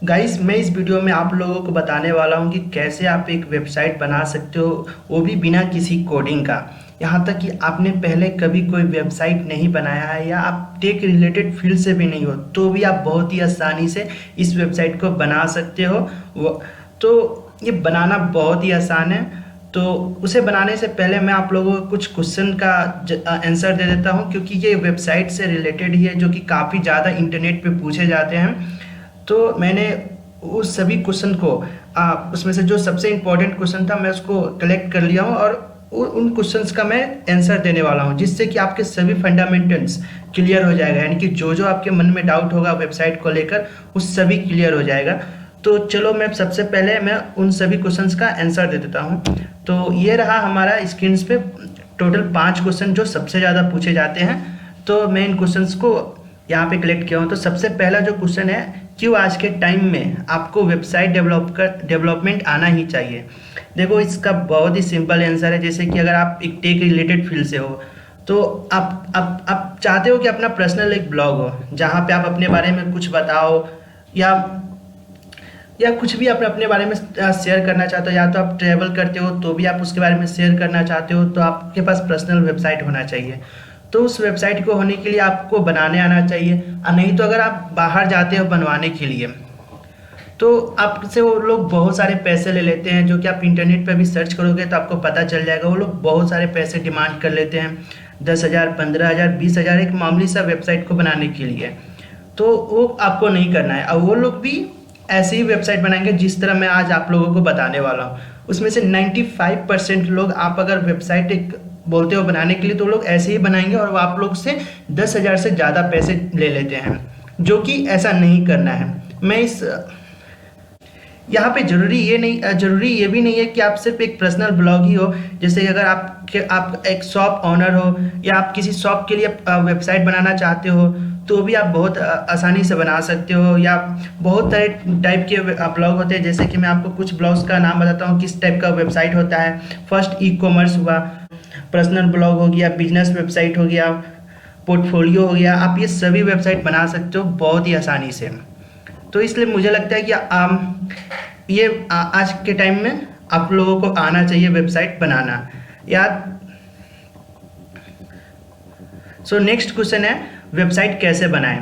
Guys, मैं इस video में आप लोगों को बताने वाला हूं कि कैसे आप एक वेबसाइट बना सकते हो, वो भी बिना किसी कोडिंग का। यहाँ तक कि आपने पहले कभी कोई वेबसाइट नहीं बनाया है या आप टेक रिलेटेड फील्ड से भी नहीं हो, तो भी आप बहुत ही आसानी से इस वेबसाइट को बना सकते हो। तो ये बनाना बहुत ही आसान है। तो उसे बनाने से पहले मैं आप लोगों को कुछ क्वेश्चन का आंसर दे देता हूँ, क्योंकि ये वेबसाइट से रिलेटेड ही है, जो कि काफ़ी ज़्यादा इंटरनेट पे पूछे जाते हैं। तो मैंने उस सभी क्वेश्चन को उसमें से जो सबसे इम्पोर्टेंट क्वेश्चन था मैं उसको कलेक्ट कर लिया हूँ, और उन क्वेश्चंस का मैं आंसर देने वाला हूँ, जिससे कि आपके सभी फंडामेंटल्स क्लियर हो जाएगा। यानी कि जो जो आपके मन में डाउट होगा वेबसाइट को लेकर, वो सभी क्लियर हो जाएगा। तो चलो, मैं सबसे पहले मैं उन सभी क्वेश्चंस का आंसर दे देता हूँ। तो ये रहा हमारा स्क्रीन पे टोटल 5 क्वेश्चन जो सबसे ज़्यादा पूछे जाते हैं। तो मैं इन क्वेश्चंस को यहाँ पे कलेक्ट किया हूँ। तो सबसे पहला जो क्वेश्चन है, क्यों आज के टाइम में आपको वेबसाइट डेवलपमेंट आना ही चाहिए। देखो, इसका बहुत ही सिंपल आंसर है। जैसे कि अगर आप एक टेक रिलेटेड फील्ड से हो, तो आप चाहते हो कि अपना पर्सनल एक ब्लॉग हो, जहाँ पे आप अपने बारे में कुछ बताओ, या कुछ भी आप अपने बारे में शेयर करना चाहते हो। या तो आप ट्रैवल करते हो तो भी आप उसके बारे में शेयर करना चाहते हो, तो आपके पास पर्सनल वेबसाइट होना चाहिए। तो उस वेबसाइट को होने के लिए आपको बनाने आना चाहिए। नहीं तो अगर आप बाहर जाते हो बनवाने के लिए, तो आपसे वो लोग बहुत सारे पैसे ले लेते हैं, जो कि आप इंटरनेट पर भी सर्च करोगे तो आपको पता चल जाएगा। वो लोग बहुत सारे पैसे डिमांड कर लेते हैं, 10,000, 15,000, 20,000 एक मामूली सा वेबसाइट को बनाने के लिए। तो वो आपको नहीं करना है। और वो लोग भी ऐसी ही वेबसाइट बनाएंगे जिस तरह मैं आज आप लोगों को बताने वाला हूँ। उसमें से 95% लोग, आप अगर वेबसाइट एक बोलते हो बनाने के लिए, तो लोग ऐसे ही बनाएंगे और वो आप लोग से 10,000 से ज़्यादा पैसे ले लेते हैं, जो कि ऐसा नहीं करना है। मैं इस यहाँ पे जरूरी ये भी नहीं है कि आप सिर्फ एक पर्सनल ब्लॉग ही हो। जैसे अगर आप एक शॉप ऑनर हो, या आप किसी शॉप के लिए वेबसाइट बनाना चाहते हो, तो भी आप बहुत आसानी से बना सकते हो। या बहुत सारे टाइप के ब्लॉग होते हैं। जैसे कि मैं आपको कुछ ब्लॉग्स का नाम बताता हूँ, किस टाइप का वेबसाइट होता है। फर्स्ट, ई कॉमर्स हुआ, पर्सनल ब्लॉग हो गया, बिजनेस वेबसाइट हो गया, पोर्टफोलियो हो गया। आप ये सभी वेबसाइट बना सकते हो बहुत ही आसानी से। तो इसलिए मुझे लगता है कि ये आज के टाइम में आप लोगों को आना चाहिए वेबसाइट बनाना। याद सो नेक्स्ट क्वेश्चन है, वेबसाइट कैसे बनाएं।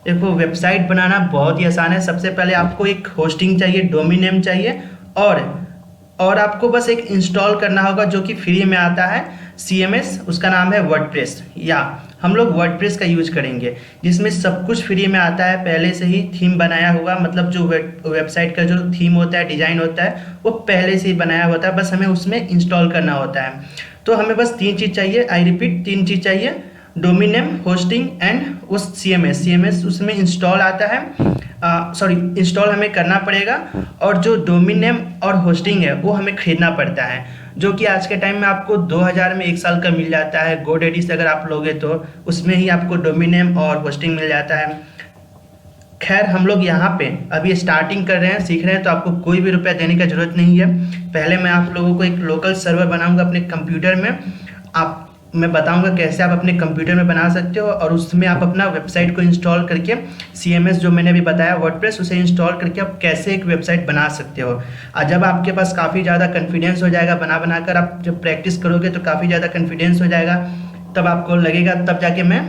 देखो, वेबसाइट बनाना बहुत ही आसान है। सबसे पहले आपको एक होस्टिंग चाहिए, डोमेन नेम चाहिए, और आपको बस एक इंस्टॉल करना होगा, जो कि फ्री में आता है, CMS। उसका नाम है वर्डप्रेस, या हम लोग वर्डप्रेस का यूज करेंगे, जिसमें सब कुछ फ्री में आता है, पहले से ही थीम बनाया हुआ। मतलब जो वेबसाइट का जो थीम होता है, डिजाइन होता है, वो पहले से ही बनाया होता है, बस हमें उसमें इंस्टॉल करना होता है। तो हमें बस 3 चीज़ चाहिए, आई रिपीट 3 चीज़ चाहिए, डोमेन नेम, होस्टिंग एंड उस CMS उसमें इंस्टॉल आता है। इंस्टॉल हमें करना पड़ेगा। और जो डोमेन नेम और होस्टिंग है, वो हमें खरीदना पड़ता है, जो कि आज के टाइम में आपको 2,000 में 1 साल का मिल जाता है। GoDaddy से अगर आप लोगे तो उसमें ही आपको डोमेन नेम और होस्टिंग मिल जाता है। खैर, हम लोग यहाँ पे अभी स्टार्टिंग कर रहे हैं, सीख रहे हैं, तो आपको कोई भी रुपया देने की जरूरत नहीं है। पहले मैं आप लोगों को एक लोकल सर्वर बनाऊंगा अपने कंप्यूटर में। मैं बताऊंगा कैसे आप अपने कंप्यूटर में बना सकते हो, और उसमें आप अपना वेबसाइट को इंस्टॉल करके CMS जो मैंने अभी बताया, वर्डप्रेस, उसे इंस्टॉल करके आप कैसे एक वेबसाइट बना सकते हो। और जब आपके पास काफ़ी ज़्यादा कॉन्फिडेंस हो जाएगा, बनाकर आप जब प्रैक्टिस करोगे तो काफ़ी ज़्यादा कॉन्फिडेंस हो जाएगा, तब आपको लगेगा, तब जाके मैं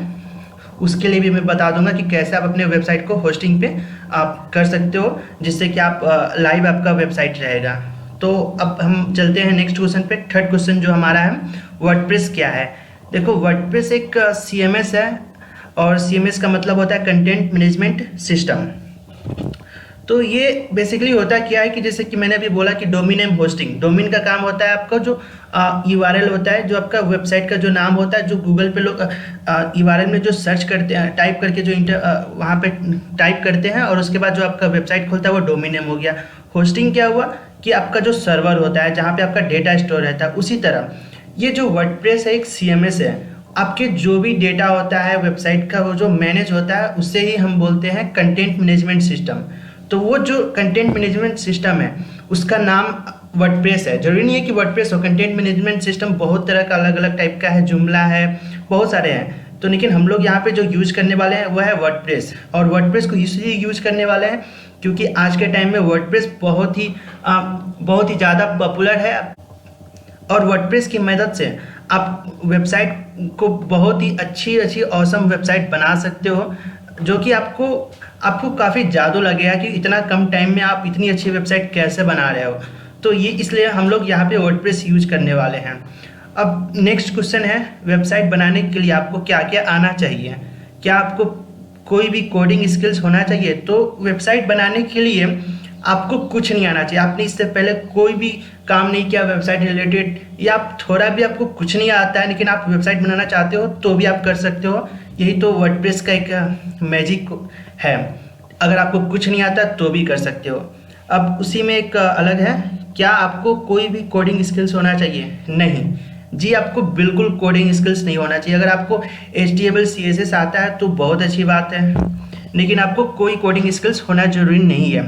उसके लिए भी मैं बता दूंगा कि कैसे आप अपने वेबसाइट को होस्टिंग पे आप कर सकते हो, जिससे कि आप लाइव आपका वेबसाइट रहेगा। तो अब हम चलते हैं नेक्स्ट क्वेश्चन पे। थर्ड क्वेश्चन जो हमारा है, वर्डप्रेस क्या है। देखो, वर्डप्रेस एक CMS है, और CMS का मतलब होता है कंटेंट मैनेजमेंट सिस्टम। तो ये बेसिकली होता क्या है कि जैसे कि मैंने अभी बोला कि डोमेन नेम, होस्टिंग। डोमेन का काम होता है आपका जो URL होता है, जो आपका वेबसाइट का जो नाम होता है, जो गूगल पे लोग URL में जो सर्च करते हैं, टाइप करके जो वहाँ पे टाइप करते हैं, और उसके बाद जो आपका वेबसाइट खुलता है, वो डोमेन नेम हो गया। होस्टिंग क्या हुआ कि आपका जो सर्वर होता है, जहाँ पे आपका डेटा स्टोर रहता है। उसी तरह ये जो वर्डप्रेस है, एक CMS है। आपके जो भी डेटा होता है वेबसाइट का, वो जो मैनेज होता है, उससे ही हम बोलते हैं कंटेंट मैनेजमेंट सिस्टम। तो वो जो कंटेंट मैनेजमेंट सिस्टम है, उसका नाम वर्डप्रेस है। जरूरी नहीं है कि वर्डप्रेस हो। कंटेंट मैनेजमेंट सिस्टम बहुत तरह का, अलग अलग टाइप का है, जुमला है, बहुत सारे हैं। तो लेकिन हम लोग यहाँ पे जो यूज करने वाले हैं वो है वर्डप्रेस। और वर्डप्रेस को इसलिए यूज करने वाले हैं क्योंकि आज के टाइम में वर्डप्रेस बहुत ही ज़्यादा पॉपुलर है। और वर्डप्रेस की मदद से आप वेबसाइट को बहुत ही अच्छी ऑसम वेबसाइट बना सकते हो, जो कि आपको काफ़ी जादू लगेगा कि इतना कम टाइम में आप इतनी अच्छी वेबसाइट कैसे बना रहे हो। तो ये इसलिए हम लोग यहाँ पे वर्डप्रेस यूज करने वाले हैं। अब नेक्स्ट क्वेश्चन है, वेबसाइट बनाने के लिए आपको क्या क्या आना चाहिए? क्या आपको कोई भी कोडिंग स्किल्स होना चाहिए? तो वेबसाइट बनाने के लिए आपको कुछ नहीं आना चाहिए। आपने इससे पहले कोई भी काम नहीं किया वेबसाइट रिलेटेड, या आप थोड़ा भी आपको कुछ नहीं आता है लेकिन आप वेबसाइट बनाना चाहते हो तो भी आप कर सकते हो। यही तो वर्डप्रेस का एक मैजिक है, अगर आपको कुछ नहीं आता तो भी कर सकते हो। अब उसी में एक अलग है, क्या आपको कोई भी कोडिंग स्किल्स होना चाहिए? नहीं जी, आपको बिल्कुल कोडिंग स्किल्स नहीं होना चाहिए। अगर आपको HTML CSS आता है तो बहुत अच्छी बात है, लेकिन आपको कोई कोडिंग स्किल्स होना जरूरी नहीं है।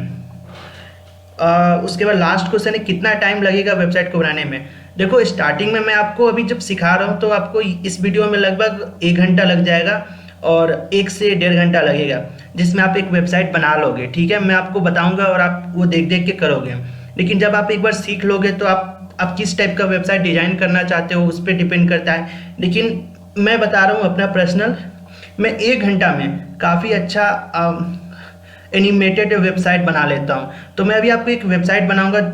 उसके बाद लास्ट क्वेश्चन है, कितना टाइम लगेगा वेबसाइट को बनाने में? देखो, स्टार्टिंग में मैं आपको अभी जब सिखा रहा हूँ तो आपको इस वीडियो में लगभग 1 घंटा लग जाएगा और 1 से 1.5 घंटा लगेगा, जिसमें आप एक वेबसाइट बना लोगे। ठीक है, मैं आपको बताऊंगा और आप वो देख देख के करोगे। लेकिन जब आप एक बार सीख लोगे तो आप किस टाइप का वेबसाइट डिजाइन करना चाहते हो उस पर डिपेंड करता है। लेकिन मैं बता रहा हूँ अपना पर्सनल, मैं 1 घंटा में काफ़ी अच्छा एनिमेटेड वेबसाइट बना लेता हूँ। तो मैं अभी आपको एक वेबसाइट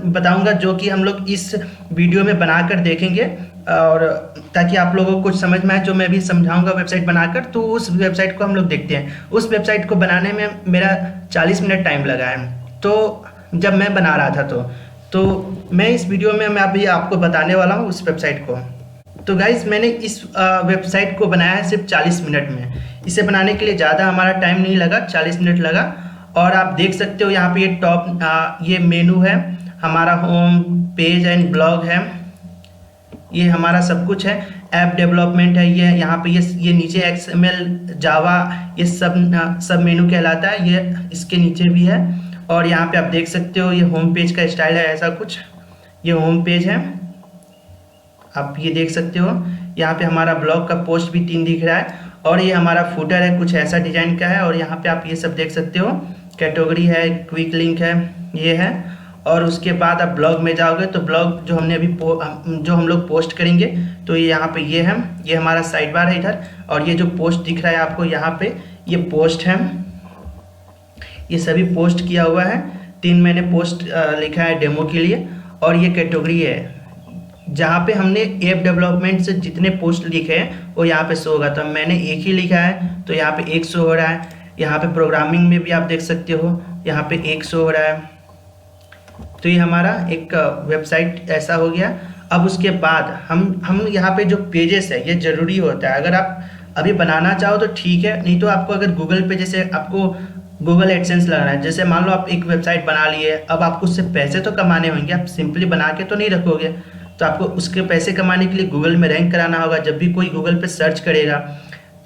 बताऊंगा जो कि हम लोग इस वीडियो में बनाकर देखेंगे, और ताकि आप लोगों को कुछ समझ में आए जो मैं भी समझाऊंगा वेबसाइट बनाकर। तो उस वेबसाइट को हम लोग देखते हैं। उस वेबसाइट को बनाने में मेरा 40 मिनट टाइम लगा है, तो जब मैं बना रहा था तो मैं इस वीडियो में मैं अभी आपको बताने वाला हूँ उस वेबसाइट को। तो गाइस, मैंने इस वेबसाइट को बनाया है सिर्फ 40 मिनट में। इसे बनाने के लिए ज़्यादा हमारा टाइम नहीं लगा, 40 मिनट लगा। और आप देख सकते हो यहाँ पे ये मेनू है, हमारा होम पेज एंड ब्लॉग है, ये हमारा सब कुछ है। ऐप डेवलपमेंट है, ये यहाँ पे ये नीचे XML जावा ये सब मेनू कहलाता है, ये इसके नीचे भी है। और यहाँ पे आप देख सकते हो ये होम पेज का स्टाइल है, ऐसा कुछ ये होम पेज है, आप ये देख सकते हो। यहाँ पे हमारा ब्लॉग का पोस्ट भी 3 दिख रहा है, और ये हमारा फुटर है, कुछ ऐसा डिजाइन का है। और यहाँ पे आप ये सब देख सकते हो, कैटेगरी है, क्विक लिंक है, ये है। और उसके बाद आप ब्लॉग में जाओगे तो ब्लॉग जो हमने अभी जो हम लोग पोस्ट करेंगे, तो ये यहाँ पे ये है, ये हमारा साइड बार है इधर। और ये जो पोस्ट दिख रहा है आपको यहाँ पे, ये पोस्ट है, ये सभी पोस्ट किया हुआ है। 3 मैंने पोस्ट लिखा है डेमो के लिए। और ये कैटेगरी है जहाँ पे हमने ऐप डेवलपमेंट से जितने पोस्ट लिखे हैं वो यहाँ पे शो होगा। तो मैंने एक ही लिखा है तो यहाँ पे 1 शो हो रहा है। यहाँ पे प्रोग्रामिंग में भी आप देख सकते हो, यहाँ पे 1 शो हो रहा है। तो ये हमारा एक वेबसाइट ऐसा हो गया। अब उसके बाद हम यहाँ पे जो पेजेस है ये ज़रूरी होता है। अगर आप अभी बनाना चाहो तो ठीक है, नहीं तो आपको अगर गूगल पे, जैसे आपको गूगल एडसेंस लगाना है, जैसे मान लो आप एक वेबसाइट बना लिए, अब आपको उससे पैसे तो कमाने होंगे, आप सिंपली बना के तो नहीं रखोगे। तो आपको उसके पैसे कमाने के लिए गूगल में रैंक कराना होगा। जब भी कोई गूगल पे सर्च करेगा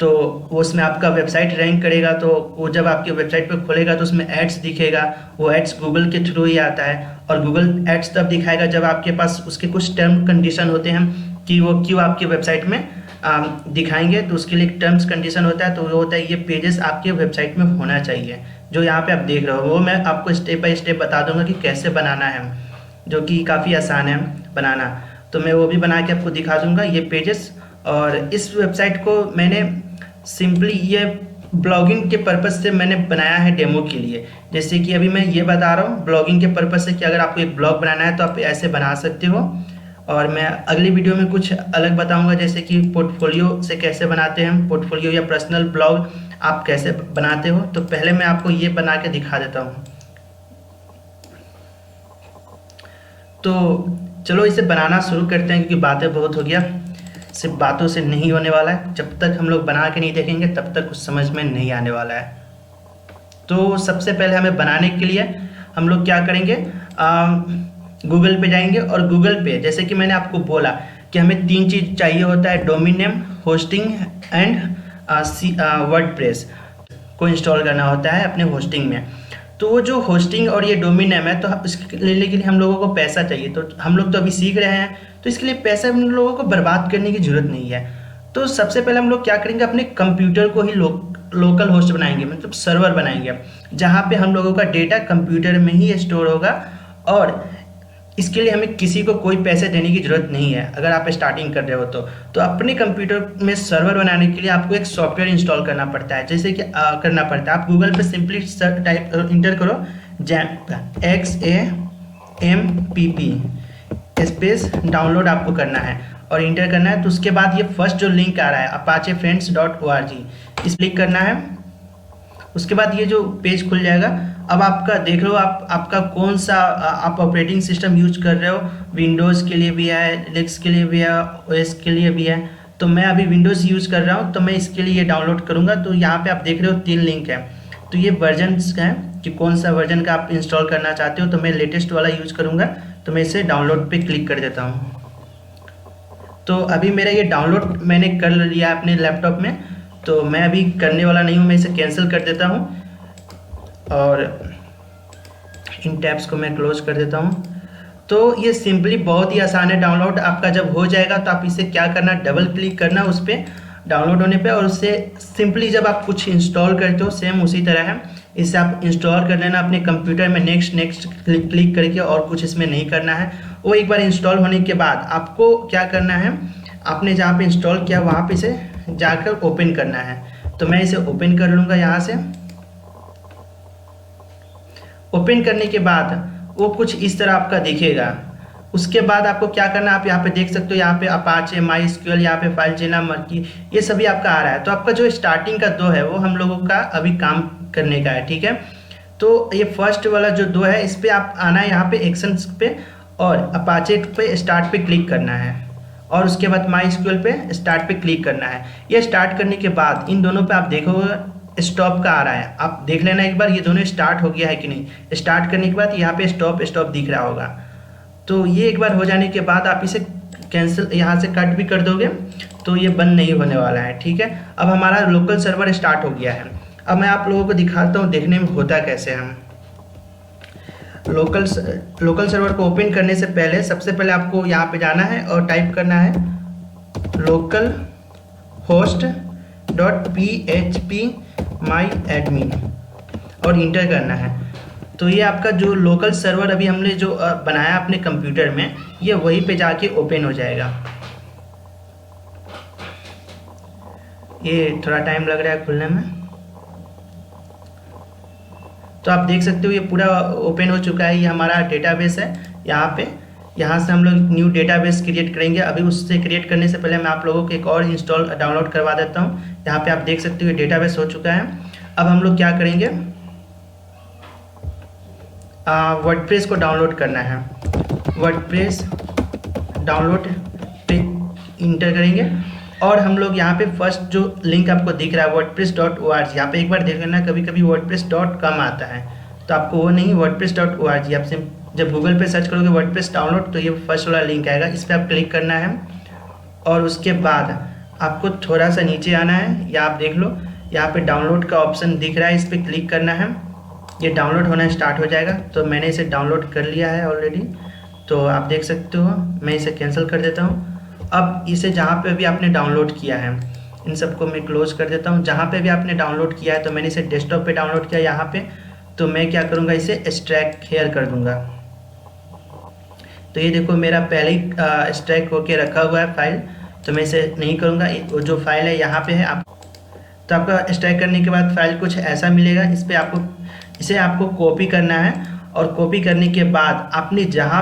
तो वो उसमें आपका वेबसाइट रैंक करेगा, तो वो जब आपके वेबसाइट पे खोलेगा तो उसमें एड्स दिखेगा। वो एड्स गूगल के थ्रू ही आता है, और गूगल एड्स तब दिखाएगा जब आपके पास उसके कुछ टर्म कंडीशन होते हैं कि वो क्यों आपके वेबसाइट में दिखाएंगे। तो उसके लिए एक टर्म्स कंडीशन होता है, तो वो होता है ये पेजेस आपके वेबसाइट में होना चाहिए। जो यहाँ पे आप देख रहे हो वो मैं आपको स्टेप बाय स्टेप बता दूंगा कि कैसे बनाना है, जो कि काफ़ी आसान है बनाना। तो मैं वो भी बना के आपको दिखा दूंगा ये पेजेस। और इस वेबसाइट को मैंने सिंपली ये ब्लॉगिंग के पर्पज़ से मैंने बनाया है डेमो के लिए। जैसे कि अभी मैं ये बता रहा हूँ ब्लॉगिंग के पर्पज़ से कि अगर आपको एक ब्लॉग बनाना है तो आप ऐसे बना सकते हो। और मैं अगली वीडियो में कुछ अलग बताऊंगा, जैसे कि पोर्टफोलियो से कैसे बनाते हैं, पोर्टफोलियो या पर्सनल ब्लॉग आप कैसे बनाते हो। तो पहले मैं आपको ये बना के दिखा देता हूँ। तो चलो इसे बनाना शुरू करते हैं, क्योंकि बातें बहुत हो गया, सिर्फ बातों से नहीं होने वाला है। जब तक हम लोग बना के नहीं देखेंगे तब तक कुछ समझ में नहीं आने वाला है। तो सबसे पहले हमें बनाने के लिए हम लोग क्या करेंगे, गूगल पे जाएंगे। और गूगल पे जैसे कि मैंने आपको बोला कि हमें 3 चीज़ चाहिए होता है, domain name, hosting and WordPress को इंस्टॉल करना होता है अपने होस्टिंग में। तो वो जो होस्टिंग और ये डोमेन नेम है, तो इसके लेने के लिए हम लोगों को पैसा चाहिए। तो हम लोग तो अभी सीख रहे हैं, तो इसके लिए पैसा हम लोगों को बर्बाद करने की ज़रूरत नहीं है। तो सबसे पहले हम लोग क्या करेंगे, अपने कंप्यूटर को ही लोकल होस्ट बनाएंगे, मतलब सर्वर बनाएंगे, जहाँ पे हम लोगों का डेटा कंप्यूटर में ही स्टोर होगा। और इसके लिए हमें किसी को कोई पैसे देने की ज़रूरत नहीं है अगर आप स्टार्टिंग कर रहे हो तो अपने कंप्यूटर में सर्वर बनाने के लिए आपको एक सॉफ्टवेयर इंस्टॉल करना पड़ता है। जैसे कि करना पड़ता है, आप गूगल पे सिंपली टाइप इंटर करो जैम्प XAMPP स्पेस डाउनलोड आपको करना है और इंटर करना है। तो उसके बाद ये फर्स्ट जो लिंक आ रहा है apachefriends.org, इस क्लिक करना है। उसके बाद ये जो पेज खुल जाएगा। अब आपका देख लो आपका कौन सा आप ऑपरेटिंग सिस्टम यूज कर रहे हो। विंडोज़ के लिए भी है, लिनक्स के लिए भी है, ओएस के लिए भी है। तो मैं अभी विंडोज़ यूज़ कर रहा हूँ, तो मैं इसके लिए ये डाउनलोड करूँगा। तो यहाँ पे आप देख रहे हो 3 लिंक है। तो ये वर्जन्स का है कि कौन सा वर्जन का आप इंस्टॉल करना चाहते हो। तो मैं लेटेस्ट वाला यूज करूँगा, तो मैं इसे डाउनलोड पे क्लिक कर देता हूँ। तो अभी मेरा ये डाउनलोड मैंने कर लिया अपने लैपटॉप में, तो मैं अभी करने वाला नहीं हूँ, मैं इसे कैंसिल कर देता हूँ और इन टैब्स को मैं क्लोज कर देता हूँ। तो ये सिंपली बहुत ही आसान है। डाउनलोड आपका जब हो जाएगा तो आप इसे क्या करना, डबल क्लिक करना उस पर डाउनलोड होने पे, और उससे सिंपली जब आप कुछ इंस्टॉल करते हो सेम उसी तरह है, इसे आप इंस्टॉल कर लेना अपने कंप्यूटर में। नेक्स्ट क्लिक करके, और कुछ इसमें नहीं करना है। वो एक बार इंस्टॉल होने के बाद आपको क्या करना है, आपने जहाँ पे इंस्टॉल किया वहाँ पे इसे जाकर ओपन करना है। तो मैं इसे ओपन कर लूँगा यहाँ से। ओपन करने के बाद वो कुछ इस तरह आपका दिखेगा। उसके बाद आपको क्या करना, आप यहाँ पे देख सकते हो, यहाँ पे अपाचे, MySQL, यहाँ पे फाइलज़ेना, मर्की, ये सभी आपका आ रहा है। तो आपका जो स्टार्टिंग का 2 है वो हम लोगों का अभी काम करने का है, ठीक है। तो ये फर्स्ट वाला जो 2 है, इस पर आप आना है यहाँ पे एक्शंस पे, और अपाचे पे स्टार्ट पे क्लिक करना है, और उसके बाद MySQL पे स्टार्ट पे क्लिक करना है। ये स्टार्ट करने के बाद इन दोनों पे आप देखोगे स्टॉप का आ रहा है, आप देख लेना एक बार ये दोनों स्टार्ट हो गया है कि नहीं। स्टार्ट करने के बाद यहाँ पे स्टॉप दिख रहा होगा। तो ये एक बार हो जाने के बाद आप इसे कैंसिल यहाँ से कट भी कर दोगे तो ये बंद नहीं होने वाला है, ठीक है। अब हमारा लोकल सर्वर स्टार्ट हो गया है। अब मैं आप लोगों को दिखाता हूँ देखने में होता कैसे हम। लोकल सर्वर को ओपन करने से पहले सबसे पहले आपको यहाँ पे जाना है और टाइप करना है लोकल होस्ट .php myadmin और इंटर करना है। तो ये आपका जो लोकल सर्वर अभी हमने जो बनाया अपने कंप्यूटर में, ये वहीं पे जाके ओपन हो जाएगा। ये थोड़ा टाइम लग रहा है खुलने में। तो आप देख सकते हो ये पूरा ओपन हो चुका है। ये हमारा डेटाबेस है। यहाँ से हम लोग न्यू डेटाबेस क्रिएट करेंगे। अभी उससे क्रिएट करने से पहले मैं आप लोगों को एक और डाउनलोड करवा देता हूँ। यहाँ पे आप देख सकते हो ये डेटाबेस हो चुका है। अब हम लोग क्या करेंगे, वर्डप्रेस को डाउनलोड करना है। वर्डप्रेस डाउनलोड पे इंटर करेंगे और हम लोग यहाँ पे फर्स्ट जो लिंक आपको दिख रहा है wordpress.org, यहाँ पे एक बार देख लेना, कभी कभी wordpress.com आता है, तो आपको वो नहीं, wordpress.org। आप जब गूगल पे सर्च करोगे वर्डप्रेस डाउनलोड तो ये फर्स्ट वाला लिंक आएगा, इस पर आप क्लिक करना है। और उसके बाद आपको थोड़ा सा नीचे आना है, या आप देख लो यहाँ पे डाउनलोड का ऑप्शन दिख रहा है, इस पर क्लिक करना है। ये डाउनलोड होना स्टार्ट हो जाएगा। तो मैंने इसे डाउनलोड कर लिया है ऑलरेडी, तो आप देख सकते हो। मैं इसे कैंसिल कर देता हूँ। अब इसे जहाँ पे भी आपने डाउनलोड किया है इन सबको मैं क्लोज कर देता हूँ। जहाँ पे भी आपने डाउनलोड किया है, तो मैंने इसे डेस्कटॉप पे डाउनलोड किया यहाँ पे, तो मैं क्या करूँगा, इसे एक्सट्रैक्ट हेयर कर दूँगा। तो ये देखो मेरा पहले ही एक्सट्रैक्ट होके रखा हुआ है फाइल, तो मैं इसे नहीं करूँगा। जो फाइल है यहाँ पे है, आप तो आपका एक्सट्रैक्ट करने के बाद फाइल कुछ ऐसा मिलेगा। इसे आपको कॉपी करना है, और कॉपी करने के बाद आपने जहाँ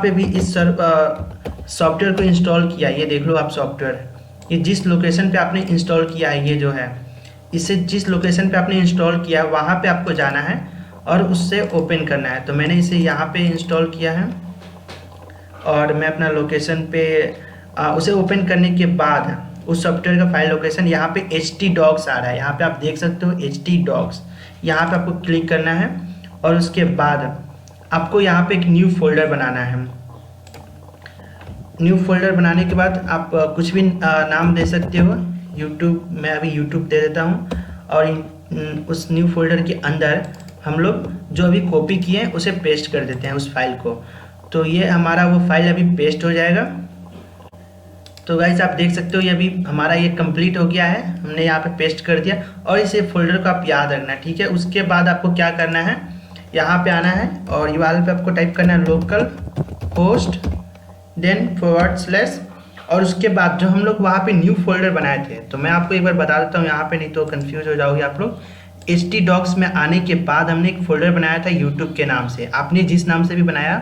पे भी इस सॉफ्टवेयर को इंस्टॉल किया, ये देख लो आप सॉफ्टवेयर, ये जिस लोकेशन पे आपने इंस्टॉल किया है, ये जो है, इसे जिस लोकेशन पे आपने इंस्टॉल किया है वहाँ पे आपको जाना है और उससे ओपन करना है। तो मैंने इसे यहाँ पे इंस्टॉल किया है और मैं अपना लोकेशन पे उसे ओपन करने के बाद उस सॉफ्टवेयर का फाइल लोकेशन यहाँ पे htdocs आ रहा है, यहाँ पे आप देख सकते हो htdocs, यहाँ पे आपको क्लिक करना है। और उसके बाद आपको यहाँ पे एक न्यू फोल्डर बनाना है। न्यू फोल्डर बनाने के बाद आप कुछ भी नाम दे सकते हो। यूट्यूब, मैं अभी यूट्यूब दे देता हूँ। और उस न्यू फोल्डर के अंदर हम लोग जो अभी कॉपी किए हैं उसे पेस्ट कर देते हैं उस फाइल को। तो ये हमारा वो फाइल अभी पेस्ट हो जाएगा। तो गाइस आप देख सकते हो ये अभी हमारा ये कंप्लीट हो गया है, हमने यहाँ पे पेस्ट कर दिया। और इसे फोल्डर को आप याद रखना, ठीक है। उसके बाद आपको क्या करना है, यहाँ पे आना है और URL पे आपको टाइप करना है लोकल होस्ट देन /, और उसके बाद जो हम लोग वहाँ पे न्यू फोल्डर बनाए थे, तो मैं आपको एक बार बता देता हूँ यहाँ पे, नहीं तो कंफ्यूज हो जाओगे आप लोग। htdocs में आने के बाद हमने एक फोल्डर बनाया था यूट्यूब के नाम से। आपने जिस नाम से भी बनाया,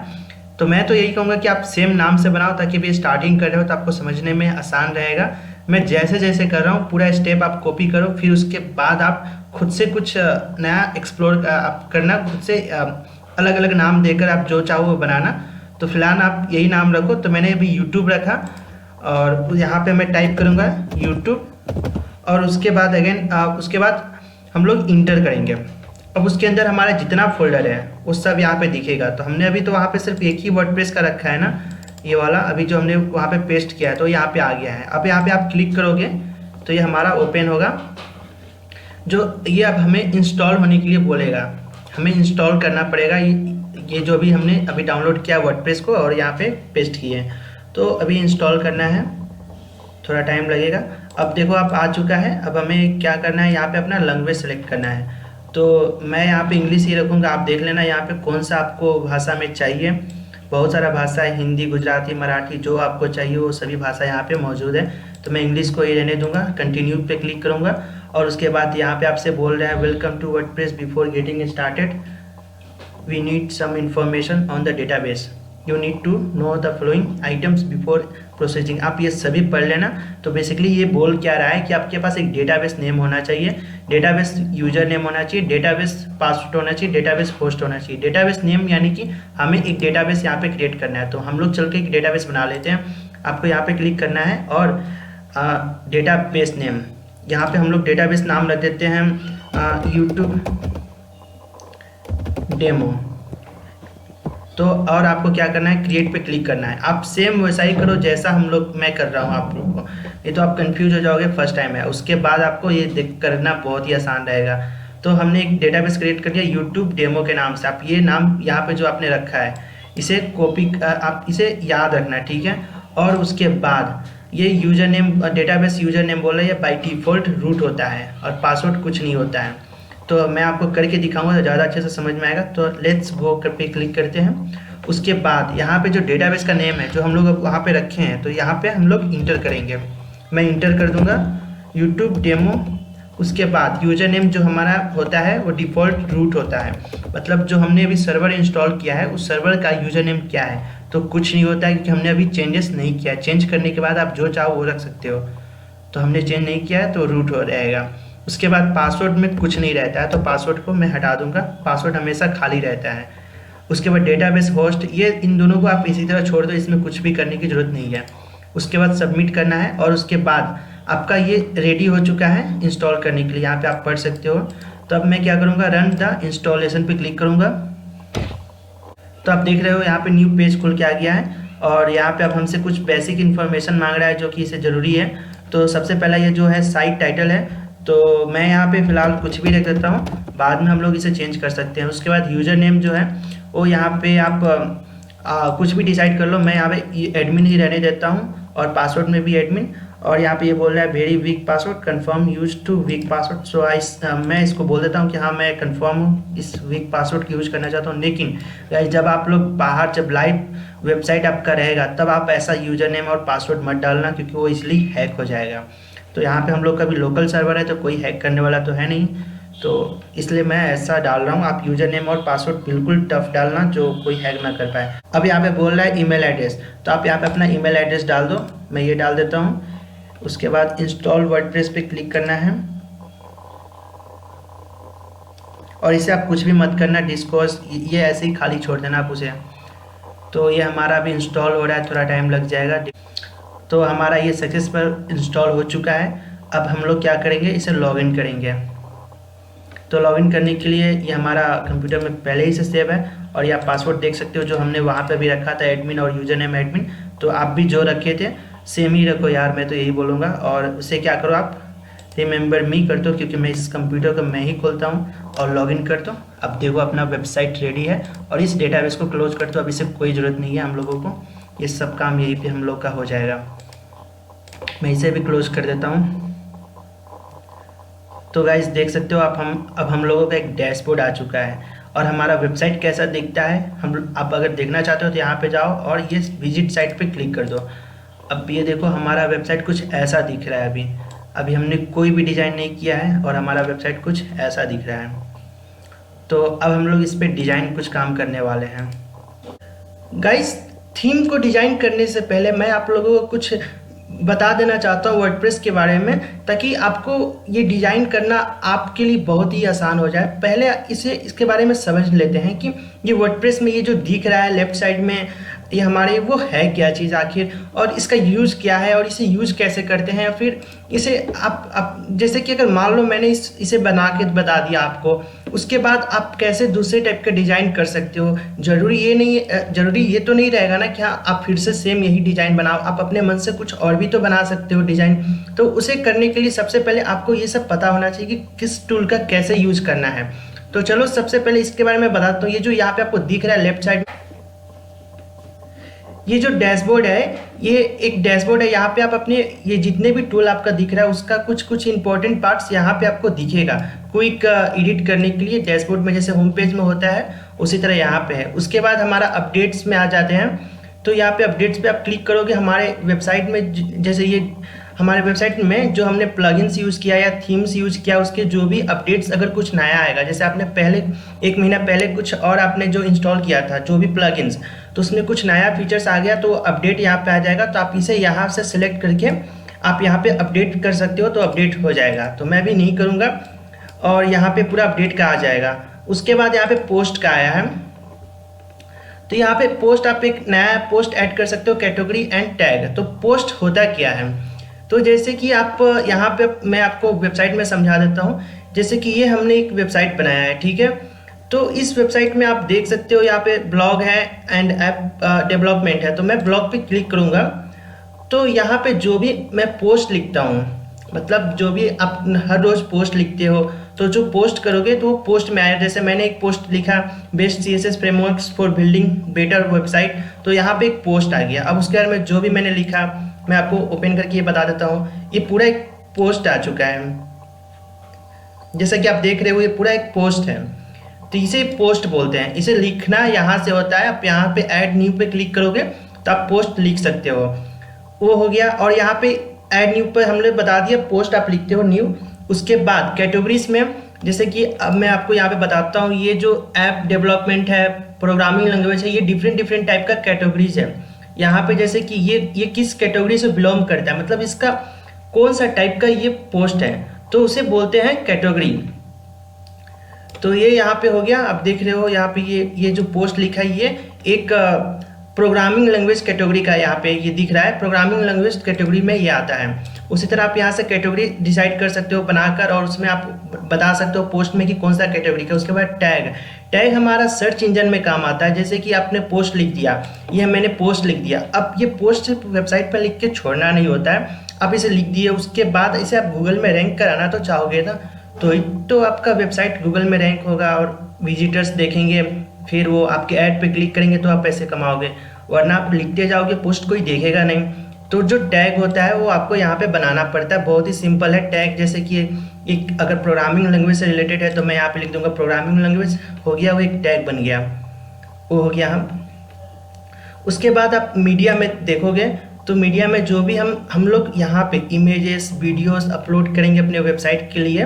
तो मैं तो यही कहूँगा कि आप सेम नाम से बनाओ, ताकि भी स्टार्टिंग कर रहे हो तो आपको समझने में आसान रहेगा। मैं जैसे जैसे कर रहा हूँ पूरा स्टेप आप कॉपी करो, फिर उसके बाद आप खुद से कुछ नया एक्सप्लोर आप करना, खुद से अलग अलग नाम देकर आप जो चाहो वो बनाना। तो फिलहाल आप यही नाम रखो। तो मैंने अभी यूट्यूब रखा और यहाँ पे मैं टाइप करूँगा यूट्यूब, और उसके बाद अगेन उसके बाद हम लोग इंटर करेंगे। अब उसके अंदर हमारा जितना फोल्डर है वो सब यहाँ पे दिखेगा। तो हमने अभी तो वहाँ पे सिर्फ एक ही वर्डप्रेस का रखा है ना, ये वाला अभी जो हमने वहाँ पे पेस्ट किया है, तो यहाँ पे आ गया है। अब यहाँ पे आप क्लिक करोगे तो ये हमारा ओपन होगा। जो ये अब हमें इंस्टॉल होने के लिए बोलेगा, हमें इंस्टॉल करना पड़ेगा ये जो भी हमने अभी डाउनलोड किया वर्डप्रेस को और यहाँ पे पेस्ट किए हैं। तो अभी इंस्टॉल करना है, थोड़ा टाइम लगेगा। अब देखो आप आ चुका है। अब हमें क्या करना है, यहाँ पे अपना लैंग्वेज सेलेक्ट करना है। तो मैं यहाँ पे इंग्लिश ही रखूँगा, आप देख लेना यहाँ पे कौन सा आपको भाषा में चाहिए। बहुत सारा भाषा है, हिंदी, गुजराती, मराठी, जो आपको चाहिए वो सभी भाषा यहाँ पे मौजूद है। तो मैं इंग्लिश को ही रहने दूंगा, कंटिन्यू पे क्लिक करूँगा। और उसके बाद यहाँ पे आपसे बोल रहा है welcome to WordPress, before getting started we need some information on the database, you need to know the following items before processing. आप ये सभी पढ़ लेना। तो बेसिकली ये बोल क्या रहा है कि आपके पास एक डेटाबेस नेम होना चाहिए, डेटाबेस यूजर नेम होना चाहिए, डेटाबेस पासवर्ड होना चाहिए, डेटाबेस होस्ट होना चाहिए। डेटाबेस नेम यानी कि हमें एक डेटाबेस यहाँ पे क्रिएट करना है। तो हम लोग चल के एक डेटाबेस बना लेते हैं। आपको यहाँ पे क्लिक करना है और डेटाबेस नेम, यहाँ पे हम लोग डेटाबेस नाम रख देते हैं यूट्यूब डेमो। तो और आपको क्या करना है, क्रिएट पे क्लिक करना है। आप सेम वैसा ही करो जैसा मैं कर रहा हूँ आप लोग को, ये तो आप कंफ्यूज हो जाओगे, फर्स्ट टाइम है। उसके बाद आपको ये करना बहुत ही आसान रहेगा। तो हमने एक डेटाबेस क्रिएट कर दिया यूट्यूब डेमो के नाम से। आप ये नाम यहाँ पे जो आपने रखा है इसे कॉपी, आप इसे याद रखना, ठीक है। और उसके बाद ये user name, database user name बोल रहा है, बाई डिफॉल्ट रूट होता है और पासवर्ड कुछ नहीं होता है। तो मैं आपको करके दिखाऊंगा तो ज़्यादा अच्छे से समझ में आएगा। तो लेट्स गो कर पे क्लिक करते हैं। उसके बाद यहाँ पे जो डेटाबेस का नेम है जो हम लोग वहाँ पे रखे हैं, तो यहाँ पे हम लोग इंटर करेंगे। मैं इंटर कर दूंगा यूट्यूब डेमो। उसके बाद यूजर नेम जो हमारा होता है वो डिफ़ॉल्ट रूट होता है, मतलब जो हमने अभी सर्वर इंस्टॉल किया है उस सर्वर का यूजर नेम क्या है, तो कुछ नहीं होता है क्योंकि हमने अभी चेंजेस नहीं किया। चेंज करने के बाद आप जो चाहो वो रख सकते हो, तो हमने चेंज नहीं किया है तो रूट हो रहेगा। उसके बाद पासवर्ड में कुछ नहीं रहता है, तो पासवर्ड को मैं हटा दूंगा, पासवर्ड हमेशा खाली रहता है। उसके बाद डेटाबेस होस्ट, ये इन दोनों को आप इसी तरह छोड़ दो, इसमें कुछ भी करने की ज़रूरत नहीं है। उसके बाद सबमिट करना है और उसके बाद आपका ये रेडी हो चुका है इंस्टॉल करने के लिए, यहाँ पे आप पढ़ सकते हो। तो अब मैं क्या करूँगा, रन द इंस्टॉलेशन पे क्लिक करूँगा। तो आप देख रहे हो यहाँ पे न्यू पेज खुल के आ गया है और यहाँ पे अब हमसे कुछ बेसिक इन्फॉर्मेशन मांग रहा है जो कि इसे ज़रूरी है। तो सबसे पहला ये जो है साइट टाइटल है, तो मैं यहाँ पे फ़िलहाल कुछ भी रख देता हूँ, बाद में हम लोग इसे चेंज कर सकते हैं। उसके बाद यूज़र नेम जो है वो यहाँ पे आप कुछ भी डिसाइड कर लो, मैं यहाँ पे एडमिन ही रहने देता हूँ और पासवर्ड में भी एडमिन। और यहाँ पे ये बोल रहा है very weak password, confirm use too weak password. So मैं इसको बोल देता हूँ कि हाँ मैं कंफर्म हूँ, इस वीक पासवर्ड की यूज करना चाहता हूँ। लेकिन जब आप लोग बाहर, जब लाइव वेबसाइट आपका रहेगा तब आप ऐसा यूज़र नेम और पासवर्ड मत डालना, क्योंकि वो इसलिए हैक हो जाएगा। तो यहाँ पे हम लोग का भी लोकल सर्वर है तो कोई हैक करने वाला तो है नहीं, तो इसलिए मैं ऐसा डाल रहा हूँ। आप यूज़र नेम और पासवर्ड बिल्कुल टफ डालना जो कोई हैक ना कर पाए। अब यहाँ पे बोल रहा है ईमेल एड्रेस, तो आप यहाँ पे अपना ईमेल एड्रेस डाल दो, मैं ये डाल देता हूँ। उसके बाद इंस्टॉल वर्डप्रेस पे क्लिक करना है और इसे आप कुछ भी मत करना, डिस्कोर्स ये ऐसे ही खाली छोड़ देना आप उसे। तो ये हमारा अभी इंस्टॉल हो रहा है, थोड़ा टाइम लग जाएगा। तो हमारा ये सक्सेसफुल इंस्टॉल हो चुका है। अब हम लोग क्या करेंगे, इसे लॉगिन करेंगे। तो लॉगिन करने के लिए ये हमारा कंप्यूटर में पहले ही से सेव है और ये आप पासवर्ड देख सकते हो जो हमने वहाँ पे भी रखा था, एडमिन और यूजर नेम एडमिन। तो आप भी जो रखे थे सेम ही रखो यार, मैं तो यही बोलूँगा। और उसे क्या करो, आप रिमेंबर मी कर दो, क्योंकि मैं इस कंप्यूटर को मैं ही खोलता हूँ और लॉगिन कर दो। अब देखो अपना वेबसाइट रेडी है और इस डेटाबेस को क्लोज कर दो। अब इसे कोई ज़रूरत नहीं है हम लोगों को, ये सब काम यहीं पे हम लोग का हो जाएगा। मैं इसे भी क्लोज कर देता हूँ। तो गाइस देख सकते हो अब हम लोगों का एक डैशबोर्ड आ चुका है और हमारा वेबसाइट कैसा दिखता है। आप अगर देखना चाहते हो तो यहाँ पे जाओ और ये विजिट साइट पे क्लिक कर दो। अब ये देखो हमारा वेबसाइट कुछ ऐसा दिख रहा है। अभी हमने कोई भी डिज़ाइन नहीं किया है और हमारा वेबसाइट कुछ ऐसा दिख रहा है। तो अब हम लोग इस पर डिज़ाइन कुछ काम करने वाले हैं। गाइस थीम को डिज़ाइन करने से पहले मैं आप लोगों को कुछ बता देना चाहता हूँ वर्डप्रेस के बारे में, ताकि आपको ये डिज़ाइन करना आपके लिए बहुत ही आसान हो जाए। पहले इसके बारे में समझ लेते हैं कि ये वर्डप्रेस में ये जो दिख रहा है लेफ्ट साइड में, ये हमारे वो है क्या चीज़ आखिर, और इसका यूज़ क्या है और इसे यूज़ कैसे करते हैं। फिर इसे आप जैसे कि अगर मान लो मैंने इसे बना के बता दिया आपको, उसके बाद आप कैसे दूसरे टाइप का डिज़ाइन कर सकते हो। ज़रूरी ये तो नहीं रहेगा ना कि हाँ आप फिर से सेम यही डिज़ाइन बनाओ। आप अपने मन से कुछ और भी तो बना सकते हो डिज़ाइन। तो उसे करने के लिए सबसे पहले आपको ये सब पता होना चाहिए कि किस टूल का कैसे यूज़ करना है। तो चलो सबसे पहले इसके बारे में बताता हूँ। ये जो यहाँ पे आपको दिख रहा है लेफ्ट साइड, ये जो डैशबोर्ड है, ये एक डैशबोर्ड है। यहाँ पे आप अपने ये जितने भी टूल आपका दिख रहा है उसका कुछ इंपॉर्टेंट पार्ट्स यहाँ पे आपको दिखेगा क्विक एडिट करने के लिए। डैशबोर्ड में जैसे होम पेज में होता है उसी तरह यहाँ पे है। उसके बाद हमारा अपडेट्स में आ जाते हैं। तो यहाँ पे अपडेट्स पे आप क्लिक करोगे, हमारे वेबसाइट में जैसे ये हमारे वेबसाइट में जो हमने प्लगइन्स यूज़ किया या थीम्स यूज़ किया उसके जो भी अपडेट्स अगर कुछ नया आएगा, जैसे आपने पहले 1 महीना पहले कुछ और आपने जो इंस्टॉल किया था जो भी प्लगइन्स, तो उसमें कुछ नया फीचर्स आ गया तो अपडेट यहाँ पे आ जाएगा। तो आप इसे यहाँ से सिलेक्ट करके आप यहाँ पे अपडेट कर सकते हो, तो अपडेट हो जाएगा। तो मैं भी नहीं करूँगा और यहाँ पे पूरा अपडेट का आ जाएगा। उसके बाद यहाँ पे पोस्ट का आया है। तो यहाँ पे पोस्ट आप एक नया पोस्ट ऐड कर सकते हो, कैटेगरी एंड टैग। तो पोस्ट होता क्या है, तो जैसे कि आप यहाँ पे मैं आपको वेबसाइट में समझा देता हूँ। जैसे कि ये हमने एक वेबसाइट बनाया है, ठीक है। तो इस वेबसाइट में आप देख सकते हो यहाँ पे ब्लॉग है एंड ऐप डेवलपमेंट है। तो मैं ब्लॉग पे क्लिक करूँगा तो यहाँ पे जो भी मैं पोस्ट लिखता हूँ, मतलब जो भी आप हर रोज़ पोस्ट लिखते हो, तो जो पोस्ट करोगे तो वो पोस्ट में आया। जैसे मैंने एक पोस्ट लिखा best CSS frameworks for building better website, तो यहाँ पे एक पोस्ट आ गया। अब उसके बारे में जो भी मैंने लिखा मैं आपको ओपन करके ये बता देता हूँ। ये पूरा एक पोस्ट आ चुका है, जैसा कि आप देख रहे हो ये पूरा एक पोस्ट है। तो इसे पोस्ट बोलते हैं। इसे लिखना यहाँ से होता है। आप यहाँ पे ऐड न्यू पे क्लिक करोगे तो आप पोस्ट लिख सकते हो, वो हो गया। और यहाँ पे ऐड न्यू पे हमने बता दिया पोस्ट आप लिखते हो न्यू। उसके बाद कैटेगरीज में, जैसे कि अब मैं आपको यहाँ पे बताता हूँ, ये जो ऐप डेवलपमेंट है, प्रोग्रामिंग लैंग्वेज है, ये डिफरेंट टाइप का कैटेगरीज है। यहाँ पे जैसे कि ये किस कैटेगरी से बिलोंग करता है, मतलब इसका कौन सा टाइप का ये पोस्ट है, तो उसे बोलते हैं कैटेगरी। तो ये यहाँ पे हो गया। आप देख रहे हो यहाँ पे ये जो पोस्ट लिखा है ये एक प्रोग्रामिंग लैंग्वेज कैटेगरी का यहाँ पे ये दिख रहा है। प्रोग्रामिंग लैंग्वेज कैटेगरी में ये आता है। उसी तरह आप यहाँ से कैटेगरी डिसाइड कर सकते हो बनाकर, और उसमें आप बता सकते हो पोस्ट में कि कौन सा कैटेगरी का। उसके बाद टैग हमारा सर्च इंजन में काम आता है। जैसे कि आपने पोस्ट लिख दिया, ये मैंने पोस्ट लिख दिया। अब ये पोस्ट सिर्फ वेबसाइट पर लिख के छोड़ना नहीं होता है, आप इसे लिख दिए, उसके बाद इसे आप गूगल में रैंक कराना तो चाहोगे ना, तो आपका वेबसाइट गूगल में रैंक होगा और विजिटर्स देखेंगे, फिर वो आपके ऐड पे क्लिक करेंगे तो आप पैसे कमाओगे। वरना आप लिखते जाओगे पोस्ट कोई देखेगा नहीं। तो जो टैग होता है वो आपको यहाँ पे बनाना पड़ता है। बहुत ही सिंपल है टैग। जैसे कि एक अगर प्रोग्रामिंग लैंग्वेज से रिलेटेड है तो मैं यहाँ पे लिख दूंगा प्रोग्रामिंग लैंग्वेज, हो गया, वो एक टैग बन गया, वो हो गया। उसके बाद आप मीडिया में देखोगे तो मीडिया में जो भी हम लोग यहाँ पे इमेजेस वीडियोस अपलोड करेंगे अपने वेबसाइट के लिए,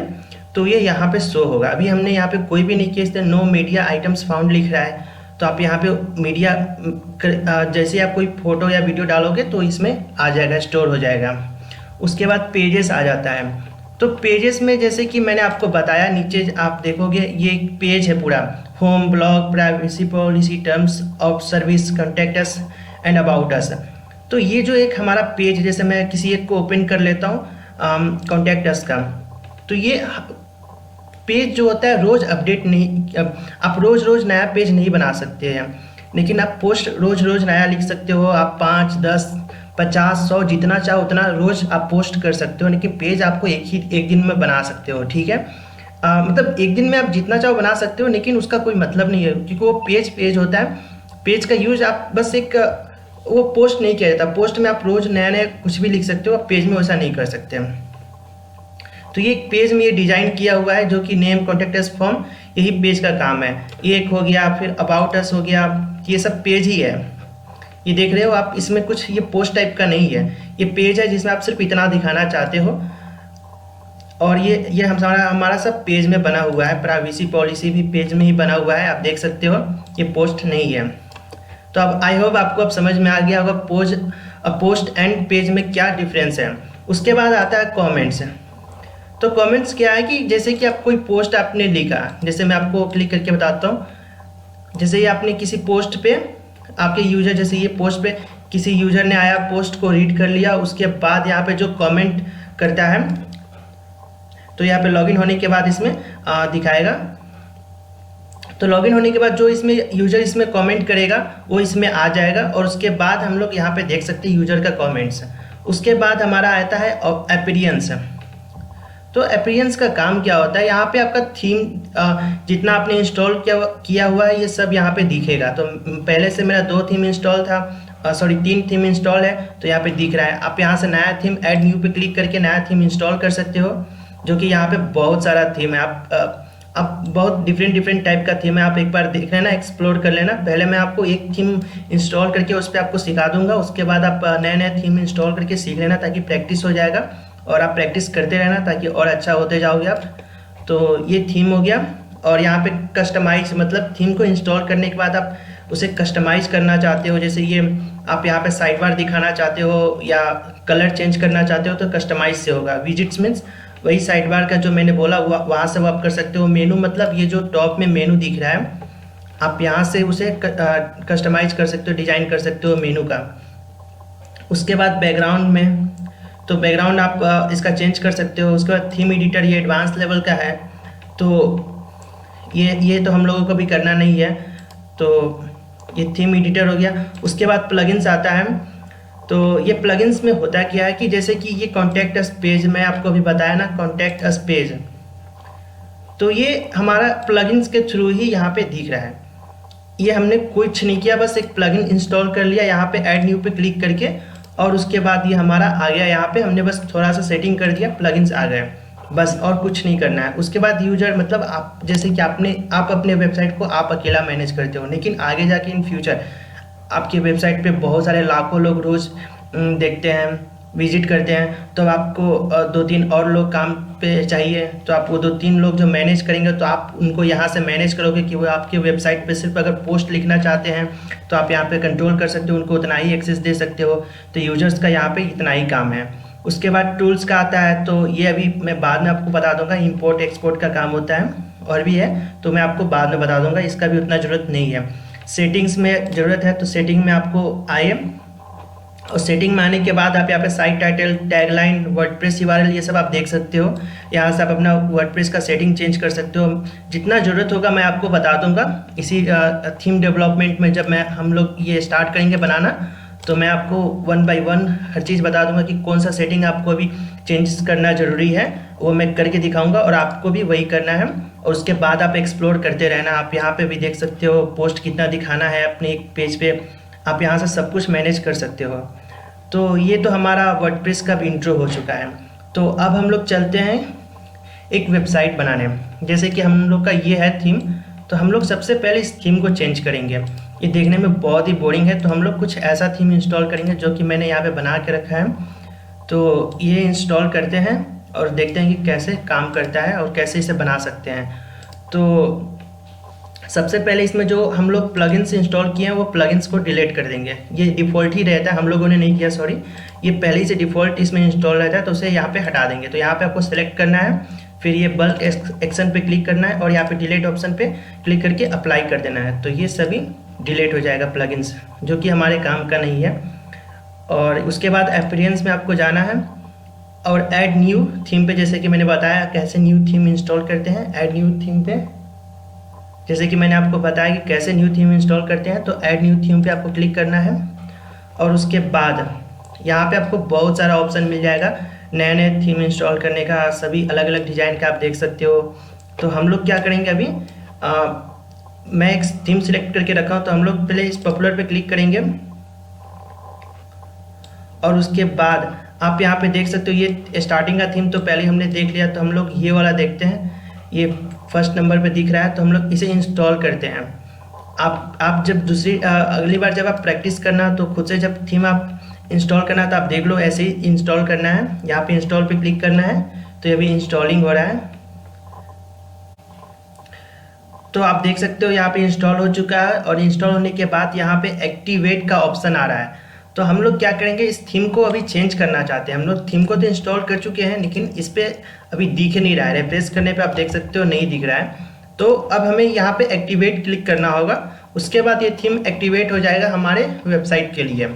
तो ये यहाँ पे शो होगा। अभी हमने यहाँ पे कोई भी नहीं किया, इसलिए नो मीडिया आइटम्स फाउंड लिख रहा है। तो आप यहाँ पे मीडिया जैसे आप कोई फोटो या वीडियो डालोगे तो इसमें आ जाएगा, स्टोर हो जाएगा। उसके बाद पेजेस आ जाता है। तो पेजेस में जैसे कि मैंने आपको बताया, नीचे आप देखोगे ये एक पेज है पूरा, home, blog, privacy policy, terms of service, contact us and about us. तो ये जो एक हमारा पेज, जैसे मैं किसी एक को ओपन कर लेता हूँ कॉन्टैक्ट अस का, तो ये पेज जो होता है रोज़ अपडेट नहीं, आप रोज़ नया पेज नहीं बना सकते हैं, लेकिन आप पोस्ट रोज़ नया लिख सकते हो। आप 5, 10, 50, 100 जितना चाहो उतना रोज़ आप पोस्ट कर सकते हो, लेकिन पेज आपको एक दिन में बना सकते हो, ठीक है। मतलब एक दिन में आप जितना चाहो बना सकते हो, लेकिन उसका कोई मतलब नहीं है, क्योंकि वो पेज होता है। पेज का यूज आप बस एक वो पोस्ट नहीं किया जाता। पोस्ट में आप रोज़ नया नया कुछ भी लिख सकते हो, आप पेज में वैसा नहीं कर सकते। तो ये एक पेज में ये डिज़ाइन किया हुआ है जो कि नेम, कॉन्टेक्ट अस, फॉर्म, यही पेज का काम है। ये एक हो गया, फिर अबाउट अस हो गया, ये सब पेज ही है। ये देख रहे हो आप, इसमें कुछ ये पोस्ट टाइप का नहीं है, ये पेज है जिसमें आप सिर्फ इतना दिखाना चाहते हो। और ये हमारा सब पेज में बना हुआ है, प्राइवेसी पॉलिसी भी पेज में ही बना हुआ है, आप देख सकते हो, ये पोस्ट नहीं है। तो अब आई होप आपको अब समझ में आ गया होगा पोस्ट एंड पेज में क्या डिफरेंस है। उसके बाद आता है कमेंट्स। तो कमेंट्स क्या है कि जैसे कि आप कोई पोस्ट आपने लिखा, जैसे मैं आपको क्लिक करके बताता हूँ। जैसे ये आपने किसी पोस्ट पे आपके यूजर, जैसे ये पोस्ट पे किसी यूजर ने आया, पोस्ट को रीड कर लिया, उसके बाद यहाँ पे जो कमेंट करता है, तो यहाँ पे लॉगिन होने के बाद इसमें दिखाएगा। तो लॉगिन होने के बाद जो इसमें यूजर इसमें कमेंट करेगा वो इसमें आ जाएगा, और उसके बाद हम लोग यहाँ पे देख सकते हैं यूजर का कमेंट्स। उसके बाद हमारा आता है अपीयरेंस। तो अपीयरेंस का काम क्या होता है, यहाँ पे आपका थीम जितना आपने इंस्टॉल किया हुआ है ये सब यहाँ पे दिखेगा। तो पहले से मेरा 2 थीम इंस्टॉल था, 3 थीम इंस्टॉल है, तो यहाँ पे दिख रहा है। आप यहाँ से नया थीम ऐड न्यू पे क्लिक करके नया थीम इंस्टॉल कर सकते हो, जो कि यहाँ पे बहुत सारा थीम है। आप बहुत डिफरेंट टाइप का थीम है, आप एक बार देख लेना, एक्सप्लोर कर लेना। पहले मैं आपको एक थीम इंस्टॉल करके उस पर आपको सिखा दूंगा, उसके बाद आप नए नए थीम इंस्टॉल करके सीख लेना, ताकि प्रैक्टिस हो जाएगा, और आप प्रैक्टिस करते रहना ताकि और अच्छा होते जाओगे आप। तो ये थीम हो गया। और यहाँ पे कस्टमाइज, मतलब थीम को इंस्टॉल करने के बाद आप उसे कस्टमाइज करना चाहते हो, जैसे ये आप यहाँ पे साइड बार दिखाना चाहते हो या कलर चेंज करना चाहते हो, तो कस्टमाइज से होगा। विजिट्स मीन्स वही साइड बार का जो मैंने बोला वहाँ से वो आप कर सकते हो। मेनू मतलब ये जो टॉप में मेनू दिख रहा है, आप यहाँ से उसे कस्टमाइज कर सकते हो, डिजाइन कर सकते हो मेनू का। उसके बाद बैकग्राउंड में, तो बैकग्राउंड आप इसका चेंज कर सकते हो। उसके बाद थीम एडिटर, ये एडवांस लेवल का है, तो ये तो हम लोगों को भी करना नहीं है, तो ये थीम एडिटर हो गया। उसके बाद प्लगइन्स आता है। तो ये प्लगइन्स में होता क्या है कि जैसे कि ये कॉन्टैक्ट अस पेज, मैं आपको अभी बताया ना कॉन्टैक्ट अस पेज, तो ये हमारा प्लगइन्स के थ्रू ही यहाँ पे दिख रहा है। ये हमने कुछ नहीं किया, बस एक प्लगइन इंस्टॉल कर लिया यहाँ पे ऐड न्यू पे क्लिक करके, और उसके बाद ये हमारा आ गया यहाँ पे। हमने बस थोड़ा सा सेटिंग कर दिया, प्लगइन्स आ गए, बस और कुछ नहीं करना है। उसके बाद यूजर, मतलब आप जैसे कि आप अपने वेबसाइट को आप अकेला मैनेज करते हो, लेकिन आगे जाके इन फ्यूचर आपकी वेबसाइट पे बहुत सारे लाखों लोग रोज़ देखते हैं, विजिट करते हैं, तो आपको 2-3 और लोग काम पे चाहिए। तो आप वो 2-3 लोग जो मैनेज करेंगे, तो आप उनको यहाँ से मैनेज करोगे कि वो आपकी वेबसाइट पे सिर्फ अगर पोस्ट लिखना चाहते हैं तो आप यहाँ पे कंट्रोल कर सकते हो, उनको उतना ही एक्सेस दे सकते हो। तो यूजर्स का यहाँ पे इतना ही काम है। उसके बाद टूल्स का आता है, तो ये अभी मैं बाद में आपको बता दूंगा। इंपोर्ट एक्सपोर्ट का काम होता है और भी है, तो मैं आपको बाद में बता दूंगा, इसका भी उतना ज़रूरत नहीं है। सेटिंग्स में ज़रूरत है, तो सेटिंग में आपको आए, और सेटिंग में आने के बाद आप यहाँ पे site title, tagline, WordPress URL, ये सब आप देख सकते हो। यहाँ से आप अपना वर्डप्रेस का सेटिंग चेंज कर सकते हो। जितना ज़रूरत होगा मैं आपको बता दूंगा इसी थीम डेवलपमेंट में। जब हम लोग ये स्टार्ट करेंगे बनाना, तो मैं आपको 1 by 1 हर चीज़ बता दूंगा कि कौन सा सेटिंग आपको अभी चेंजेस करना ज़रूरी है, वो मैं करके दिखाऊंगा, और आपको भी वही करना है। और उसके बाद आप एक्सप्लोर करते रहना। आप यहाँ पे भी देख सकते हो पोस्ट कितना दिखाना है अपने एक पेज पे, आप यहाँ से सब कुछ मैनेज कर सकते हो। तो ये तो हमारा वर्डप्रेस का भी इंट्रो हो चुका है। तो अब हम लोग चलते हैं एक वेबसाइट बनाने। जैसे कि हम लोग का ये है थीम, तो हम लोग सबसे पहले इस थीम को चेंज करेंगे। ये देखने में बहुत ही बोरिंग है, तो हम लोग कुछ ऐसा थीम इंस्टॉल करेंगे जो कि मैंने यहाँ पे बना के रखा है। तो ये इंस्टॉल करते हैं और देखते हैं कि कैसे काम करता है और कैसे इसे बना सकते हैं। तो सबसे पहले इसमें जो हम लोग प्लगइन्स इंस्टॉल किए हैं वो प्लगइन्स को डिलीट कर देंगे। ये डिफ़ॉल्ट ही रहता है, हम लोगों ने नहीं किया, सॉरी, ये पहले ही से डिफ़ॉल्ट इसमें इंस्टॉल रहता है, तो उसे यहाँ पे हटा देंगे। तो यहाँ पे आपको सेलेक्ट करना है, फिर ये बल्क एक्शन पे क्लिक करना है, और यहाँ पे डिलीट ऑप्शन पे क्लिक करके अप्लाई कर देना है। तो ये सभी डिलीट हो जाएगा प्लगइन्स, जो कि हमारे काम का नहीं है। और उसके बाद अपीयरेंस में आपको जाना है और ऐड न्यू थीम पे, जैसे कि मैंने बताया कैसे न्यू थीम इंस्टॉल करते हैं। ऐड न्यू थीम पे, जैसे कि मैंने आपको बताया कि कैसे न्यू थीम इंस्टॉल करते हैं, तो ऐड न्यू थीम पे आपको क्लिक करना है। और उसके बाद यहाँ पे आपको बहुत सारा ऑप्शन मिल जाएगा नए नए थीम इंस्टॉल करने का, सभी अलग अलग डिज़ाइन का आप देख सकते हो। तो हम लोग क्या करेंगे अभी, मैं एक थीम सिलेक्ट करके रखा हूँ, तो हम लोग पहले इस पॉपुलर पे क्लिक करेंगे। और उसके बाद आप यहाँ पे देख सकते हो ये स्टार्टिंग का थीम तो पहले हमने देख लिया, तो हम लोग ये वाला देखते हैं। ये फर्स्ट नंबर पे दिख रहा है, तो हम लोग इसे इंस्टॉल करते हैं। आप जब अगली बार जब आप प्रैक्टिस करना तो खुद से जब थीम आप इंस्टॉल करना तो आप देख लो, ऐसे ही इंस्टॉल करना है। यहाँ पे इंस्टॉल पे क्लिक करना है, तो ये भी इंस्टॉलिंग हो रहा है। तो आप देख सकते हो यहाँ पे इंस्टॉल हो चुका है, और इंस्टॉल होने के बाद यहाँ पे एक्टिवेट का ऑप्शन आ रहा है। तो हम लोग क्या करेंगे, इस थीम को अभी चेंज करना चाहते हैं। हम लोग थीम को तो इंस्टॉल कर चुके हैं, लेकिन इस पर अभी दिख नहीं रहा है। रिफ्रेश करने पे आप देख सकते हो नहीं दिख रहा है। तो अब हमें यहाँ पे एक्टिवेट क्लिक करना होगा, उसके बाद ये थीम एक्टिवेट हो जाएगा हमारे वेबसाइट के लिए।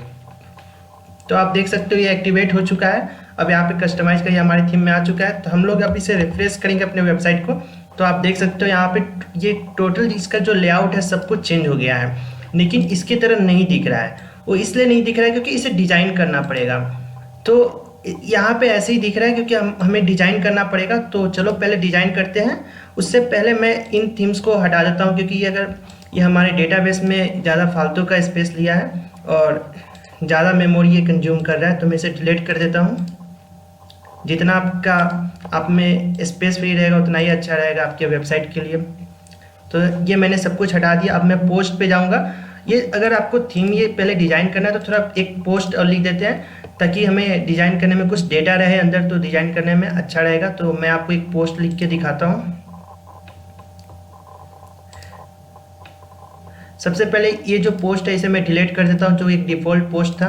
तो आप देख सकते हो ये एक्टिवेट हो चुका है। अब यहाँ पे कस्टमाइज का ये हमारे थीम में आ चुका है। तो हम लोग अब इसे रिफ्रेश करेंगे अपने वेबसाइट को, तो आप देख सकते हो यहाँ पे ये टोटल इसका जो लेआउट है सब कुछ चेंज हो गया है, लेकिन इसकी तरह नहीं दिख रहा है। वो इसलिए नहीं दिख रहा है क्योंकि इसे डिजाइन करना पड़ेगा। तो यहाँ पे ऐसे ही दिख रहा है क्योंकि हमें डिजाइन करना पड़ेगा। तो चलो पहले डिजाइन करते हैं। उससे पहले मैं इन थीम्स को हटा देता हूँ, क्योंकि ये हमारे डेटाबेस में ज़्यादा फालतू का स्पेस लिया है और ज़्यादा मेमोरी ये कंज्यूम कर रहा है। तो मैं इसे डिलीट कर देता हूँ। जितना आप में स्पेस फ्री रहेगा उतना ही अच्छा रहेगा आपके वेबसाइट के लिए। तो ये मैंने सब कुछ हटा दिया। अब मैं पोस्ट पे जाऊँगा। ये अगर आपको थीम ये पहले डिज़ाइन करना है तो थोड़ा एक पोस्ट और लिख देते हैं, ताकि हमें डिज़ाइन करने में कुछ डेटा रहे अंदर, तो डिज़ाइन करने में अच्छा रहेगा। तो मैं आपको एक पोस्ट लिख के दिखाता हूँ। सबसे पहले ये जो पोस्ट है इसे मैं डिलीट कर देता हूँ, जो एक डिफ़ॉल्ट पोस्ट था।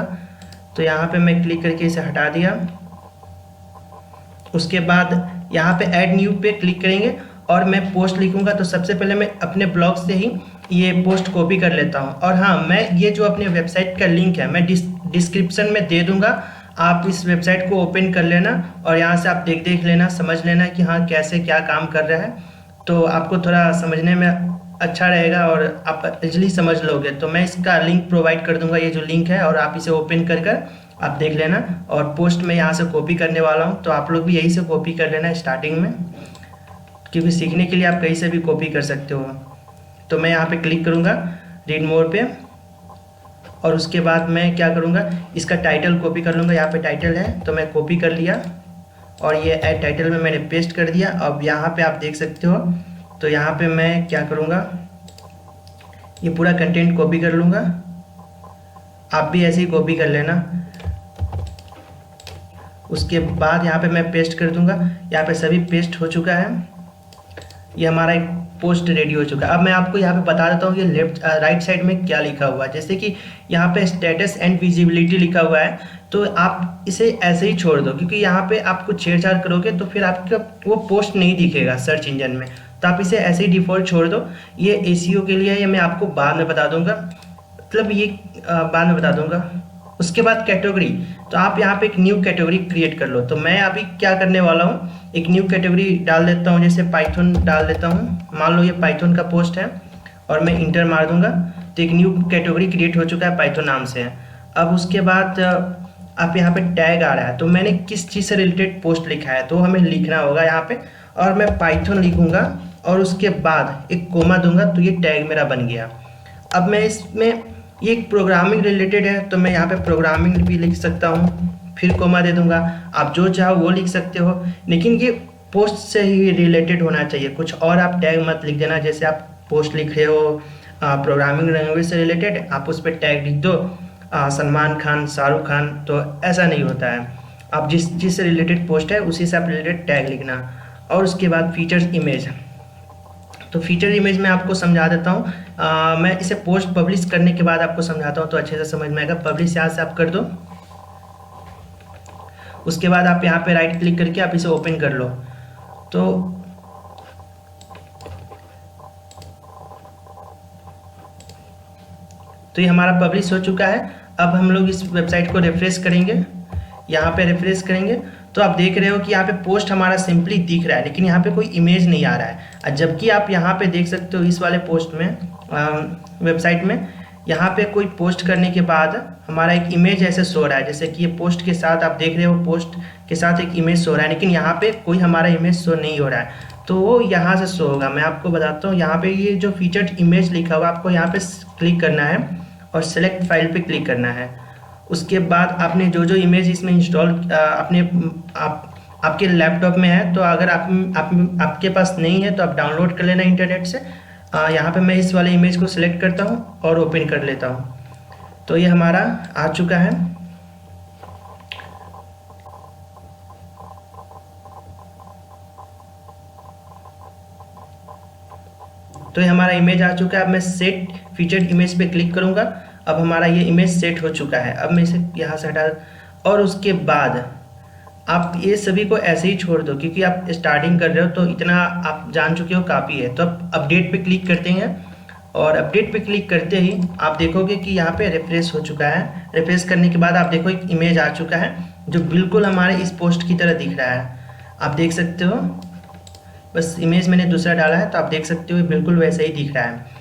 तो यहाँ पे मैं क्लिक करके इसे हटा दिया। उसके बाद यहाँ पे ऐड न्यू पे क्लिक करेंगे और मैं पोस्ट लिखूंगा। तो सबसे पहले मैं अपने ब्लॉग से ही ये पोस्ट कॉपी कर लेता हूँ। और हाँ, मैं ये जो अपने वेबसाइट का लिंक है मैं डिस्क्रिप्शन में दे दूंगा। आप इस वेबसाइट को ओपन कर लेना और यहाँ से आप देख लेना, समझ लेना कि हाँ कैसे क्या काम कर रहा है। तो आपको थोड़ा समझने में अच्छा रहेगा और आप इजली समझ लोगे। तो मैं इसका लिंक प्रोवाइड कर दूंगा, ये जो लिंक है, और आप इसे ओपन कर आप देख लेना। और पोस्ट में यहाँ से कॉपी करने वाला हूँ, तो आप लोग भी यही से कॉपी कर लेना स्टार्टिंग में, क्योंकि सीखने के लिए आप कहीं से भी कॉपी कर सकते हो। तो मैं यहाँ पे क्लिक करूँगा रीड मोर पे, और उसके बाद मैं क्या करूँगा, इसका टाइटल कॉपी कर लूँगा। यहाँ पे टाइटल है तो मैं कॉपी कर लिया और ये ऐड टाइटल में मैंने पेस्ट कर दिया। अब यहाँ पे आप देख सकते हो, तो यहाँ पे मैं क्या करूँगा, ये पूरा कंटेंट कॉपी कर लूँगा। आप भी ऐसे ही कॉपी कर लेना। उसके बाद यहाँ पे मैं पेस्ट कर दूँगा। यहाँ पे सभी पेस्ट हो चुका है। ये हमारा एक पोस्ट रेडी हो चुका है। अब मैं आपको यहाँ पे बता देता हूँ कि राइट साइड में क्या लिखा हुआ है। जैसे कि यहाँ पे स्टेटस एंड विजिबिलिटी लिखा हुआ है, तो आप इसे ऐसे ही छोड़ दो, क्योंकि यहाँ पे आप कुछ छेड़छाड़ करोगे तो फिर आपका वो पोस्ट नहीं दिखेगा सर्च इंजन में। तो आप इसे ऐसे ही डिफ़ॉल्ट छोड़ दो। ये एसीओ के लिए है, ये मैं आपको बाद में बता दूंगा, मतलब ये बाद में बता दूंगा। उसके बाद कैटेगरी, तो आप यहाँ पे एक न्यू कैटेगरी क्रिएट कर लो। तो मैं अभी क्या करने वाला हूँ, एक न्यू कैटेगरी डाल देता हूँ, जैसे पाइथन डाल देता हूँ। मान लो ये पाइथन का पोस्ट है और मैं इंटर मार दूंगा, तो एक न्यू कैटेगरी क्रिएट हो चुका है, पाइथन नाम से है। अब उसके बाद आप यहाँ पे टैग आ रहा है, तो मैंने किस चीज़ से रिलेटेड पोस्ट लिखा है तो हमें लिखना होगा यहाँ पे, और मैं पाइथन लिखूँगा और उसके बाद एक कोमा दूंगा, तो ये टैग मेरा बन गया। अब मैं इसमें ये एक प्रोग्रामिंग रिलेटेड है, तो मैं यहाँ पे प्रोग्रामिंग भी लिख सकता हूँ, फिर कोमा दे दूंगा। आप जो चाहो वो लिख सकते हो, लेकिन ये पोस्ट से ही रिलेटेड होना चाहिए, कुछ और आप टैग मत लिख देना। जैसे आप पोस्ट लिख रहे हो प्रोग्रामिंग लैंग्वेज से रिलेटेड, आप उस पर टैग लिख दो सलमान खान, शाहरुख खान, तो ऐसा नहीं होता है। आप जिस से रिलेटेड पोस्ट है उसी से आप रिलेटेड टैग लिखना। और उसके बाद फीचर्स इमेज, तो फीचर इमेज में आपको समझा देता हूँ। मैं इसे पोस्ट पब्लिश करने के बाद आपको समझाता हूँ, तो अच्छे से समझ में आएगा। पब्लिश यहाँ से आप कर दो। उसके बाद आप यहाँ पे राइट क्लिक करके आप इसे ओपन कर लो। तो ये हमारा पब्लिश हो चुका है। अब हम लोग इस वेबसाइट को रिफ्रेश करेंगे। यहाँ पे रिफ्रेश करेंगे तो आप देख रहे हो कि यहाँ पे पोस्ट हमारा सिंपली दिख रहा है, लेकिन यहाँ पे कोई इमेज नहीं आ रहा है। जबकि आप यहाँ पे देख सकते हो इस वाले पोस्ट में वेबसाइट में, यहाँ पे कोई पोस्ट करने के बाद हमारा एक इमेज ऐसे शो रहा है, जैसे कि ये पोस्ट के साथ आप देख रहे हो, पोस्ट के साथ एक इमेज शो रहा है, लेकिन यहाँ पे कोई हमारा इमेज शो नहीं हो रहा है। तो वो यहाँ से शो होगा। मैं आपको बताता हूँ, यहाँ पे ये जो फीचर्ड इमेज लिखा हुआ, आपको यहाँ पे क्लिक करना है और सेलेक्ट फाइल पे क्लिक करना है। उसके बाद आपने जो जो इमेज इसमें इंस्टॉल आपके लैपटॉप में है, तो अगर आपके पास नहीं है तो आप डाउनलोड कर लेना इंटरनेट से। यहाँ पे मैं इस वाले इमेज को सिलेक्ट करता हूँ और ओपन कर लेता हूँ। तो ये हमारा आ चुका है। तो ये हमारा इमेज आ चुका है। अब मैं सेट फीचर्ड इमेज पे क्लिक करूँगा। अब हमारा ये इमेज सेट हो चुका है। अब मैं इसे यहाँ से हटा, और उसके बाद आप ये सभी को ऐसे ही छोड़ दो, क्योंकि आप स्टार्टिंग कर रहे हो तो इतना आप जान चुके हो काफ़ी है। तो अब अपडेट पे क्लिक करते हैं, और अपडेट पे क्लिक करते ही आप देखोगे कि यहाँ पे रिफ्रेश हो चुका है। रिफ्रेश करने के बाद आप देखो एक इमेज आ चुका है जो बिल्कुल हमारे इस पोस्ट की तरह दिख रहा है। आप देख सकते हो, बस इमेज मैंने दूसरा डाला है तो आप देख सकते हो बिल्कुल वैसे ही दिख रहा है।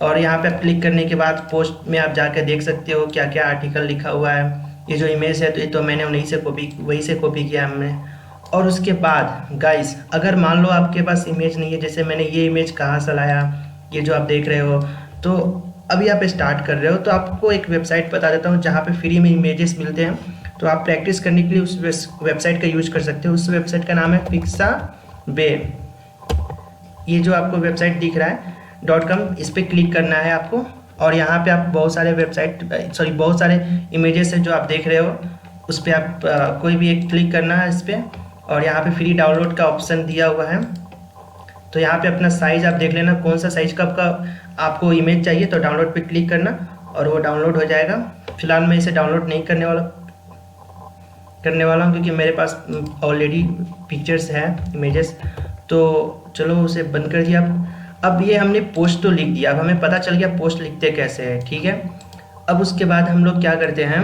और यहाँ पे आप क्लिक करने के बाद पोस्ट में आप जाकर देख सकते हो क्या क्या आर्टिकल लिखा हुआ है। ये जो इमेज है तो ये तो मैंने वहीं से कॉपी किया हमने। और उसके बाद गाइस, अगर मान लो आपके पास इमेज नहीं है, जैसे मैंने ये इमेज कहाँ से लाया, ये जो आप देख रहे हो, तो अभी आप स्टार्ट कर रहे हो तो आपको एक वेबसाइट बता देता हूँ जहाँ पे फ्री में इमेजेस मिलते हैं। तो आप प्रैक्टिस करने के लिए उस वेबसाइट का यूज कर सकते हो। उस वेबसाइट का नाम है पिक्साबे। ये जो आपको वेबसाइट दिख रहा है .com, इस पर क्लिक करना है आपको। और यहाँ पे आप बहुत सारे इमेजेस हैं जो आप देख रहे हो, उस पर आप कोई भी एक क्लिक करना है इस पर। और यहाँ पे फ्री डाउनलोड का ऑप्शन दिया हुआ है। तो यहाँ पे अपना साइज़ आप देख लेना, कौन सा साइज़ का आपको इमेज चाहिए, तो डाउनलोड पे क्लिक करना और वो डाउनलोड हो जाएगा। फिलहाल मैं इसे डाउनलोड नहीं करने वाला हूँ, क्योंकि मेरे पास ऑलरेडी पिक्चर्स हैं, इमेजेस। तो चलो उसे बंद कर दिया। अब ये हमने पोस्ट तो लिख दिया, अब हमें पता चल गया पोस्ट लिखते कैसे हैं, ठीक है। अब उसके बाद हम लोग क्या करते हैं,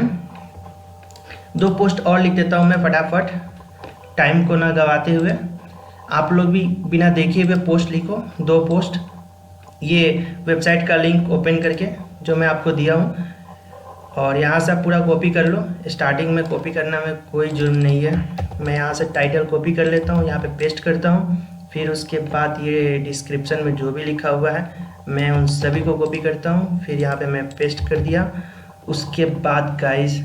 2 पोस्ट और लिख देता हूँ मैं फटाफट, टाइम को ना गवाते हुए। आप लोग भी बिना देखे हुए पोस्ट लिखो, 2 पोस्ट। ये वेबसाइट का लिंक ओपन करके जो मैं आपको दिया हूँ, और यहाँ से आप पूरा कॉपी कर लो। स्टार्टिंग में कॉपी करना में कोई जुर्म नहीं है। मैं यहाँ से टाइटल कॉपी कर लेता हूँ, यहाँ पे पेस्ट करता हूँ। फिर उसके बाद ये डिस्क्रिप्शन में जो भी लिखा हुआ है मैं उन सभी को कॉपी करता हूँ, फिर यहाँ पे मैं पेस्ट कर दिया। उसके बाद गाइस,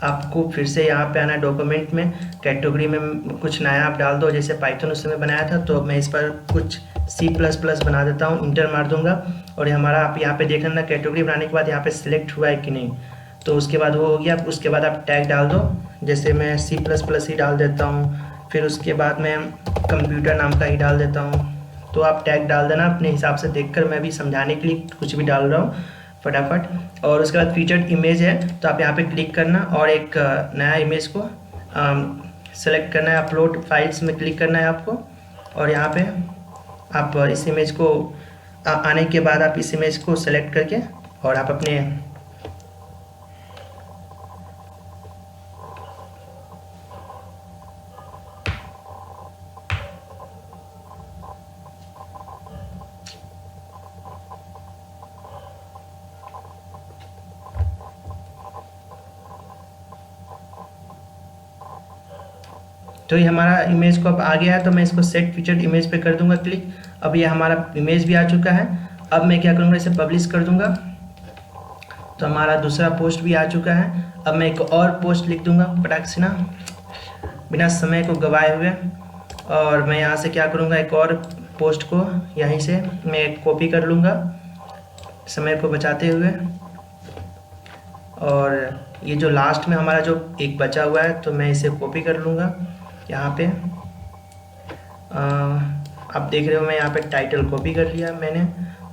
आपको फिर से यहाँ पे आना, डॉक्यूमेंट में कैटेगरी में कुछ नया आप डाल दो। जैसे पाइथन उस समय बनाया था, तो मैं इस पर कुछ C++ बना देता हूँ, इंटर मार दूंगा। और हमारा आप यहाँ पे देख लेना कैटेगरी बनाने के बाद यहाँ पे सिलेक्ट हुआ है कि नहीं। तो उसके बाद वो हो गया। उसके बाद आप टैग डाल दो, जैसे मैं C++ ही डाल देता हूँ। फिर उसके बाद मैं कंप्यूटर नाम का ही डाल देता हूँ। तो आप टैग डाल देना अपने हिसाब से देखकर, मैं भी समझाने के लिए कुछ भी डाल रहा हूँ फटाफट। और उसके बाद फीचर्ड इमेज है, तो आप यहाँ पे क्लिक करना और एक नया इमेज को सेलेक्ट करना है। अपलोड फाइल्स में क्लिक करना है आपको, और यहाँ पे आप इस इमेज को आने के बाद आप इस इमेज को सेलेक्ट करके और आप अपने तो ये हमारा इमेज को अब आ गया है, तो मैं इसको सेट फीचर्ड इमेज पे कर दूंगा क्लिक। अब ये हमारा इमेज भी आ चुका है। अब मैं क्या करूँगा, इसे पब्लिश कर दूंगा। तो हमारा दूसरा पोस्ट भी आ चुका है। अब मैं एक और पोस्ट लिख दूंगा फटाक से ना, बिना समय को गवाए हुए। और मैं यहाँ से क्या करूँगा, एक और पोस्ट को यहीं से मैं कॉपी कर लूँगा समय को बचाते हुए। और ये जो लास्ट में हमारा जो एक बचा हुआ है, तो मैं इसे कॉपी कर लूँगा यहाँ पे। आप देख रहे हो मैं यहाँ पे टाइटल कॉपी कर लिया मैंने।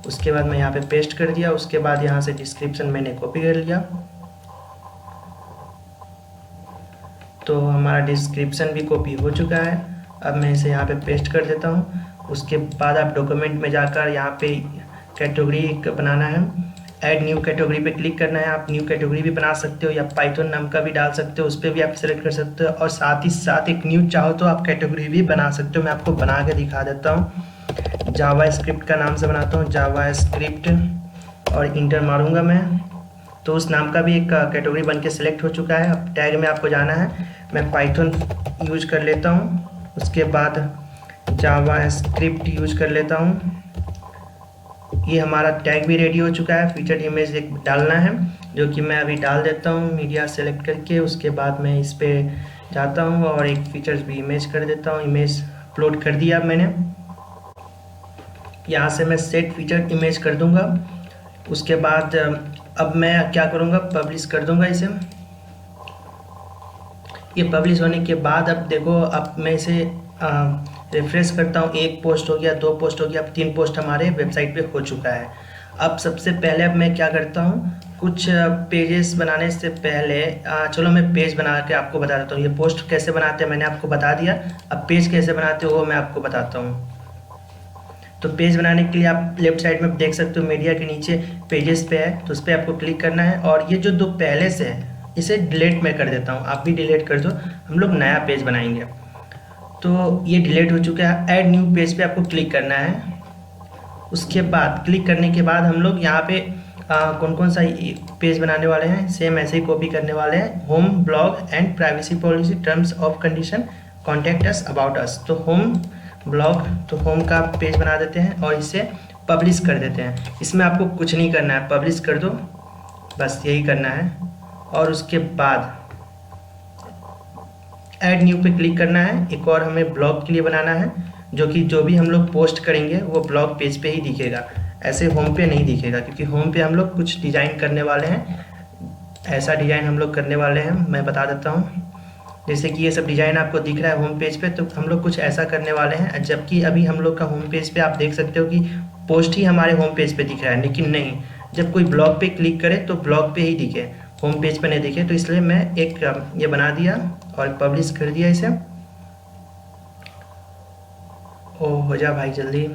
उसके बाद मैं यहाँ पे पेस्ट कर दिया। उसके बाद यहाँ से डिस्क्रिप्शन मैंने कॉपी कर लिया। तो हमारा डिस्क्रिप्शन भी कॉपी हो चुका है। अब मैं इसे यहाँ पे पेस्ट कर देता हूँ। उसके बाद आप डॉक्यूमेंट में जाकर यहाँ पे कैटेगरी बनाना है, ऐड न्यू कैटेगरी पे क्लिक करना है। आप न्यू कैटेगरी भी बना सकते हो या पाइथन नाम का भी डाल सकते हो, उस पर भी आप सेलेक्ट कर सकते हो। और साथ ही साथ एक न्यू चाहो तो आप कैटेगरी भी बना सकते हो। मैं आपको बना के दिखा देता हूँ। जावा स्क्रिप्ट का नाम से बनाता हूँ, जावा स्क्रिप्ट, और इंटर मारूंगा मैं। तो उस नाम का भी एक कैटेगरी बन के सिलेक्ट हो चुका है। अब टैग में आपको जाना है, मैं पाइथन यूज कर लेता हूँ। उसके बाद जावा स्क्रिप्ट यूज कर लेता हूँ। ये हमारा टैग भी रेडी हो चुका है। फीचर्ड इमेज एक डालना है, जो कि मैं अभी डाल देता हूँ मीडिया सेलेक्ट करके। उसके बाद मैं इस पे जाता हूँ और एक फीचर्स भी इमेज कर देता हूँ। इमेज अपलोड कर दिया मैंने। यहाँ से मैं सेट फीचर इमेज कर दूंगा। उसके बाद अब मैं क्या करूँगा, पब्लिश कर दूंगा इसे। ये पब्लिश होने के बाद अब देखो, अब मैं इसे रिफ्रेश करता हूँ। 1 पोस्ट हो गया, 2 पोस्ट हो गया, अब 3 पोस्ट हमारे वेबसाइट पे हो चुका है। अब सबसे पहले अब मैं क्या करता हूँ, कुछ पेजेस बनाने से पहले चलो मैं पेज बना के आपको बता देता हूँ। ये पोस्ट कैसे बनाते हैं मैंने आपको बता दिया, अब पेज कैसे बनाते हो वो मैं आपको बताता हूँ। तो पेज बनाने के लिए आप लेफ्ट साइड में देख सकते हो मीडिया के नीचे पेजेस पे है, तो उस पर आपको क्लिक करना है। और ये जो 2 पहले से है इसे डिलीट मैं कर देता हूँ, आप भी डिलीट कर दो, हम लोग नया पेज बनाएंगे। तो ये डिलीट हो चुका है। ऐड न्यू पेज पे आपको क्लिक करना है। उसके बाद क्लिक करने के बाद हम लोग यहाँ पे कौन कौन सा पेज बनाने वाले हैं, सेम ऐसे ही कॉपी करने वाले हैं। Home, blog and privacy policy, terms of condition, contact us, about us. तो होम ब्लॉग, तो होम का पेज बना देते हैं और इसे पब्लिश कर देते हैं। इसमें आपको कुछ नहीं करना है, पब्लिश कर दो, बस यही करना है। और उसके बाद ऐड न्यू पे क्लिक करना है। एक और हमें ब्लॉग के लिए बनाना है, जो कि जो भी हम लोग पोस्ट करेंगे वो ब्लॉग पेज पे ही दिखेगा, ऐसे होम पे नहीं दिखेगा, क्योंकि होम पे हम लोग कुछ डिज़ाइन करने वाले हैं। ऐसा डिज़ाइन हम लोग करने वाले हैं, मैं बता देता हूँ। जैसे कि ये सब डिज़ाइन आपको दिख रहा है होम पेज पे, तो हम लोग कुछ ऐसा करने वाले हैं। जबकि अभी हम लोग का होम पेज पे आप देख सकते हो कि पोस्ट ही हमारे होम पेज पे दिख रहा है, लेकिन नहीं, जब कोई ब्लॉग पे क्लिक करे तो ब्लॉग पे ही दिखे, होम पेज पे नहीं दिखे। तो इसलिए मैं एक ये बना दिया और पब्लिश कर दिया इसे। ओ हो जा भाई जल्दी।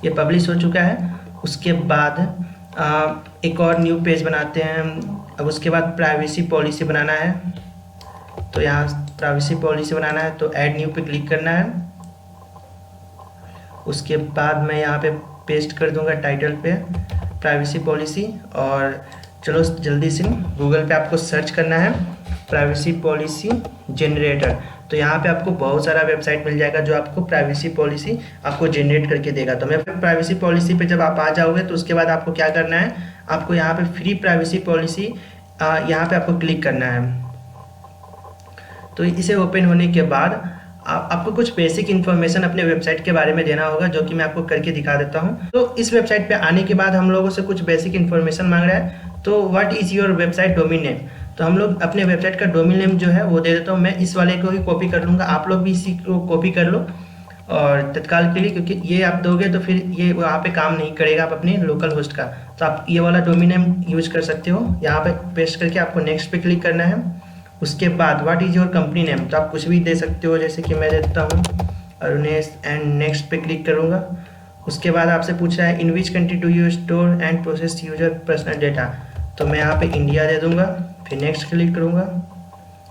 ये पब्लिश हो चुका है। उसके बाद एक और न्यू पेज बनाते हैं। अब उसके बाद प्राइवेसी पॉलिसी बनाना है, तो यहाँ प्राइवेसी पॉलिसी बनाना है तो ऐड न्यू पे क्लिक करना है। उसके बाद मैं यहाँ पे पेस्ट कर दूंगा टाइटल पे प्राइवेसी पॉलिसी। और चलो जल्दी से गूगल पे आपको सर्च करना है प्राइवेसी पॉलिसी जनरेटर। तो यहाँ पे आपको बहुत सारा वेबसाइट मिल जाएगा जो आपको प्राइवेसी पॉलिसी आपको जनरेट करके देगा। तो मैं प्राइवेसी पॉलिसी पे जब आप आ जाओगे तो उसके बाद आपको क्या करना है, आपको यहाँ पे फ्री प्राइवेसी पॉलिसी यहाँ पे आपको क्लिक करना है। तो इसे ओपन होने के बाद आपको कुछ बेसिक इन्फॉर्मेशन अपने वेबसाइट के बारे में देना होगा, जो कि मैं आपको करके दिखा देता हूँ। तो इस वेबसाइट पे आने के बाद हम लोगों से कुछ बेसिक इन्फॉर्मेशन मांग रहा है। तो what is your website domain name, तो हम लोग अपने वेबसाइट का डोमेन नेम जो है वो दे देता हूँ। मैं इस वाले को ही कॉपी कर लूँगा, आप लोग भी इसी को कॉपी कर लो और तत्काल के लिए, क्योंकि ये आप दोगे तो फिर ये वहाँ पे काम नहीं करेगा आप अपने लोकल होस्ट का। तो आप ये वाला डोमेन नेम यूज कर सकते हो। यहाँ पे पेस्ट करके आपको नेक्स्ट पे क्लिक करना है। उसके बाद what is your company name, तो आप कुछ भी दे सकते हो, जैसे कि मैं देता हूँ अरुणेश एंड नेक्स्ट पे क्लिक करूँगा। उसके बाद आपसे पूछ रहा है in which country do you store and process user personal data, तो मैं यहाँ पे इंडिया दे दूँगा। फिर नेक्स्ट क्लिक करूँगा।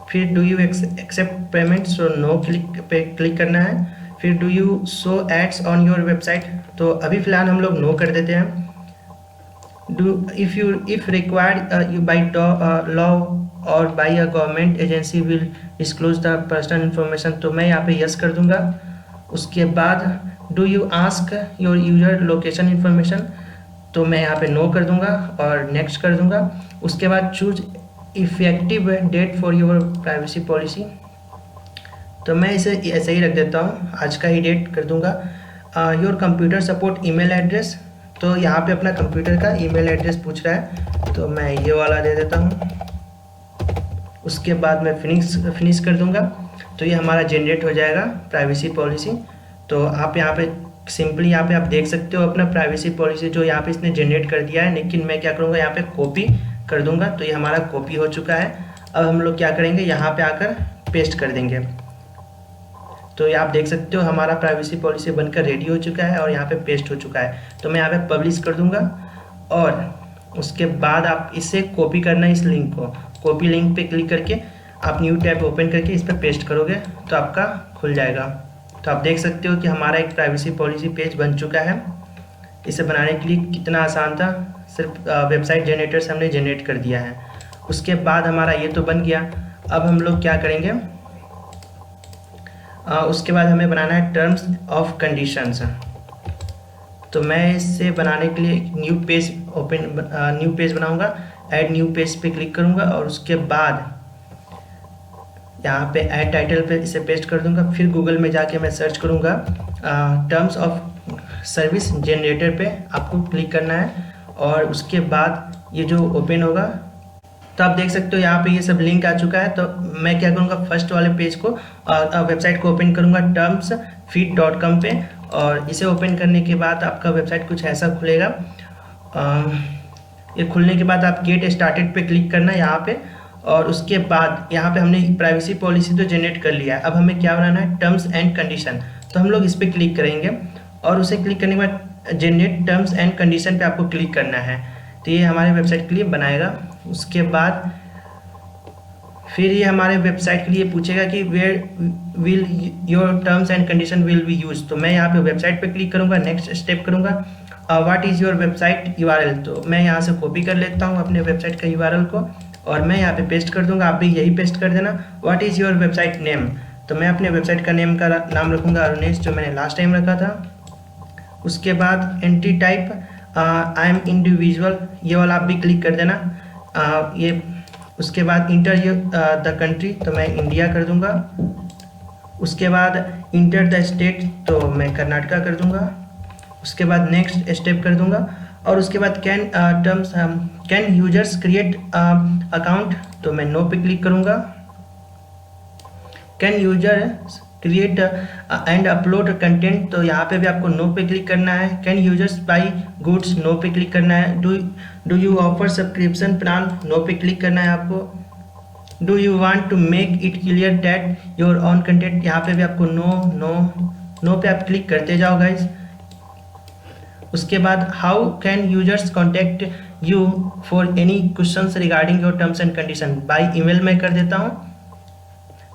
फिर do you accept payment, so no click पे क्लिक करना है। फिर do you show ads on your website, तो अभी फ़िलहाल हम लोग नो कर देते हैं। Do if required you by law और by a government agency will disclose the personal information, तो मैं यहाँ पे यस कर दूँगा। उसके बाद do you ask your user location information, तो मैं यहाँ पे नो कर दूँगा और नेक्स्ट कर दूँगा। उसके बाद choose effective date for your privacy policy, तो मैं इसे ऐसे ही रख देता हूँ, आज का ही डेट कर दूँगा। Your computer support email address, तो यहाँ पे अपना कंप्यूटर का ईमेल एड्रेस पूछ रहा है, तो मैं ये वाला दे देता हूँ। उसके बाद मैं फिनिश कर दूँगा, तो ये हमारा जनरेट हो जाएगा प्राइवेसी पॉलिसी। तो आप यहाँ पे सिंपली यहाँ पे आप देख सकते हो अपना प्राइवेसी पॉलिसी जो यहाँ पे इसने जनरेट कर दिया है। लेकिन मैं क्या करूँगा, यहाँ पे कॉपी कर दूँगा, तो ये हमारा कॉपी हो चुका है। अब हम लोग क्या करेंगे, यहाँ पे आकर पेस्ट कर देंगे। तो ये आप देख सकते हो हमारा प्राइवेसी पॉलिसी बनकर रेडी हो चुका है और यहाँ पे पेस्ट हो चुका है। तो मैं यहाँ पे पब्लिश कर दूँगा और उसके बाद आप इसे कॉपी करना है, इस लिंक को कॉपी लिंक पे क्लिक करके आप न्यू टैब ओपन करके इस पर पेस्ट करोगे तो आपका खुल जाएगा। तो आप देख सकते हो कि हमारा एक प्राइवेसी पॉलिसी पेज बन चुका है। इसे बनाने के लिए कितना आसान था, सिर्फ वेबसाइट जनरेटर से हमने जनरेट कर दिया है। उसके बाद हमारा ये तो बन गया। अब हम लोग क्या करेंगे, उसके बाद हमें बनाना है टर्म्स ऑफ कंडीशंस। तो मैं इसे बनाने के लिए एक न्यू पेज बनाऊंगा। ऐड न्यू पेज पे क्लिक करूंगा और उसके बाद यहाँ पे ऐड टाइटल पे इसे पेस्ट कर दूंगा। फिर गूगल में जाके मैं सर्च करूंगा टर्म्स ऑफ सर्विस जनरेटर पे आपको क्लिक करना है और उसके बाद ये जो ओपन होगा तो आप देख सकते हो यहाँ पे ये सब लिंक आ चुका है। तो मैं क्या करूँगा, फर्स्ट वाले पेज को वेबसाइट को ओपन करूँगा termsfeed.com पे, और इसे ओपन करने के बाद आपका वेबसाइट कुछ ऐसा खुलेगा। ये खुलने के बाद आप गेट स्टार्टेड पे क्लिक करना है यहाँ पे, और उसके बाद यहाँ पे हमने प्राइवेसी पॉलिसी तो जनरेट कर लिया है। अब हमें क्या बनाना है, टर्म्स एंड कंडीशन। तो हम लोग इस पर क्लिक करेंगे और उसे क्लिक करने के बाद जनरेट टर्म्स एंड कंडीशन पे आपको क्लिक करना है। तो ये हमारे वेबसाइट के लिए बनाएगा। उसके बाद फिर ये हमारे वेबसाइट के लिए पूछेगा कि where will your terms and condition will be use. तो मैं यहाँ पे वेबसाइट पे क्लिक करूँगा, नेक्स्ट स्टेप करूँगा what is your website URL. तो मैं यहाँ से कॉपी कर लेता हूँ अपने वेबसाइट का यूआरएल को और मैं यहाँ पे पेस्ट कर दूंगा। आप भी यही पेस्ट कर देना। What is your website name. तो मैं अपने वेबसाइट का नेम का नाम रखूँगा अरुणेश, जो मैंने लास्ट टाइम रखा था। उसके बाद entry type I am individual, ये वाला आप भी क्लिक कर देना। ये उसके बाद इंटर द कंट्री, तो मैं इंडिया कर दूंगा। उसके बाद इंटर द स्टेट, तो मैं कर्नाटका कर दूंगा। उसके बाद नेक्स्ट स्टेप कर दूंगा और उसके बाद कैन यूजर्स क्रिएट अकाउंट, तो मैं नो पे क्लिक करूंगा। Can users create and upload content, तो यहाँ पे भी आपको नो पे क्लिक करना है। Can users buy goods, no पे क्लिक करना है। Do you offer subscription plan, no पे क्लिक करना है आपको। Do you want to make it clear that your own content, यहाँ पे भी आपको नो पे आप क्लिक करते जाओ गाइज। उसके बाद how can users contact you for any questions regarding your terms and condition, by email में कर देता हूँ।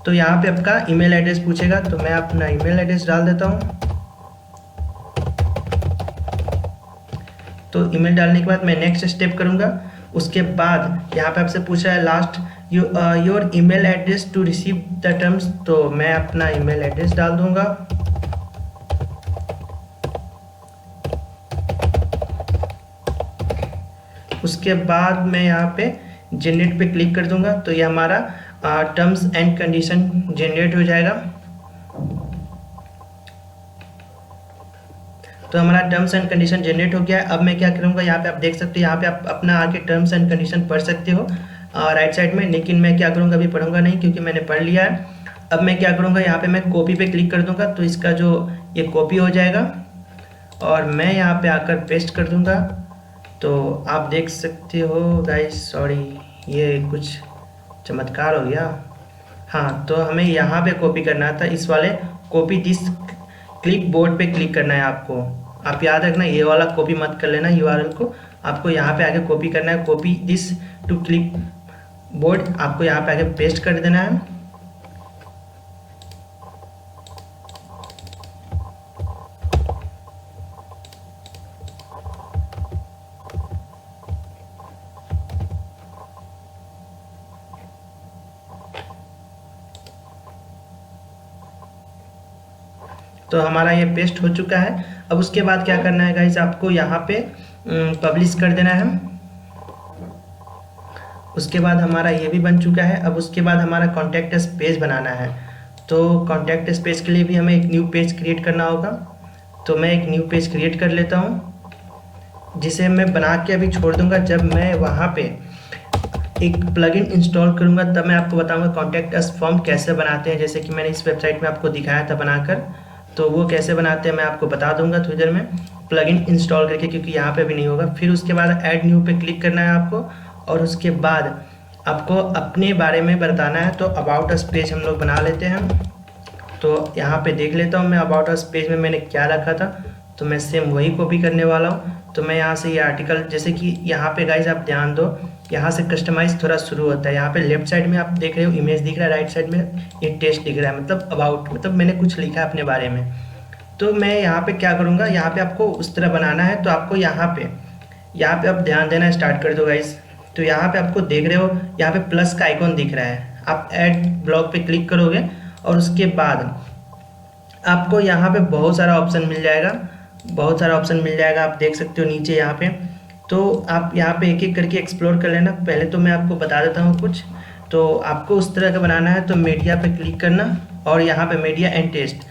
तो यहाँ पे आपका ईमेल एड्रेस पूछेगा, तो मैं अपना ईमेल एड्रेस डाल देता हूँ। तो ईमेल डालने के बाद मैं नेक्स्ट स्टेप करूँगा। उसके बाद यहाँ पे आपसे पूछा है last your email address to receive the terms, तो मैं अपना ईमेल एड्रेस डाल दूँगा। उसके बाद मैं यहाँ पे जनरेट पे क्लिक कर दूँगा। तो ये हमारा टर्म्स एंड कंडीशन जनरेट हो जाएगा। तो हमारा टर्म्स एंड कंडीशन जनरेट हो गया है। अब मैं क्या करूँगा, यहाँ पे आप देख सकते हो, यहाँ पे आप अपना आके टर्म्स एंड कंडीशन पढ़ सकते हो राइट साइड में, लेकिन मैं क्या करूँगा, अभी पढ़ूंगा नहीं क्योंकि मैंने पढ़ लिया है। अब मैं क्या करूँगा, यहाँ पे मैं कॉपी पे क्लिक कर दूँगा, तो इसका जो ये कॉपी हो जाएगा और मैं यहाँ पे आकर पेस्ट कर दूँगा। तो आप देख सकते हो गाइस, सॉरी ये कुछ चमत्कार हो गया। हाँ, तो हमें यहाँ पे कॉपी करना था, इस वाले कॉपी दिस क्लिप बोर्ड पे क्लिक करना है आपको। आप याद रखना, ये वाला कॉपी मत कर लेना यूआरएल को, आपको यहाँ पे आगे कॉपी करना है। Copy this to clipboard, आपको यहाँ पे आगे पेस्ट कर देना है। तो हमारा ये पेस्ट हो चुका है। अब उसके बाद क्या करना है गाइस, आपको यहाँ पे पब्लिश कर देना है। उसके बाद हमारा ये भी बन चुका है। अब उसके बाद हमारा कॉन्टैक्ट अस पेज बनाना है। तो कॉन्टैक्ट अस पेज के लिए भी हमें एक न्यू पेज क्रिएट करना होगा। तो मैं एक न्यू पेज क्रिएट कर लेता हूँ, जिसे मैं बना के अभी छोड़ दूँगा। जब मैं वहाँ पे एक प्लगइन इंस्टॉल करूँगा तब मैं आपको बताऊँगा कॉन्टैक्ट अस फॉर्म कैसे बनाते हैं, जैसे कि मैंने इस वेबसाइट में आपको दिखाया था बनाकर। तो वो कैसे बनाते हैं मैं आपको बता दूंगा थोड़ी देर में प्लगइन इंस्टॉल करके, क्योंकि यहाँ पे भी नहीं होगा। फिर उसके बाद ऐड न्यू पे क्लिक करना है आपको, और उसके बाद आपको अपने बारे में बताना है। तो अबाउट अस पेज हम लोग बना लेते हैं। तो यहाँ पे देख लेता हूँ मैं अबाउट अस पेज में मैंने क्या रखा था, तो मैं सेम वही कॉपी करने वाला हूँ। तो मैं यहाँ से ये आर्टिकल, जैसे कि यहाँ पे गाइज आप ध्यान दो, यहाँ से कस्टमाइज थोड़ा शुरू होता है। यहाँ पे लेफ्ट साइड में आप देख रहे हो इमेज दिख रहा है, राइट साइड में ये टेक्स्ट दिख रहा है, मतलब अबाउट, मतलब मैंने कुछ लिखा है अपने बारे में। तो मैं यहाँ पे क्या करूँगा, यहाँ पे आपको उस तरह बनाना है। तो आपको यहाँ पे आप ध्यान देना स्टार्ट कर दो गाइज। तो यहाँ पे आपको देख रहे हो, यहाँ पे प्लस का आइकॉन दिख रहा है। आप ऐड ब्लॉग पे क्लिक करोगे और उसके बाद आपको यहाँ पे बहुत सारा ऑप्शन मिल जाएगा। बहुत सारा ऑप्शन मिल जाएगा, आप देख सकते हो नीचे यहाँ पे। तो आप यहाँ पे एक एक करके एक्सप्लोर कर लेना। पहले तो मैं आपको बता देता हूँ कुछ। तो आपको उस तरह का बनाना है तो मीडिया पे क्लिक करना और यहाँ पे मीडिया एंड टेस्ट।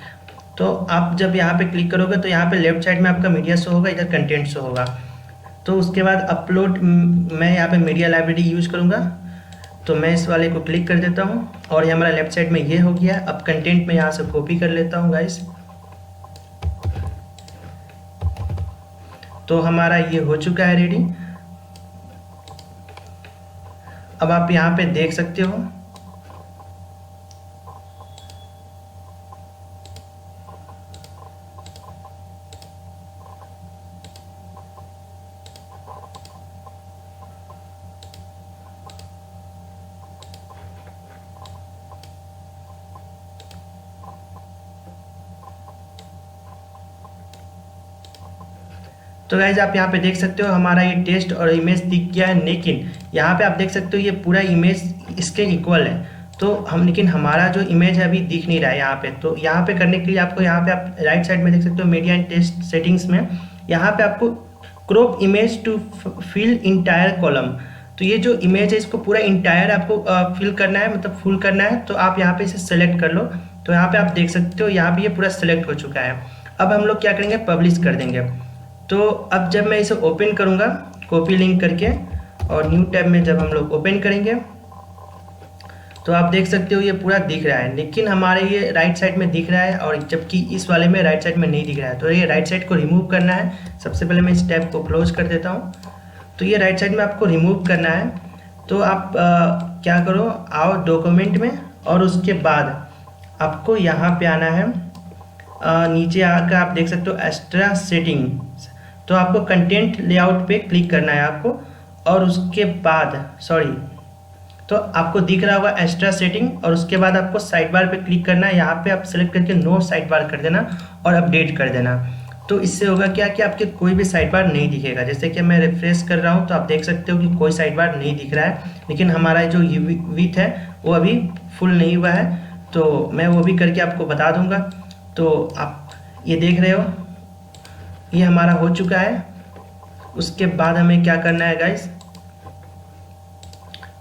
तो आप जब यहाँ पे क्लिक करोगे तो यहाँ पे लेफ्ट साइड में आपका मीडिया शो होगा, इधर कंटेंट शो होगा। तो उसके बाद अपलोड, मैं यहाँ पे मीडिया लाइब्रेरी यूज़ करूँगा, तो मैं इस वाले को क्लिक कर देता हूँ और ये हमारा लेफ्ट साइड में ये हो गया। अब कंटेंट में यहाँ से कॉपी कर लेता हूँ गाइस। तो हमारा ये हो चुका है रेडी। अब आप यहाँ पे देख सकते हो तो गाइज आप यहाँ पे देख सकते हो हमारा ये टेस्ट और इमेज दिख गया है, लेकिन यहाँ पे आप देख सकते हो ये पूरा इमेज इसके इक्वल है। तो हम, लेकिन हमारा जो इमेज है अभी दिख नहीं रहा है यहाँ पे। तो यहाँ पे करने के लिए आपको यहाँ पे आप राइट साइड में देख सकते हो मीडिया एंड टेस्ट सेटिंग्स में, यहाँ पे आपको crop image to fill entire column. तो ये जो इमेज है इसको पूरा इंटायर आपको फिल करना है, मतलब फुल करना है। तो आप यहाँ पे इसे सेलेक्ट कर लो। तो यहाँ पे आप देख सकते हो यहाँ पे ये पूरा सेलेक्ट हो चुका है। अब हम लोग क्या करेंगे, पब्लिश कर देंगे। तो अब जब मैं इसे ओपन करूँगा कॉपी लिंक करके और न्यू टैब में जब हम लोग ओपन करेंगे तो आप देख सकते हो ये पूरा दिख रहा है, लेकिन हमारे ये राइट साइड में दिख रहा है और जबकि इस वाले में राइट साइड में नहीं दिख रहा है। तो ये राइट साइड को रिमूव करना है। सबसे पहले मैं इस टैब को क्लोज कर देता हूँ। तो ये राइट साइड में आपको रिमूव करना है। तो आप क्या करो, आओ डॉक्यूमेंट में और उसके बाद आपको यहाँ पे आना है, नीचे आकर आप देख सकते हो एक्स्ट्रा सेटिंग। तो आपको कंटेंट लेआउट पे क्लिक करना है आपको, और उसके बाद तो आपको दिख रहा होगा एक्स्ट्रा सेटिंग, और उसके बाद आपको साइड बार पे क्लिक करना है। यहाँ पे आप सेलेक्ट करके नो साइड बार कर देना और अपडेट कर देना। तो इससे होगा क्या कि आपके कोई भी साइड बार नहीं दिखेगा। जैसे कि मैं रिफ्रेश कर रहा हूँ तो आप देख सकते हो कि कोई साइड बार नहीं दिख रहा है, लेकिन हमारा जो विड्थ है वो अभी फुल नहीं हुआ है। तो मैं वो भी करके आपको बता दूंगा। तो आप ये देख रहे हो ये हमारा हो चुका है। उसके बाद हमें क्या करना है गाइस,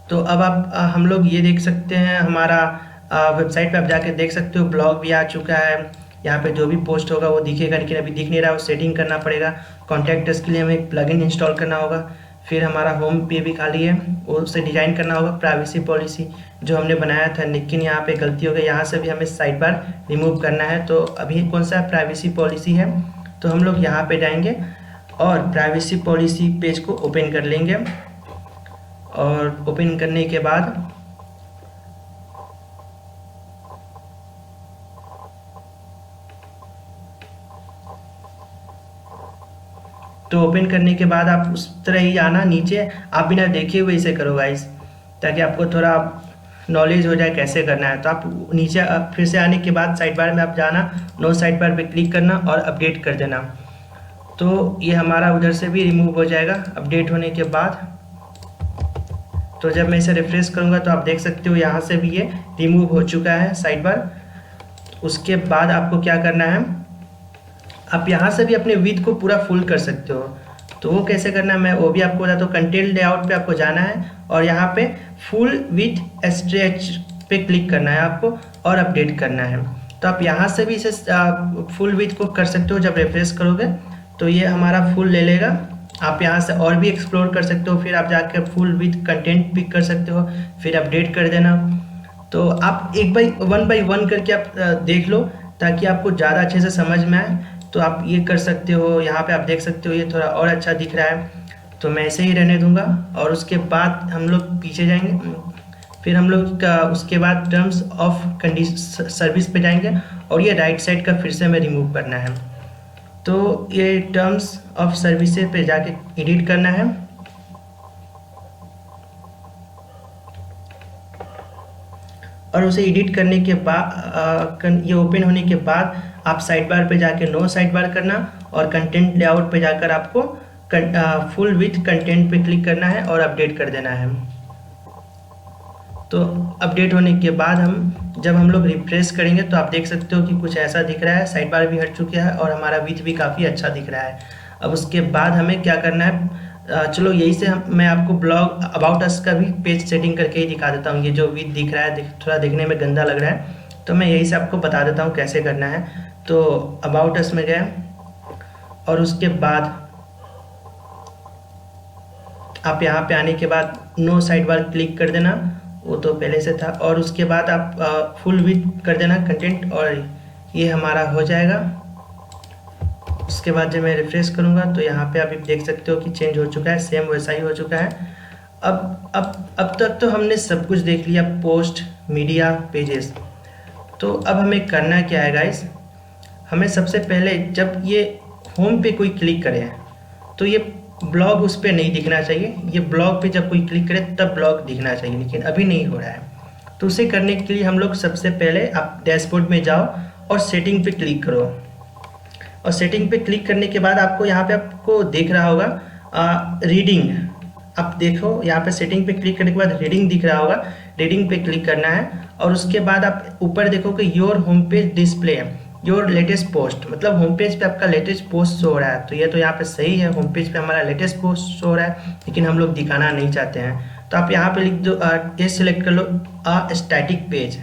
तो अब आप हम लोग ये देख सकते हैं हमारा वेबसाइट पे आप जाके देख सकते हो ब्लॉग भी आ चुका है। यहाँ पे जो भी पोस्ट होगा वो दिखेगा, लेकिन अभी दिख नहीं रहा, वो सेटिंग करना पड़ेगा। कॉन्टैक्ट अस के लिए हमें एक प्लगइन इंस्टॉल करना होगा। फिर हमारा होम पे भी खाली है, वो उसे डिजाइन करना होगा। प्राइवेसी पॉलिसी जो हमने बनाया था, लेकिन यहाँ पे गलती हो गई, यहाँ से भी हमें साइड बार रिमूव करना है। तो अभी कौन सा प्राइवेसी पॉलिसी है, तो हम लोग यहाँ पे जाएंगे और प्राइवेसी पॉलिसी पेज को ओपन कर लेंगे। और ओपन करने के बाद ओपन करने के बाद आप उस तरह ही आना नीचे। आप बिना देखे हुए इसे करो गाइस, ताकि आपको थोड़ा नॉलेज हो जाए कैसे करना है। तो आप नीचे फिर से आने के बाद साइड बार में आप जाना, नो साइड बार पे क्लिक करना और अपडेट कर देना। तो ये हमारा उधर से भी रिमूव हो जाएगा अपडेट होने के बाद। तो जब मैं इसे रिफ्रेश करूंगा तो आप देख सकते हो यहाँ से भी ये रिमूव हो चुका है साइड बार। उसके बाद आपको क्या करना है, आप यहाँ से भी अपने विड्थ को पूरा फुल कर सकते हो। तो वो कैसे करना है मैं वो भी आपको बताता हूँ। कंटेंट लेआउट पे आपको जाना है और यहाँ पे फुल विड्थ स्ट्रेच पे क्लिक करना है आपको और अपडेट करना है। तो आप यहाँ से भी इसे फुल विड्थ को कर सकते हो। जब रिफ्रेश करोगे तो ये हमारा फुल ले लेगा। आप यहाँ से और भी एक्सप्लोर कर सकते हो, फिर आप जाकर फुल विथ कंटेंट पिक कर सकते हो, फिर अपडेट कर देना। तो आप वन बाई वन करके आप देख लो ताकि आपको ज़्यादा अच्छे से समझ में आए। तो आप ये कर सकते हो। यहाँ पे आप देख सकते हो ये थोड़ा और अच्छा दिख रहा है, तो मैं ऐसे ही रहने दूंगा। और उसके बाद हम लोग पीछे जाएंगे, फिर हम लोग उसके बाद टर्म्स ऑफ कंडीशन सर्विस पे जाएंगे और ये राइट साइड का फिर से हमें रिमूव करना है। तो ये टर्म्स ऑफ सर्विस पे जाके एडिट करना है। और उसे एडिट करने के बाद ये ओपन होने के बाद आप साइड बार पे जाके नो साइड बार करना और कंटेंट लेआउट पे जाकर आपको फुल विथ कंटेंट पे क्लिक करना है और अपडेट कर देना है। तो अपडेट होने के बाद जब हम लोग रिफ्रेश करेंगे तो आप देख सकते हो कि कुछ ऐसा दिख रहा है, साइड बार भी हट चुका है और हमारा विथ भी काफ़ी अच्छा दिख रहा है। अब उसके बाद हमें क्या करना है, चलो यही से मैं आपको ब्लॉग अबाउट अस का भी पेज सेटिंग करके ही दिखा देता हूँ। ये जो विथ दिख रहा है थोड़ा देखने में गंदा लग रहा है, तो मैं यही से आपको बता देता हूँ कैसे करना है। तो अबाउट अस में गए और उसके बाद आप यहाँ पे आने के बाद नो साइड बार क्लिक कर देना, वो तो पहले से था। और उसके बाद आप फुल विथ कर देना कंटेंट और ये हमारा हो जाएगा। उसके बाद जब मैं रिफ्रेश करूँगा तो यहाँ पे आप देख सकते हो कि चेंज हो चुका है, सेम वैसा ही हो चुका है। अब तक तो हमने सब कुछ देख लिया, पोस्ट, मीडिया, पेजेस। तो अब हमें करना क्या है गाइस, हमें सबसे पहले जब ये होम पे कोई क्लिक करे तो ये ब्लॉग उस पर नहीं दिखना चाहिए। ये ब्लॉग पे जब कोई क्लिक करे तब ब्लॉग दिखना चाहिए, लेकिन अभी नहीं हो रहा है। तो उसे करने के लिए हम लोग सबसे पहले आप डैशबोर्ड में जाओ और सेटिंग पे क्लिक करो। और सेटिंग पे क्लिक करने के बाद आपको यहाँ पे आपको दिख रहा होगा रीडिंग। आप देखो यहाँ पे सेटिंग पे क्लिक करने के बाद रीडिंग दिख रहा होगा, रीडिंग पे क्लिक करना है। और उसके बाद आप ऊपर देखो कि your home page display your latest post, मतलब होम पेज पे आपका लेटेस्ट पोस्ट शो हो रहा है। तो ये तो यहाँ पे सही है, होम पेज पे हमारा लेटेस्ट पोस्ट शो हो रहा है, लेकिन हम लोग दिखाना नहीं चाहते हैं। तो आप यहाँ पे लिख दो, ये सिलेक्ट कर लो स्टैटिक पेज।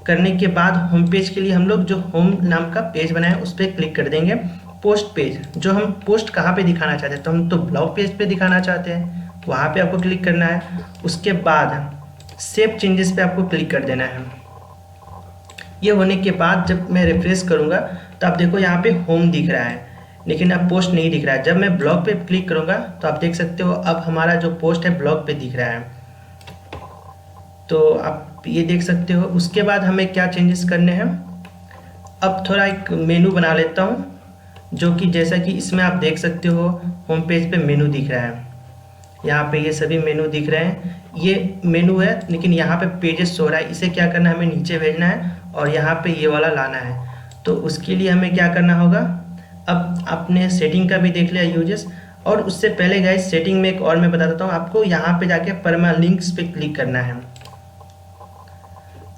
करने के बाद होम पेज के लिए हम लोग जो होम नाम का पेज बनाए उस पर क्लिक कर देंगे। पोस्ट पेज, जो हम पोस्ट कहाँ पे दिखाना चाहते हैं, तो हम तो ब्लॉग पेज पे दिखाना चाहते हैं, वहाँ पे आपको क्लिक करना है। उसके बाद सेव चेंजेस पे आपको क्लिक कर देना है। ये होने के बाद जब मैं रिफ्रेश करूँगा तो आप देखो यहाँ पे होम दिख रहा है, लेकिन अब पोस्ट नहीं दिख रहा है। जब मैं ब्लॉग पे क्लिक करूँगा तो आप देख सकते हो अब हमारा जो पोस्ट है ब्लॉग पे दिख रहा है। तो आप ये देख सकते हो। उसके बाद हमें क्या चेंजेस करने हैं, अब थोड़ा एक मेनू बना लेता हूँ, जो कि जैसा कि इसमें आप देख सकते हो होम पेज पे मेनू दिख रहा है। यहाँ पे ये सभी मेनू दिख रहे हैं, ये मेनू है, लेकिन यहाँ पे पेजेस शो रहा है। इसे क्या करना है, हमें नीचे भेजना है और यहाँ पे ये वाला लाना है। तो उसके लिए हमें क्या करना होगा, अब आपने सेटिंग का भी देख लिया यूजेस। और उससे पहले गाइस सेटिंग में एक और मैं बता देता हूँ आपको, यहाँ पे जाके परमालिंक्स पे क्लिक करना है।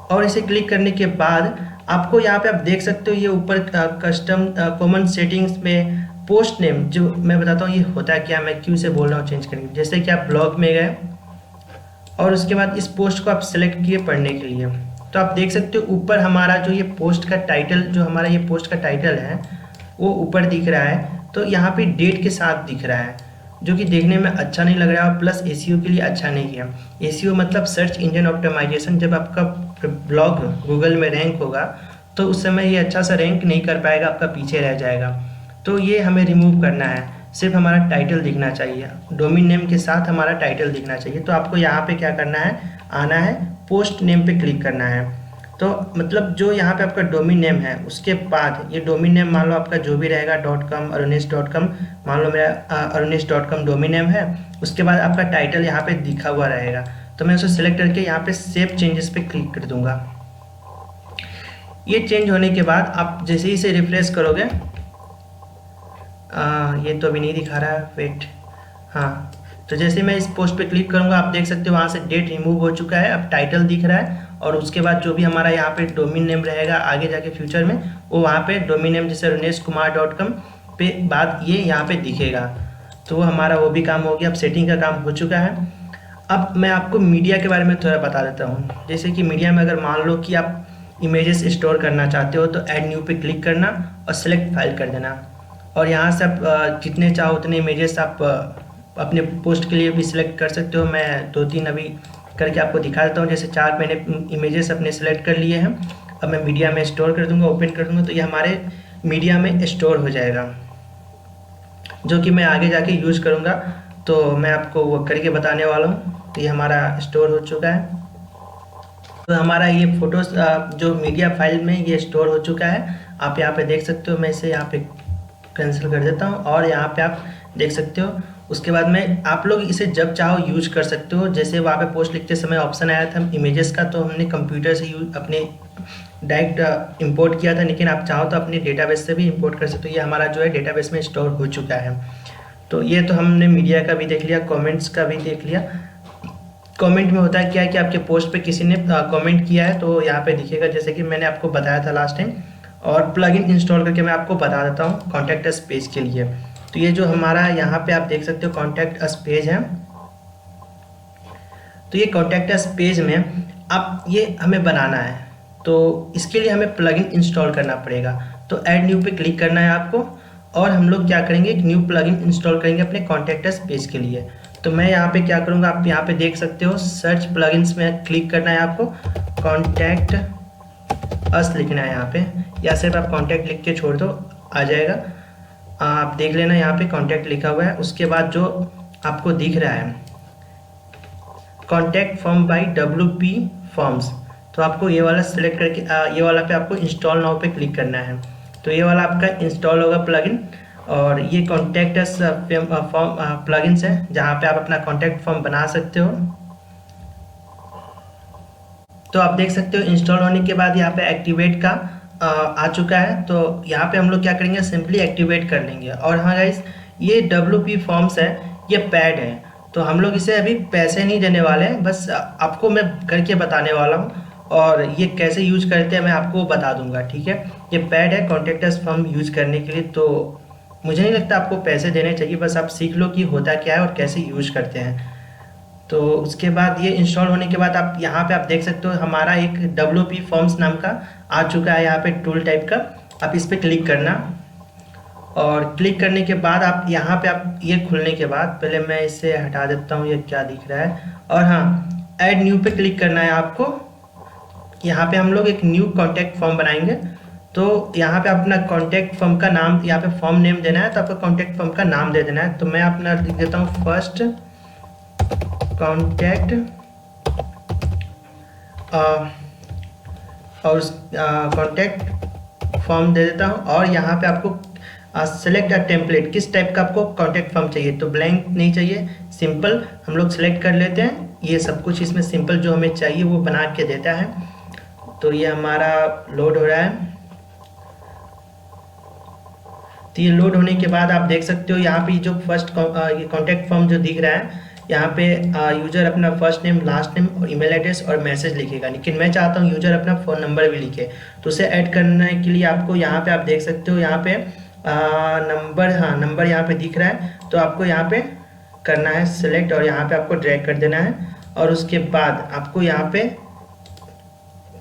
और इसे क्लिक करने के बाद आपको यहाँ पे आप देख सकते हो ये ऊपर कस्टम कॉमन सेटिंग्स में पोस्ट नेम, जो मैं बताता हूँ ये होता है क्या, मैं क्यों से बोल रहा हूँ चेंज करने। जैसे कि आप ब्लॉग में गए और उसके बाद इस पोस्ट को आप सेलेक्ट किए पढ़ने के लिए, तो आप देख सकते हो ऊपर हमारा जो ये पोस्ट का टाइटल, जो हमारा ये पोस्ट का टाइटल है वो ऊपर दिख रहा है। तो यहाँ पे डेट के साथ दिख रहा है, जो कि देखने में अच्छा नहीं लग रहा है और प्लस एसईओ के लिए अच्छा नहीं है। एसईओ मतलब सर्च इंजन ऑप्टिमाइजेशन। जब आपका ब्लॉग गूगल में रैंक होगा तो उस समय ये अच्छा सा रैंक नहीं कर पाएगा, आपका पीछे रह जाएगा। तो ये हमें रिमूव करना है, सिर्फ हमारा टाइटल दिखना चाहिए, डोमेन नेम के साथ हमारा टाइटल दिखना चाहिए। तो आपको यहाँ पे क्या करना है, आना है पोस्ट नेम पे क्लिक करना है। तो मतलब जो यहाँ पे आपका डोमेन नेम है उसके बाद ये डोमेन नेम मान लो आपका जो भी रहेगा .com arunesh.com, मान लो मेरा arunesh.com डोमेन नेम है। उसके बाद आपका टाइटल यहाँ पे दिखा हुआ रहेगा, तो मैं उसे सिलेक्ट करके यहाँ पे सेव चेंजेस पे क्लिक कर दूंगा। ये चेंज होने के बाद आप जैसे ही इसे रिफ्रेश करोगे, ये तो अभी नहीं दिखा रहा है, वेट, हाँ। तो जैसे मैं इस पोस्ट पे क्लिक करूंगा आप देख सकते हो वहाँ से डेट रिमूव हो चुका है, अब टाइटल दिख रहा है। और उसके बाद जो भी हमारा यहाँ पे डोमेन नेम रहेगा आगे जाके फ्यूचर में, वो वहाँ पे डोमेन नेम जैसे runeshkumar.com पे बाद ये यहाँ पे दिखेगा। तो वो हमारा वो भी काम हो गया, अब सेटिंग का काम हो चुका है। अब मैं आपको मीडिया के बारे में थोड़ा बता देता हूँ। जैसे कि मीडिया में अगर मान लो कि आप इमेजेस स्टोर करना चाहते हो तो ऐड न्यू पे क्लिक करना और सेलेक्ट फाइल कर देना। और यहाँ से आप जितने चाहो उतने इमेजेस आप अपने पोस्ट के लिए भी सिलेक्ट कर सकते हो। मैं 2-3 अभी करके आपको दिखा देता हूँ। जैसे 4 मैंने इमेजेस अपने सेलेक्ट कर लिए हैं, अब मैं मीडिया में स्टोर कर दूंगा, ओपन कर दूंगा, तो ये हमारे मीडिया में स्टोर हो जाएगा, जो कि मैं आगे जाके यूज़ करूँगा। तो मैं आपको वो करके बताने वाला हूँ। तो ये हमारा स्टोर हो चुका है। तो हमारा ये फोटोज जो मीडिया फाइल में ये स्टोर हो चुका है, आप यहाँ पे देख सकते हो। मैं इसे यहाँ पे कैंसिल कर देता हूँ और यहाँ पे आप देख सकते हो। उसके बाद में आप लोग इसे जब चाहो यूज कर सकते हो। जैसे वहाँ पे पोस्ट लिखते समय ऑप्शन आया था इमेजेस का, तो हमने कंप्यूटर से अपने डायरेक्ट इंपोर्ट किया था, लेकिन आप चाहो तो अपने डेटाबेस से भी इंपोर्ट कर सकते हो। ये हमारा जो है डेटाबेस में स्टोर हो चुका है। तो ये तो हमने मीडिया का भी देख लिया, कमेंट्स का भी देख लिया। कमेंट में होता है क्या है कि आपके पोस्ट पे किसी ने कमेंट किया है तो यहाँ पे दिखेगा, जैसे कि मैंने आपको बताया था लास्ट टाइम। और प्लगइन इंस्टॉल करके मैं आपको बता देता हूँ कॉन्टैक्ट अस पेज के लिए। तो ये जो हमारा यहाँ पे आप देख सकते हो कॉन्टैक्ट अस पेज है। तो ये कॉन्टैक्ट अस पेज में आप ये हमें बनाना है, तो इसके लिए हमें प्लगइन इंस्टॉल करना पड़ेगा। तो ऐड न्यू पे क्लिक करना है आपको, और हम लोग क्या करेंगे, एक न्यू प्लगइन इंस्टॉल करेंगे अपने कॉन्टैक्ट अस पेज के लिए। तो मैं यहाँ पे क्या करूँगा, आप यहाँ पे देख सकते हो सर्च प्लगइन्स में क्लिक करना है आपको, कॉन्टैक्ट अस लिखना है यहाँ पे, या सिर्फ आप कॉन्टैक्ट लिख के छोड़ दो आ जाएगा। आप देख लेना यहाँ पे कॉन्टैक्ट लिखा हुआ है। उसके बाद जो आपको दिख रहा है contact form by WP forms, तो आपको ये वाला सिलेक्ट करके ये वाला पे आपको इंस्टॉल नाउ पे क्लिक करना है। तो ये वाला आपका इंस्टॉल होगा प्लगइन, और ये कॉन्टैक्ट अस फॉर्म प्लगइन्स है जहाँ पे आप अपना कॉन्टैक्ट फॉर्म बना सकते हो। तो आप देख सकते हो इंस्टॉल होने के बाद यहाँ पे एक्टिवेट का आ चुका है। तो यहाँ पे हम लोग क्या करेंगे, सिंपली एक्टिवेट कर लेंगे। और हाँ गाइस, ये WP फॉर्म्स है, ये पैड है, तो हम लोग इसे अभी पैसे नहीं देने वाले हैं, बस आपको मैं करके बताने वाला हूँ, और ये कैसे यूज करते हैं मैं आपको बता दूंगा, ठीक है। ये पैड है कॉन्टैक्ट अस फॉर्म यूज करने के लिए, तो मुझे नहीं लगता आपको पैसे देने चाहिए, बस आप सीख लो कि होता क्या है और कैसे यूज करते हैं। तो उसके बाद ये इंस्टॉल होने के बाद आप यहाँ पे आप देख सकते हो हमारा एक WP फॉर्म्स नाम का आ चुका है यहाँ पे टूल टाइप का। आप इस पर क्लिक करना, और क्लिक करने के बाद आप यहाँ पे आप ये खुलने के बाद, पहले मैं इसे हटा देता हूँ, ये क्या दिख रहा है। और हाँ, ऐड न्यू पे क्लिक करना है आपको। यहाँ पे हम लोग एक न्यू कॉन्टैक्ट फॉर्म बनाएंगे। तो यहाँ पे अपना कॉन्टैक्ट फॉर्म का नाम, यहाँ पे फॉर्म नेम देना है, तो आपको कॉन्टैक्ट फॉर्म का नाम दे देना है। तो मैं अपना लिख देता हूँ फर्स्ट कॉन्टैक्ट, और कॉन्टैक्ट फॉर्म दे देता हूँ। और यहाँ पे आपको सेलेक्ट अ टेम्पलेट, किस टाइप का आपको कॉन्टैक्ट फॉर्म चाहिए, तो ब्लैंक नहीं चाहिए, सिंपल हम लोग सेलेक्ट कर लेते हैं। ये सब कुछ इसमें सिंपल जो हमें चाहिए वो बना के देता है। तो ये हमारा लोड हो रहा है। तो ये लोड होने के बाद आप देख सकते हो यहाँ पे जो फर्स्ट ये कॉन्टैक्ट फॉर्म जो दिख रहा है, यहाँ पे यूजर अपना फर्स्ट नेम, लास्ट नेम और ईमेल एड्रेस और मैसेज लिखेगा, लेकिन मैं चाहता हूँ यूजर अपना फ़ोन नंबर भी लिखे। तो उसे ऐड करने के लिए आपको यहाँ पे आप देख सकते हो यहाँ पे नंबर, हाँ नंबर यहाँ पे दिख रहा है, तो आपको यहाँ पे करना है सिलेक्ट, और यहाँ पे आपको ड्रैग कर देना है। और उसके बाद आपको यहाँ पे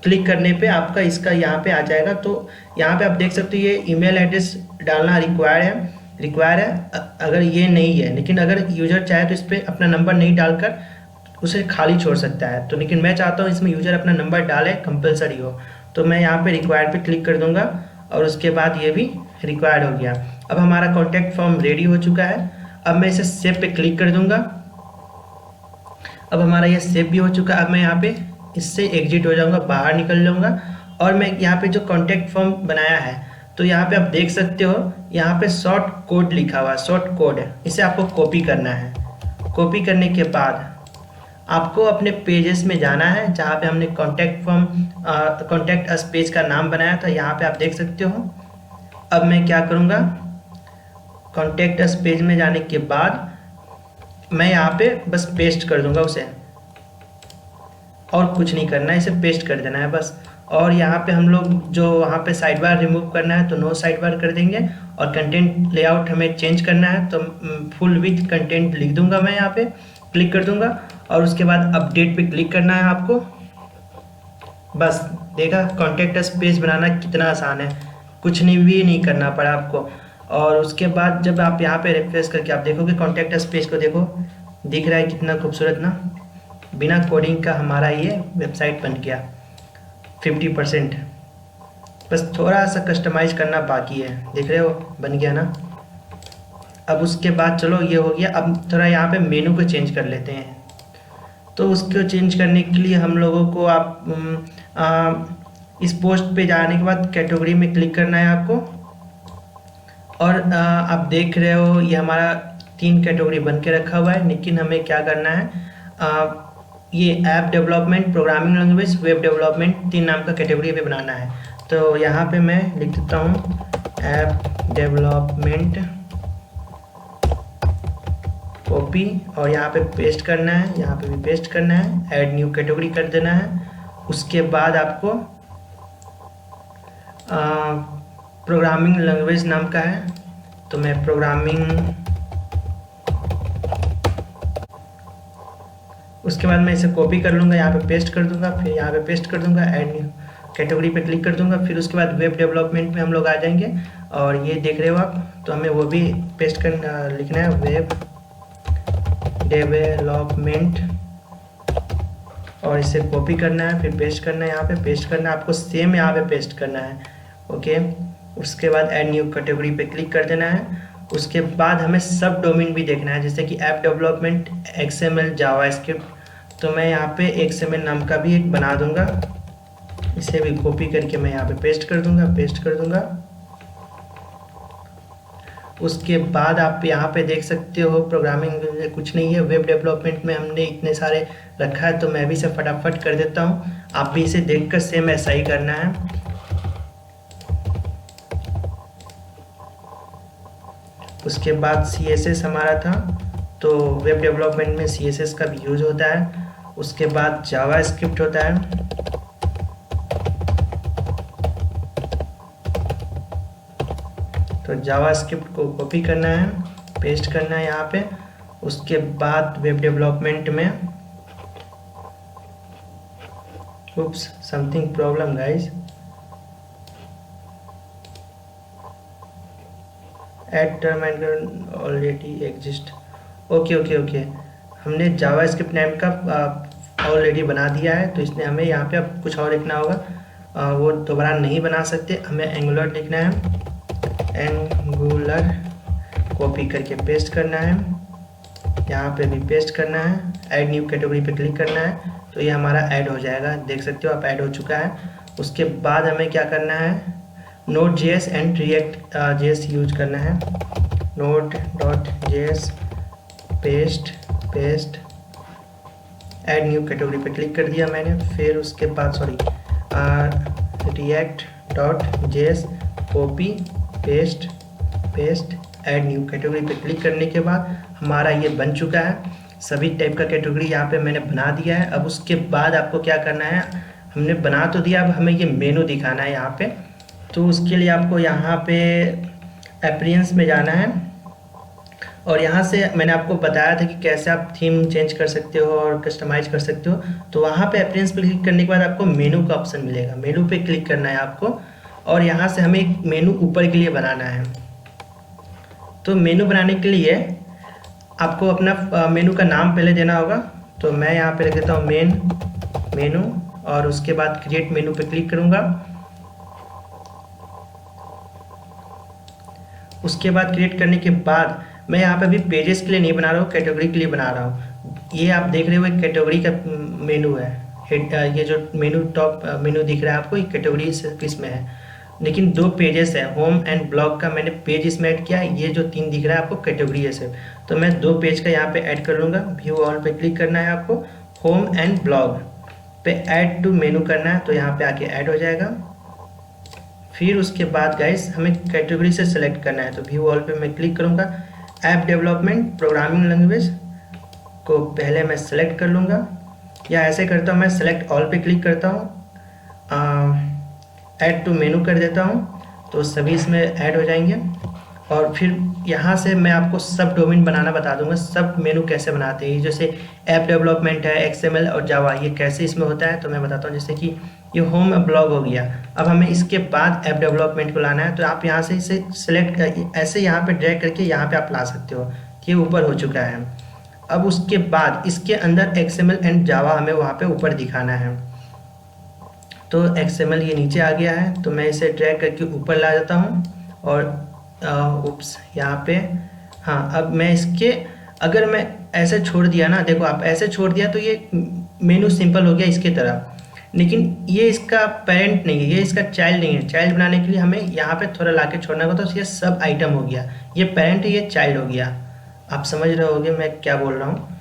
क्लिक करने पे आपका इसका यहाँ पे आ जाएगा। तो यहाँ पे आप देख सकते हो ये ईमेल एड्रेस डालना रिक्वायर है अगर ये नहीं है, लेकिन अगर यूजर चाहे तो इस पर अपना नंबर नहीं डालकर उसे खाली छोड़ सकता है। तो लेकिन मैं चाहता हूँ इसमें यूजर अपना नंबर डाले, कंपलसरी हो। तो मैं यहाँ पे रिक्वायर्ड पे क्लिक कर दूंगा, और उसके बाद ये भी रिक्वायर्ड हो गया। अब हमारा कॉन्टैक्ट फॉर्म रेडी हो चुका है। अब मैं इसे सेव पे क्लिक कर दूंगा। अब हमारा ये सेव भी हो चुका है। अब मैं यहाँ पे इससे एग्जिट हो जाऊंगा, बाहर निकल जाऊंगा, और मैं यहाँ पे जो कॉन्टैक्ट फॉर्म बनाया है, तो यहाँ पे आप देख सकते हो यहाँ पे शॉर्ट कोड लिखा हुआ है, शॉर्ट कोड है, इसे आपको कॉपी करना है। कॉपी करने के बाद आपको अपने पेजेस में जाना है जहाँ पे हमने contact form contact us page का नाम बनाया था, यहाँ पे आप देख सकते हो। अब मैं क्या करूँगा, कॉन्टैक्ट अस पेज में जाने के बाद मैं यहाँ पे बस पेस्ट कर दूंगा उसे, और कुछ नहीं करना है, इसे पेस्ट कर देना है बस। और यहाँ पे हम लोग जो वहाँ पे साइड बार रिमूव करना है तो नो साइड बार कर देंगे, और कंटेंट लेआउट हमें चेंज करना है तो फुल विथ कंटेंट लिख दूंगा, मैं यहाँ पे क्लिक कर दूंगा। और उसके बाद अपडेट पे क्लिक करना है आपको। बस देखा कॉन्टैक्ट अस पेज बनाना कितना आसान है, कुछ नहीं करना पड़ा आपको। और उसके बाद जब आप यहाँ पे रिफ्रेश करके आप देखोगे कॉन्टैक्ट अस पेज को, देखो दिख रहा है कितना खूबसूरत ना, बिना कोडिंग का हमारा ये वेबसाइट बन गया 50%। बस थोड़ा सा कस्टमाइज करना बाकी है, देख रहे हो बन गया ना। अब उसके बाद चलो ये हो गया। अब थोड़ा यहाँ पे मेनू को चेंज कर लेते हैं। तो उसको चेंज करने के लिए हम लोगों को इस पोस्ट पे जाने के बाद कैटेगरी में क्लिक करना है आपको। और आप देख रहे हो ये हमारा 3 कैटेगरी बन के रखा हुआ है, लेकिन हमें क्या करना है, ये app development, programming language, web development 3 नाम का कैटेगरी पे बनाना है। तो यहाँ पे मैं लिख देता हूँ ऐप डेवलपमेंट कॉपी और यहाँ पे पेस्ट करना है, यहाँ पे भी पेस्ट करना है, ऐड न्यू कैटेगरी कर देना है। उसके बाद आपको प्रोग्रामिंग लैंग्वेज नाम का है, तो मैं प्रोग्रामिंग, उसके बाद मैं इसे कॉपी कर लूँगा, यहाँ पे पेस्ट कर दूँगा, फिर यहाँ पे पेस्ट कर दूँगा, ऐड न्यू कैटेगरी पे क्लिक कर दूँगा। फिर उसके बाद वेब डेवलपमेंट में हम लोग आ जाएंगे और ये देख रहे हो आप, तो हमें वो भी पेस्ट कर लिखना है, वेब डेवलपमेंट, और इसे कॉपी करना है, फिर पेस्ट करना है, यहाँ पे पेस्ट करना है, आपको सेम यहाँ पे पेस्ट करना है। ओके, उसके बाद ऐड न्यू कैटेगरी पे क्लिक कर देना है। उसके बाद हमें सब डोमेन भी देखना है, जैसे कि ऐप डेवलपमेंट, XML, जावास्क्रिप्ट। तो मैं यहाँ पे XML नाम का भी एक बना दूंगा, इसे भी कॉपी करके मैं यहाँ पे पेस्ट कर दूंगा। उसके बाद आप यहाँ पे देख सकते हो प्रोग्रामिंग कुछ नहीं है, वेब डेवलपमेंट में हमने इतने सारे रखा है, तो मैं भी इसे फटाफट कर देता हूँ। आप भी इसे देखकर सेम ऐसा ही करना है। उसके बाद CSS हमारा था, तो वेब डेवलपमेंट में CSS का भी यूज होता है। उसके बाद जावास्क्रिप्ट होता है, तो जावास्क्रिप्ट को कॉपी करना है, पेस्ट करना है यहाँ पे। उसके बाद वेब डेवलपमेंट में, oops, something problem guys, add term and already exist। Okay, हमने जावास्क्रिप्ट नेम का ऑलरेडी बना दिया है, तो इसने हमें यहाँ पे अब कुछ और लिखना होगा, वो दोबारा नहीं बना सकते, हमें एंगुलर लिखना है, एंगुलर, कॉपी करके पेस्ट करना है, यहाँ पे भी पेस्ट करना है, ऐड न्यू कैटेगरी पे क्लिक करना है, तो ये हमारा ऐड हो जाएगा, देख सकते हो आप, ऐड हो चुका है। उसके बाद हमें क्या करना है, Node.js एंड React.js यूज करना है, Node.js, paste, add new category पे क्लिक कर दिया मैंने। फिर उसके बाद React.js, copy, paste, add new category पे क्लिक करने के बाद हमारा ये बन चुका है। सभी टाइप का कैटेगरी यहाँ पे मैंने बना दिया है। अब उसके बाद आपको क्या करना है, हमने बना तो दिया, अब हमें ये मेनू दिखाना है यहाँ पे। तो उसके लिए आपको यहाँ पे अपीयरेंस में जाना है, और यहाँ से मैंने आपको बताया था कि कैसे आप थीम चेंज कर सकते हो और कस्टमाइज कर सकते हो। तो वहाँ पे अपीयरेंस पे क्लिक करने के बाद आपको मेनू का ऑप्शन मिलेगा, मेनू पे क्लिक करना है आपको, और यहाँ से हमें एक मेनू ऊपर के लिए बनाना है। तो मेनू बनाने के लिए आपको अपना मेनू का नाम पहले देना होगा, तो मैं यहाँ पे लिख देता हूँ मेनू, और उसके बाद क्रिएट मेनू पे क्लिक करूँगा। उसके बाद क्रिएट करने के बाद मैं यहाँ पे भी पेजेस के लिए नहीं बना रहा हूँ, कैटेगरी के लिए बना रहा हूँ। ये आप देख रहे हो एक कैटेगरी का मेनू है, ये जो मेनू टॉप मेनू दिख रहा है आपको, ये कैटेगरी इसमें है, लेकिन 2 पेजेस है, होम एंड ब्लॉग का मैंने पेज इसमें ऐड किया है, ये जो 3 दिख रहा है आपको कैटेगरी है सिर्फ, तो मैं 2 पेज का यहाँ पे ऐड कर लूँगा। व्यू ऑल पे क्लिक करना है आपको, होम एंड ब्लॉग पे ऐड टू मेनू करना है, तो यहाँ पे आके ऐड हो जाएगा। फिर उसके बाद गाइस हमें कैटेगरी से सेलेक्ट करना है, तो व्यू ऑल पे मैं क्लिक करूँगा, ऐप डेवलपमेंट प्रोग्रामिंग लैंग्वेज को पहले मैं सेलेक्ट कर लूँगा, या ऐसे करता हूँ मैं सेलेक्ट ऑल पे क्लिक करता हूँ, ऐड टू मेनू कर देता हूँ, तो सभी इसमें ऐड हो जाएंगे। और फिर यहाँ से मैं आपको सब डोमेन बनाना बता दूंगा, सब मेनू कैसे बनाते हैं। जैसे ऐप डेवलपमेंट है, XML और जावा, ये कैसे इसमें होता है तो मैं बताता हूँ। जैसे कि ये होम ब्लॉग हो गया, अब हमें इसके बाद ऐप डेवलपमेंट को लाना है, तो आप यहाँ से इसे सिलेक्ट ऐसे यहाँ पे ड्रैग करके यहाँ पे आप ला सकते हो, ये ऊपर हो चुका है। अब उसके बाद इसके अंदर XML एंड जावा हमें वहाँ पे ऊपर दिखाना है, तो XML ये नीचे आ गया है, तो मैं इसे ड्रैग करके ऊपर ला जाता हूँ, और उप्स यहाँ पे, हाँ अब मैं इसके, अगर मैं ऐसे छोड़ दिया ना, देखो आप ऐसे छोड़ दिया तो ये मेनू सिंपल हो गया इसकी तरह, लेकिन ये इसका पेरेंट नहीं है, ये इसका चाइल्ड नहीं है। चाइल्ड बनाने के लिए हमें यहाँ पे थोड़ा लाके छोड़ना होगा, तो ये सब आइटम हो गया, ये पेरेंट है, ये चाइल्ड हो गया। आप समझ रहे होगे मैं क्या बोल रहा हूँ।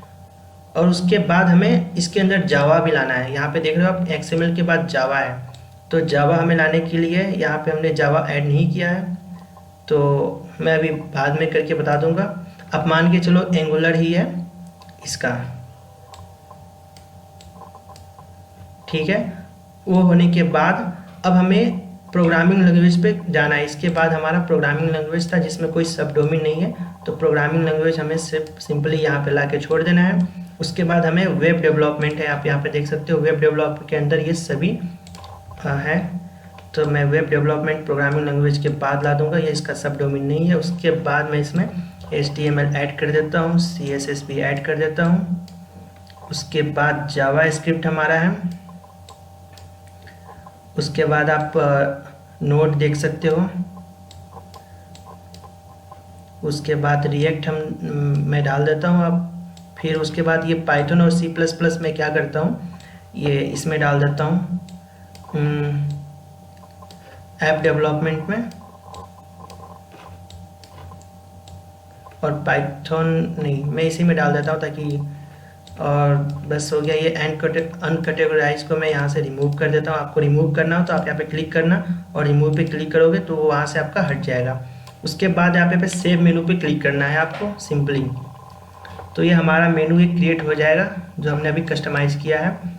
और उसके बाद हमें इसके अंदर जावा भी लाना है। यहाँ पे देख रहे हो आप XML के बाद जावा है, तो जावा हमें लाने के लिए यहाँ पे हमने जावा ऐड नहीं किया है, तो मैं अभी बाद में करके बता दूंगा। अब मान के चलो एंगुलर ही है इसका, ठीक है। वो होने के बाद अब हमें प्रोग्रामिंग लैंग्वेज पे जाना है। इसके बाद हमारा प्रोग्रामिंग लैंग्वेज था जिसमें कोई सब डोमेन नहीं है, तो प्रोग्रामिंग लैंग्वेज हमें सिर्फ सिंपली यहाँ पे ला के छोड़ देना है। उसके बाद हमें वेब डेवलपमेंट है, आप यहाँ पे देख सकते हो वेब डेवलपमेंट के अंदर ये सभी है। तो मैं वेब डेवलपमेंट प्रोग्रामिंग लैंग्वेज के बाद ला दूंगा, ये इसका सब डोमेन नहीं है। उसके बाद मैं इसमें HTML ऐड कर देता हूँ, CSS भी ऐड कर देता हूँ। उसके बाद जावा स्क्रिप्ट हमारा है। उसके बाद आप नोड देख सकते हो। उसके बाद रिएक्ट मैं डाल देता हूँ अब। फिर उसके बाद ये पाइथन और C++ में क्या करता हूँ, ये इसमें डाल देता हूँ ऐप डेवलपमेंट में। और पाइथन नहीं, मैं इसी में डाल देता हूँ ताकि, और बस हो गया। ये अनकैटेगराइज को मैं यहाँ से रिमूव कर देता हूँ। आपको रिमूव करना हो तो आप यहाँ पे क्लिक करना और रिमूव पे क्लिक करोगे तो वो वहाँ से आपका हट जाएगा। उसके बाद यहाँ पे सेव मेनू पे क्लिक करना है आपको सिंपली। तो ये हमारा मेनू एक क्रिएट हो जाएगा जो हमने अभी कस्टमाइज़ किया है।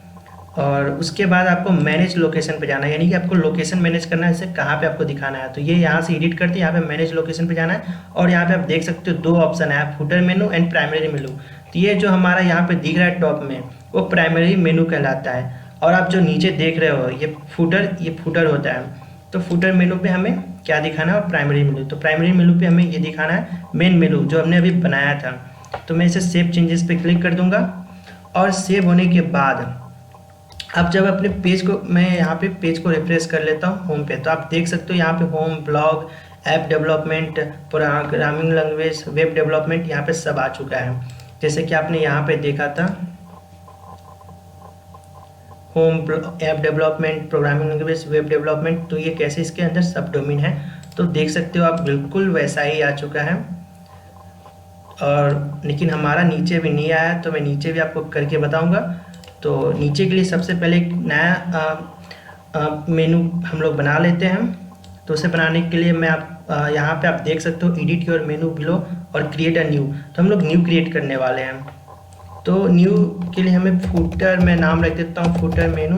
और उसके बाद आपको मैनेज लोकेशन पे जाना है, यानी कि आपको लोकेशन मैनेज करना है, जैसे कहाँ पे आपको दिखाना है। तो ये यहाँ से एडिट करते हैं, यहाँ पे मैनेज लोकेशन पे जाना है। और यहाँ पे आप देख सकते हो 2 ऑप्शन है, फुटर मेनू एंड प्राइमरी मेनू। तो ये जो हमारा यहाँ पे दिख रहा है टॉप में, वो प्राइमरी मेनू कहलाता है। और आप जो नीचे देख रहे हो ये फुटर होता है। तो फुटर मेनू पे हमें क्या दिखाना है, प्राइमरी मेनू। तो प्राइमरी मेनू पे हमें ये दिखाना है मेन मेनू जो हमने अभी बनाया था। तो मैं इसे सेव चेंजेस पे क्लिक कर दूंगा। और सेव होने के बाद अब जब अपने पेज को, मैं यहाँ पे पेज को रिफ्रेश कर लेता हूँ होम पे, तो आप देख सकते हो यहाँ पे home, blog, app development, programming language, web development, यहाँ पे सब आ चुका है। जैसे कि आपने यहाँ पे देखा था home, app development, programming language, web development, तो ये कैसे इसके अंदर सब डोमेन है। तो देख सकते हो आप बिल्कुल वैसा ही आ चुका है। और लेकिन हमारा नीचे भी नहीं आया, तो मैं नीचे भी आपको करके बताऊंगा। तो नीचे के लिए सबसे पहले एक नया मेनू हम लोग बना लेते हैं। तो उसे बनाने के लिए मैं यहाँ पे आप देख सकते हो एडिट योर मेनू बिलो और क्रिएट अ न्यू। तो हम लोग न्यू क्रिएट करने वाले हैं। तो न्यू के लिए हमें फुटर, मैं नाम रख देता हूँ फुटर मेनू।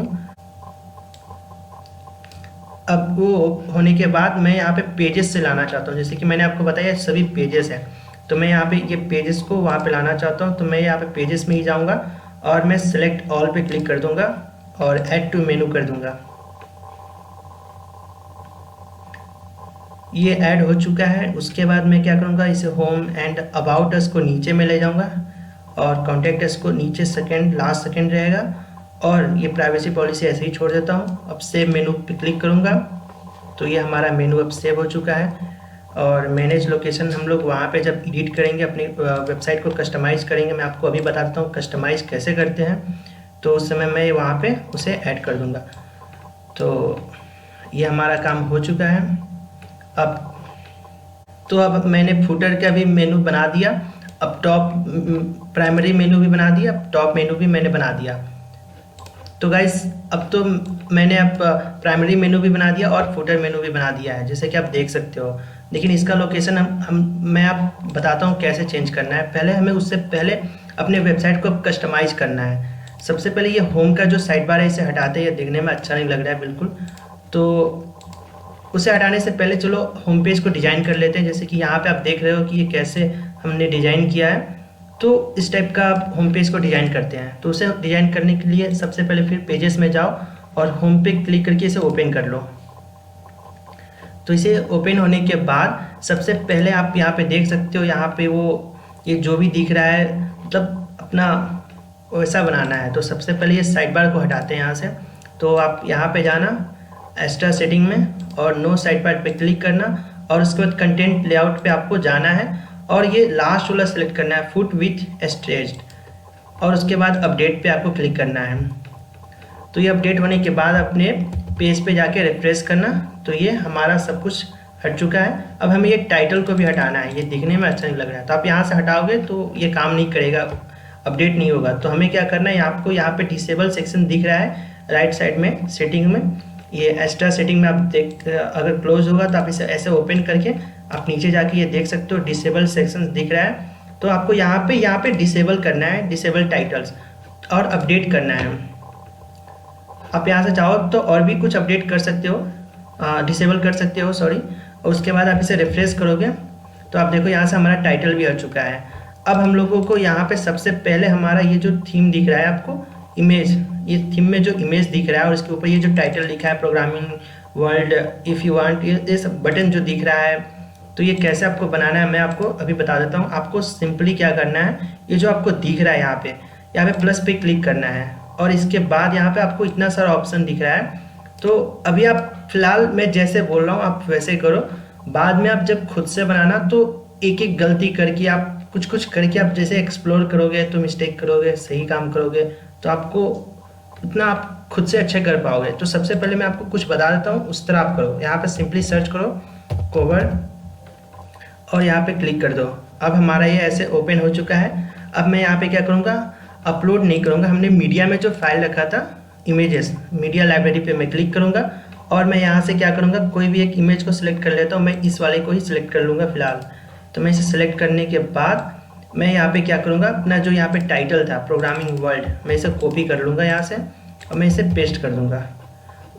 अब वो होने के बाद मैं यहाँ पे पेजेस से लाना चाहता हूँ, जैसे कि मैंने आपको बताया सभी पेजेस हैं। तो मैं यहाँ पे ये पेजेस को वहाँ पे लाना चाहता हूँ। तो मैं यहाँ पे पेजेस में ही जाऊँगा और मैं सेलेक्ट ऑल पे क्लिक कर दूंगा और ऐड टू मेनू कर दूंगा। ये ऐड हो चुका है। उसके बाद मैं क्या करूँगा, इसे होम एंड अबाउट अस को नीचे में ले जाऊँगा और कॉन्टैक्ट अस को नीचे लास्ट सेकंड रहेगा। और ये प्राइवेसी पॉलिसी ऐसे ही छोड़ देता हूँ। अब सेव मेनू पे क्लिक करूँगा तो ये हमारा मेनू अब सेव हो चुका है। और मैनेज लोकेशन हम लोग वहाँ पे जब एडिट करेंगे, अपनी वेबसाइट को कस्टमाइज़ करेंगे, मैं आपको अभी बता देता हूँ कस्टमाइज़ कैसे करते हैं। तो उस समय मैं वहाँ पे उसे ऐड कर दूँगा। तो ये हमारा काम हो चुका है। अब मैंने फुटर का भी मेनू बना दिया। अब टॉप प्राइमरी मेनू भी बना दिया, अब टॉप मेनू भी मैंने बना दिया। तो गाइस अब तो मैंने अब प्राइमरी मेनू भी बना दिया और फुटर मेनू भी बना दिया है, जैसे कि आप देख सकते हो। लेकिन इसका लोकेशन मैं आप बताता हूँ कैसे चेंज करना है। पहले हमें उससे पहले अपने वेबसाइट को कस्टमाइज़ करना है। सबसे पहले ये होम का जो साइड बार है इसे हटाते हैं, ये देखने में अच्छा नहीं लग रहा है बिल्कुल। तो उसे हटाने से पहले चलो होम पेज को डिज़ाइन कर लेते हैं। जैसे कि यहाँ पे आप देख रहे हो कि ये कैसे हमने डिज़ाइन किया है। तो इस टाइप का आप होम पेज को डिज़ाइन करते हैं। तो उसे डिज़ाइन करने के लिए सबसे पहले फिर पेजेस में जाओ और होम पे क्लिक करके इसे ओपन कर लो। तो इसे ओपन होने के बाद सबसे पहले आप यहाँ पे देख सकते हो, यहाँ पे वो ये जो भी दिख रहा है मतलब अपना वैसा बनाना है। तो सबसे पहले ये साइड बार को हटाते हैं यहाँ से। तो आप यहाँ पे जाना एक्स्ट्रा सेटिंग में और नो साइड बार पे क्लिक करना और उसके बाद कंटेंट लेआउट पे आपको जाना है और ये लास्ट वाला सेलेक्ट करना है, फुट विथ स्ट्रेच्ड। और उसके बाद अपडेट पे आपको क्लिक करना है। तो ये अपडेट होने के बाद अपने पेज पे जाके रिफ्रेश करना। तो ये हमारा सब कुछ हट चुका है। अब हमें ये टाइटल को भी हटाना है, ये दिखने में अच्छा नहीं लग रहा है। तो आप यहाँ से हटाओगे तो ये काम नहीं करेगा, अपडेट नहीं होगा। तो हमें क्या करना है, आपको यहाँ पे डिसेबल सेक्शन दिख रहा है राइट साइड में सेटिंग में, ये एक्स्ट्रा सेटिंग में आप अगर क्लोज होगा तो आप इसे ऐसे ओपन करके आप नीचे जाके ये देख सकते हो डिसेबल सेक्शन दिख रहा है। तो आपको यहाँ पे डिसेबल करना है, डिसेबल टाइटल्स, और अपडेट करना है। आप यहाँ से चाहो तो और भी कुछ अपडेट कर सकते हो, डिसेबल कर सकते हो, सॉरी। और उसके बाद आप इसे रिफ्रेश करोगे तो आप देखो यहाँ से हमारा टाइटल भी आ चुका है। अब हम लोगों को यहाँ पे सबसे पहले हमारा ये जो थीम दिख रहा है आपको, इमेज, ये थीम में जो इमेज दिख रहा है और इसके ऊपर ये जो टाइटल लिखा है programming world if you want, ये सब बटन जो दिख रहा है, तो ये कैसे आपको बनाना है मैं आपको अभी बता देता हूँ। आपको सिंपली क्या करना है, ये जो आपको दिख रहा है यहाँ पे प्लस पे क्लिक करना है और इसके बाद यहाँ पे आपको इतना सारा ऑप्शन दिख रहा है। तो अभी आप फिलहाल मैं जैसे बोल रहा हूँ आप वैसे करो, बाद में आप जब खुद से बनाना तो एक एक गलती करके आप कुछ करके आप जैसे एक्सप्लोर करोगे तो मिस्टेक करोगे, सही काम करोगे तो आपको उतना आप खुद से अच्छे कर पाओगे। तो सबसे पहले मैं आपको कुछ बता देता हूँ, उस तरह आप करो। यहाँ पे सिंपली सर्च करो कोवर और यहाँ पे क्लिक कर दो। अब हमारा ये ऐसे ओपन हो चुका है। अब मैं यहाँ पे क्या करूँगा, अपलोड नहीं करूँगा, हमने मीडिया में जो फाइल रखा था इमेजेस, मीडिया लाइब्रेरी पे मैं क्लिक करूँगा और मैं यहाँ से क्या करूँगा, कोई भी एक इमेज को सिलेक्ट कर लेता हूँ। मैं इस वाले को ही सिलेक्ट कर लूँगा फिलहाल। तो मैं इसे सिलेक्ट करने के बाद मैं यहाँ पे क्या करूँगा, अपना जो यहाँ पे टाइटल था प्रोग्रामिंग वर्ल्ड, मैं इसे कॉपी कर लूँगा यहाँ से और मैं इसे पेस्ट कर दूँगा।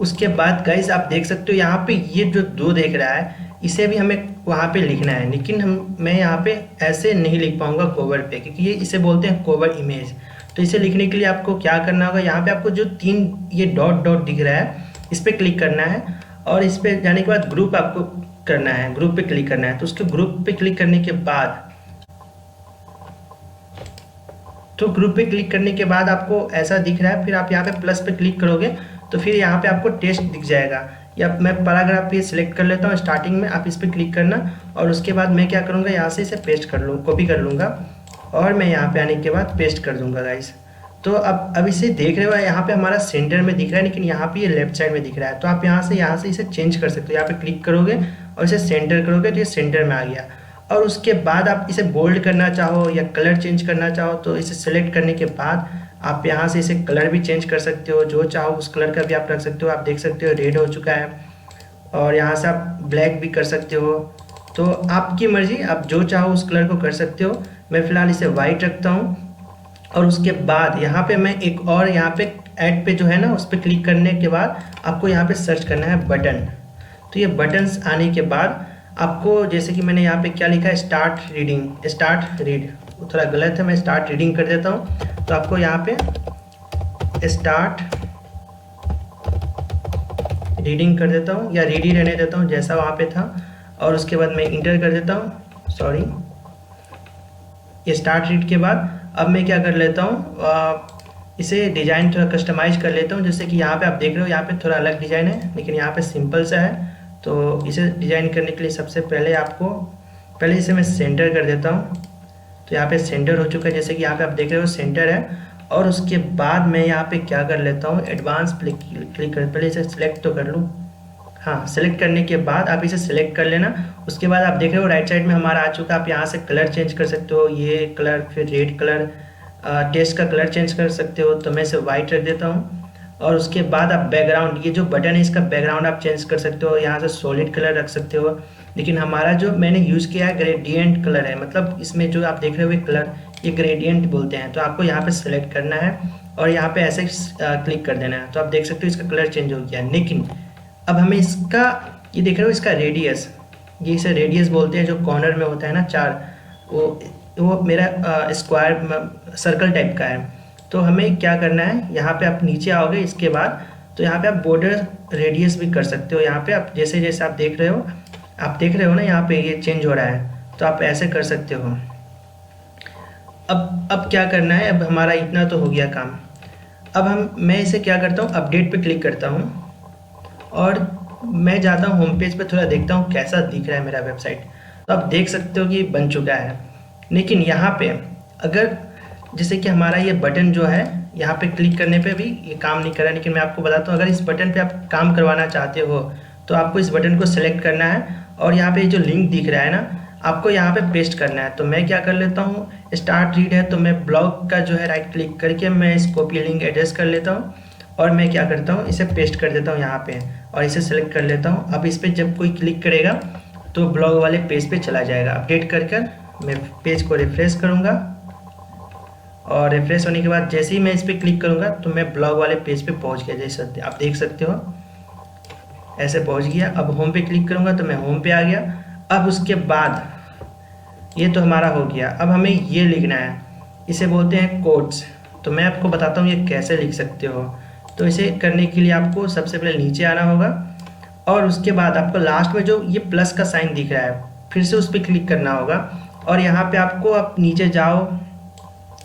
उसके बाद गाइस आप देख सकते हो यहाँ पे ये जो दो देख रहा है इसे भी हमें वहाँ पे लिखना है, लेकिन मैं यहाँ पे ऐसे नहीं लिख पाऊँगा कोवर पे, क्योंकि ये इसे बोलते हैं कोवर इमेज। तो इसे लिखने के लिए आपको क्या करना होगा, यहाँ पे आपको जो 3 ये डॉट डॉट दिख रहा है इस पर क्लिक करना है और इस पर जाने के बाद ग्रुप आपको करना है, ग्रुप पे क्लिक करना है। तो उसके ग्रुप पे क्लिक करने के बाद आपको ऐसा दिख रहा है। फिर आप यहाँ पे प्लस पे क्लिक करोगे तो फिर यहाँ पे आपको टेस्ट दिख जाएगा। या मैं पैराग्राफ ये सिलेक्ट कर लेता हूँ स्टार्टिंग में, आप इस पर क्लिक करना और उसके बाद मैं क्या करूँगा, यहाँ से इसे पेस्ट कर लूँ, कॉपी कर लूँगा और मैं यहाँ पे आने के बाद पेस्ट कर दूँगा गाइस। तो अब इसे देख रहे हो यहाँ पे हमारा सेंटर में दिख रहा है, लेकिन यहाँ पे ये लेफ्ट साइड में दिख रहा है। तो आप यहाँ से इसे चेंज कर सकते हो, यहाँ पे क्लिक करोगे और इसे सेंटर करोगे तो ये सेंटर में आ गया। और उसके बाद आप इसे बोल्ड करना चाहो या कलर चेंज करना चाहो तो इसे सेलेक्ट करने के बाद आप यहाँ से इसे कलर भी चेंज कर सकते हो, जो चाहो उस कलर का भी आप रख सकते हो। आप देख सकते हो रेड हो चुका है और यहाँ से आप ब्लैक भी कर सकते हो। तो आपकी मर्जी, आप जो चाहो उस कलर को कर सकते हो। मैं फ़िलहाल इसे वाइट रखता हूँ और उसके बाद यहाँ पे मैं एक और यहाँ पे ऐड पे जो है ना उस पर क्लिक करने के बाद आपको यहाँ पे सर्च करना है बटन। तो ये बटन्स आने के बाद आपको, जैसे कि मैंने यहाँ पे क्या लिखा है, स्टार्ट रीड, थोड़ा गलत है, मैं स्टार्ट रीडिंग कर देता हूँ। तो आपको यहाँ पे स्टार्ट रीडिंग कर देता हूँ या रीड ही रहने देता हूँ जैसा वहाँ पे था और उसके बाद मैं इंटर कर देता हूँ, सॉरी। ये स्टार्ट रीड के बाद अब मैं क्या कर लेता हूँ, इसे डिज़ाइन थोड़ा कस्टमाइज कर लेता हूँ। जैसे कि यहाँ पे आप देख रहे हो यहाँ पे थोड़ा अलग डिज़ाइन है, लेकिन यहाँ पे सिंपल सा है। तो इसे डिज़ाइन करने के लिए सबसे पहले पहले इसे मैं सेंटर कर देता हूँ। तो यहाँ पे सेंटर हो चुका है, जैसे कि यहाँ पे आप देख रहे हो सेंटर है। और उसके बाद मैं यहाँ पे क्या कर लेता हूँ, एडवांस क्लिक कर, पहले इसे सिलेक्ट तो कर लूँ। हाँ, सेलेक्ट करने के बाद आप इसे सिलेक्ट कर लेना। उसके बाद आप देख रहे हो राइट साइड में हमारा आ चुका है। आप यहाँ से कलर चेंज कर सकते हो, ये कलर, फिर रेड कलर, टेक्स्ट का कलर चेंज कर सकते हो। तो मैं इसे वाइट रख देता हूँ। और उसके बाद आप बैकग्राउंड, ये जो बटन है इसका बैकग्राउंड आप चेंज कर सकते हो, यहाँ से सॉलिड कलर रख सकते हो। लेकिन हमारा जो मैंने यूज़ किया है ग्रेडियंट कलर है, मतलब इसमें जो आप देख रहे हो ये कलर, ये ग्रेडियंट बोलते हैं। तो आपको यहाँ पे सेलेक्ट करना है और यहाँ पे ऐसे क्लिक कर देना है। तो आप देख सकते हो इसका कलर चेंज हो गया। लेकिन अब हमें इसका, ये देख रहे हो इसका रेडियस, ये इसे रेडियस बोलते हैं, जो कॉर्नर में होता है ना 4, वो मेरा स्क्वायर सर्कल टाइप का है। तो हमें क्या करना है, यहाँ पे आप नीचे आओगे इसके बाद, तो यहाँ पे आप बॉर्डर रेडियस भी कर सकते हो। यहाँ पे आप जैसे जैसे आप देख रहे हो ना, यहाँ पे ये चेंज हो रहा है, तो आप ऐसे कर सकते हो। अब क्या करना है, अब हमारा इतना तो हो गया काम। अब मैं इसे क्या करता हूँ, अपडेट पे क्लिक करता हूँ और मैं जाता हूँ होम पेज पे, थोड़ा देखता हूँ कैसा दिख रहा है मेरा वेबसाइट। तो आप देख सकते हो कि बन चुका है। लेकिन यहाँ पे अगर जैसे कि हमारा ये बटन जो है, यहाँ पे क्लिक करने पे भी ये काम नहीं कर रहा है। लेकिन मैं आपको बताता हूँ, अगर इस बटन पे आप काम करवाना चाहते हो तो आपको इस बटन को सेलेक्ट करना है और यहाँ पे जो लिंक दिख रहा है ना, आपको यहाँ पे पेस्ट करना है। तो मैं क्या कर लेता हूँ, स्टार्ट रीड है तो मैं ब्लॉग का जो है राइट क्लिक करके मैं इस कॉपी लिंक एड्रेस कर लेता हूँ और मैं क्या करता हूँ, इसे पेस्ट कर देता हूँ यहाँ पे और इसे सेलेक्ट कर लेता हूँ। अब इस पर जब कोई क्लिक करेगा तो ब्लॉग वाले पेज पे चला जाएगा। अपडेट कर मैं पेज को रिफ्रेश करूँगा और रिफ्रेश होने के बाद जैसे ही मैं इस पर क्लिक करूँगा तो मैं ब्लॉग वाले पेज पे पहुँच गया, जैसे आप देख सकते हो ऐसे पहुँच गया। अब होम पे क्लिक करूँगा तो मैं होम पे आ गया। अब उसके बाद ये तो हमारा हो गया। अब हमें ये लिखना है, इसे बोलते हैं कोड्स। तो मैं आपको बताता हूँ ये कैसे लिख सकते हो। तो इसे करने के लिए आपको सबसे पहले नीचे आना होगा और उसके बाद आपको लास्ट में जो ये प्लस का साइन दिख रहा है फिर से उस पर क्लिक करना होगा और यहाँ पे आपको आप नीचे जाओ।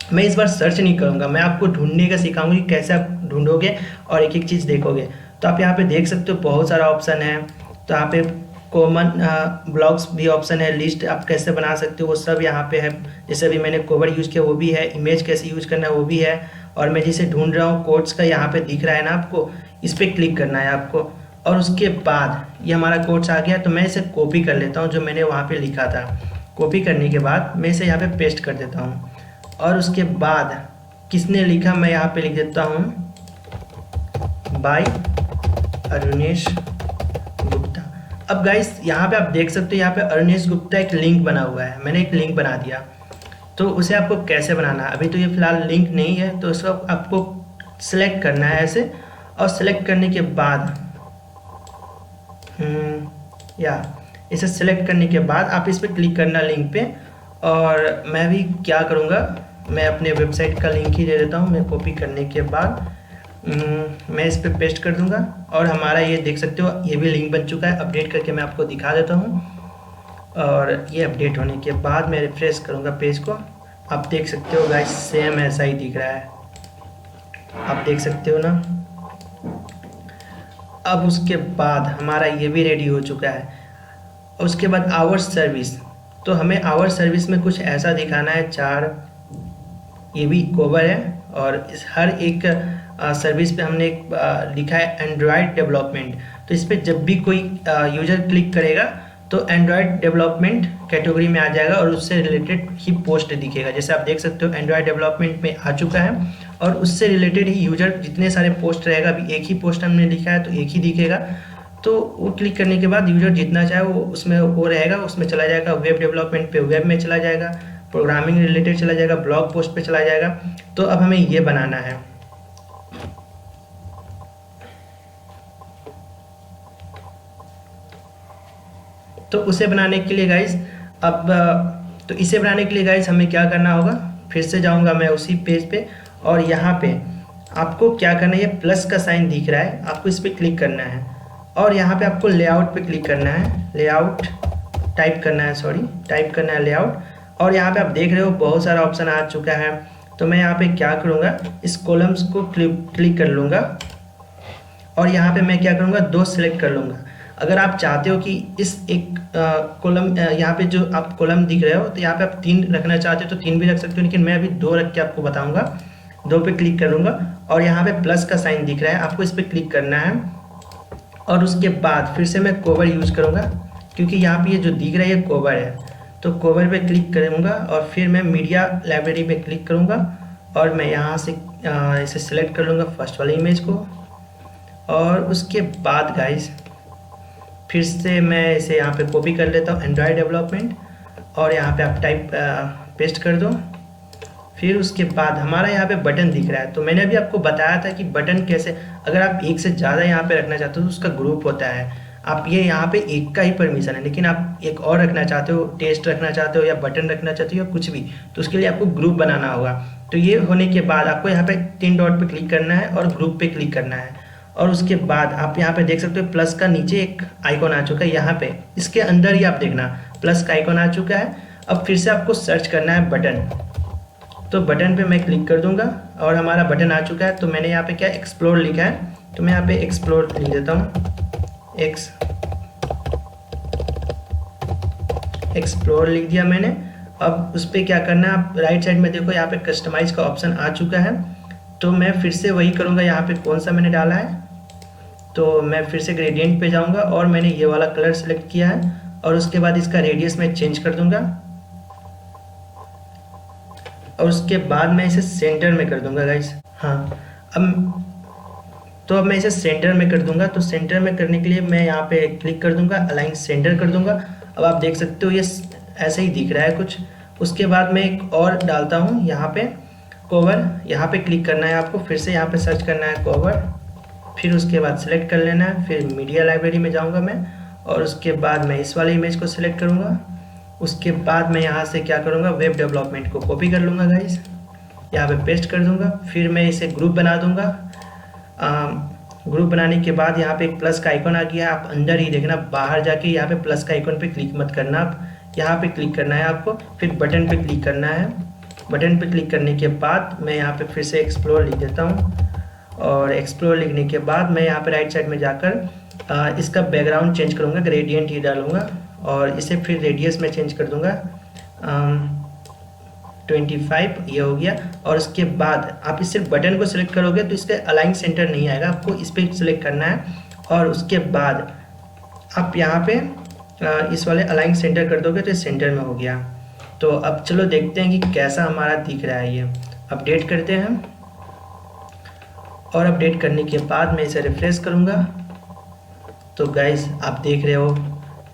मैं इस बार सर्च नहीं करूँगा, मैं आपको ढूंढने का सिखाऊंगा कि कैसे आप ढूंढोगे और एक एक चीज़ देखोगे। तो आप यहाँ पे देख सकते हो बहुत सारा ऑप्शन है। तो यहाँ पे कॉमन ब्लॉग्स भी ऑप्शन है, लिस्ट आप कैसे बना सकते हो वो सब यहाँ पे है। जैसे अभी मैंने कवर यूज़ किया वो भी है, इमेज कैसे यूज करना है वो भी है। और मैं जिसे ढूंढ रहा हूँ कोड्स का यहाँ पे दिख रहा है ना आपको, इस पर क्लिक करना है आपको। और उसके बाद ये हमारा कोड्स आ गया। तो मैं इसे कॉपी कर लेता हूँ जो मैंने वहाँ पे लिखा था। कॉपी करने के बाद मैं इसे यहाँ पे पेस्ट कर देता हूँ और उसके बाद किसने लिखा मैं यहाँ पे लिख देता हूँ बाय अरुणेश गुप्ता। अब गाइस यहाँ पे आप देख सकते हो यहाँ पे अरुणेश गुप्ता एक लिंक बना हुआ है, मैंने एक लिंक बना दिया। तो उसे आपको कैसे बनाना है, अभी तो ये फिलहाल लिंक नहीं है तो उसको आपको सिलेक्ट करना है ऐसे। और सिलेक्ट करने के बाद इसे सिलेक्ट करने के बाद आप इस पर क्लिक करना लिंक पे। और मैं भी क्या करूँगा, मैं अपने वेबसाइट का लिंक ही दे देता हूँ। मैं कॉपी करने के बाद मैं इस पर पेस्ट कर दूंगा और हमारा ये देख सकते हो ये भी लिंक बन चुका है। अपडेट करके मैं आपको दिखा देता हूँ। और ये अपडेट होने के बाद मैं रिफ्रेश करूँगा पेज को। आप देख सकते हो गाइस सेम ऐसा ही दिख रहा है, आप देख सकते हो ना। अब उसके बाद हमारा ये भी रेडी हो चुका है। उसके बाद आवर सर्विस, तो हमें आवर सर्विस में कुछ ऐसा दिखाना है। 4 ये भी कवर है और इस हर एक सर्विस पे हमने एक लिखा है एंड्रॉयड डेवलपमेंट। तो इस पर जब भी कोई यूजर क्लिक करेगा तो एंड्रॉयड डेवलपमेंट कैटेगरी में आ जाएगा और उससे रिलेटेड ही पोस्ट दिखेगा। जैसे आप देख सकते हो एंड्रॉयड डेवलपमेंट में आ चुका है और उससे रिलेटेड ही यूजर जितने सारे पोस्ट रहेगा, अभी एक ही पोस्ट हमने लिखा है तो एक ही दिखेगा। तो वो क्लिक करने के बाद यूजर जितना चाहे वो उसमें वो रहेगा, उसमें चला जाएगा। वेब डेवलपमेंट पे वेब में चला जाएगा, प्रोग्रामिंग रिलेटेड चला जाएगा, ब्लॉग पोस्ट पे चला जाएगा। तो अब हमें ये बनाना है। तो उसे बनाने के लिए गाइस तो इसे बनाने के लिए गाइस हमें क्या करना होगा, फिर से जाऊंगा मैं उसी पेज पे और यहाँ पे आपको क्या करना है, ये प्लस का साइन दिख रहा है, आपको इस पर क्लिक करना है और यहाँ पे आपको लेआउट पे क्लिक करना है। लेआउट टाइप करना है लेआउट। और यहाँ पे आप देख रहे हो बहुत सारा ऑप्शन आ चुका है। तो मैं यहाँ पे क्या करूँगा, इस कॉलम्स को क्लिक कर लूँगा और यहाँ पे मैं क्या करूँगा 2 सिलेक्ट कर लूँगा। अगर आप चाहते हो कि इस एक कॉलम यहाँ पे जो आप कॉलम दिख रहे हो तो यहाँ पे आप 3 रखना चाहते हो तो 3 भी रख सकते हो, लेकिन मैं अभी 2 रख के आपको बताऊँगा। 2 पे क्लिक करूँगा और यहाँ पे प्लस का साइन दिख रहा है, आपको इस पर क्लिक करना है। और उसके बाद फिर से मैं कवर यूज़ करूँगा क्योंकि यहाँ पे ये जो दिख रहा है ये कवर है। तो कवर पे क्लिक करूँगा और फिर मैं मीडिया लाइब्रेरी पे क्लिक करूँगा और मैं यहाँ से इसे सिलेक्ट कर लूँगा फर्स्ट वाली इमेज को। और उसके बाद गाइस फिर से मैं इसे यहाँ पे कॉपी कर लेता हूँ एंड्रॉयड डेवलपमेंट और यहाँ पे आप टाइप पेस्ट कर दो। फिर उसके बाद हमारा यहाँ पे बटन दिख रहा है। तो मैंने अभी आपको बताया था कि बटन कैसे, अगर आप एक से ज़्यादा यहाँ पे रखना चाहते हो तो उसका ग्रुप होता है। आप ये यहाँ पे एक का ही परमिशन है, लेकिन आप एक और रखना चाहते हो, टेस्ट रखना चाहते हो या बटन रखना चाहते हो या कुछ भी, तो उसके लिए आपको ग्रुप बनाना होगा। तो ये होने के बाद आपको यहाँ पे 3 डॉट पे क्लिक करना है और ग्रुप पे क्लिक करना है। और उसके बाद आप यहाँ पे देख सकते हो प्लस का नीचे एक आइकॉन आ चुका है, यहाँ पे इसके अंदर ही आप देखना प्लस का आइकॉन आ चुका है। अब फिर से आपको सर्च करना है बटन, तो बटन पे मैं क्लिक कर दूंगा और हमारा बटन आ चुका है। तो मैंने यहाँ पे क्या एक्सप्लोर लिखा है, तो मैं यहाँ पे एक्सप्लोर लिख देता हूँ, एक्सप्लोर लिख दिया मैंने। अब उस पर क्या करना है, आप राइट साइड में देखो यहाँ पे कस्टमाइज का ऑप्शन आ चुका है। तो मैं फिर से वही करूँगा, यहाँ पे कौन सा मैंने डाला है, तो मैं फिर से ग्रेडियंट पे जाऊँगा और मैंने ये वाला कलर सेलेक्ट किया है और उसके बाद इसका रेडियस मैं चेंज कर दूँगा और उसके बाद मैं इसे सेंटर में कर दूँगा गाइस। हाँ, अब मैं इसे सेंटर में कर दूँगा। तो सेंटर में करने के लिए मैं यहाँ पे क्लिक कर दूँगा, अलाइन सेंटर कर दूँगा। अब आप देख सकते हो ये ऐसे ही दिख रहा है कुछ। उसके बाद मैं एक और डालता हूँ यहाँ पे कोवर, यहाँ पे क्लिक करना है आपको, फिर से यहाँ पे सर्च करना है कोवर, फिर उसके बाद सेलेक्ट कर लेना है, फिर मीडिया लाइब्रेरी में जाऊँगा मैं और उसके बाद मैं इस वाले इमेज को सिलेक्ट करूँगा। उसके बाद मैं यहाँ से क्या करूँगा, वेब डेवलपमेंट को कॉपी कर लूँगा गाइस, यहाँ पे पेस्ट कर दूँगा। फिर मैं इसे ग्रुप बना दूँगा। ग्रुप बनाने के बाद यहाँ पे एक प्लस का आइकन आ गया, आप अंदर ही देखना, बाहर जाके यहाँ पे प्लस का आइकन पे क्लिक मत करना, आप यहाँ पे क्लिक करना है आपको, फिर बटन पे क्लिक करना है। बटन पे क्लिक करने के बाद मैं यहाँ पे फिर से एक्सप्लोर लिख देता हूँ और एक्सप्लोर लिखने के बाद मैं यहाँ पे राइट साइड में जाकर इसका बैकग्राउंड चेंज करूँगा, ग्रेडियंट ही डालूँगा और इसे फिर रेडियस में चेंज कर दूँगा 25, ये हो गया। और उसके बाद आप इस सिर्फ बटन को सिलेक्ट करोगे तो इसके अलाइन सेंटर नहीं आएगा, आपको इस पर सिलेक्ट करना है और उसके बाद आप यहाँ पे इस वाले अलाइन सेंटर कर दोगे तो इस सेंटर में हो गया। तो अब चलो देखते हैं कि कैसा हमारा दिख रहा है। ये अपडेट करते हैं और अपडेट करने के बाद मैं इसे रिफ्रेश करूँगा तो गाइस आप देख रहे हो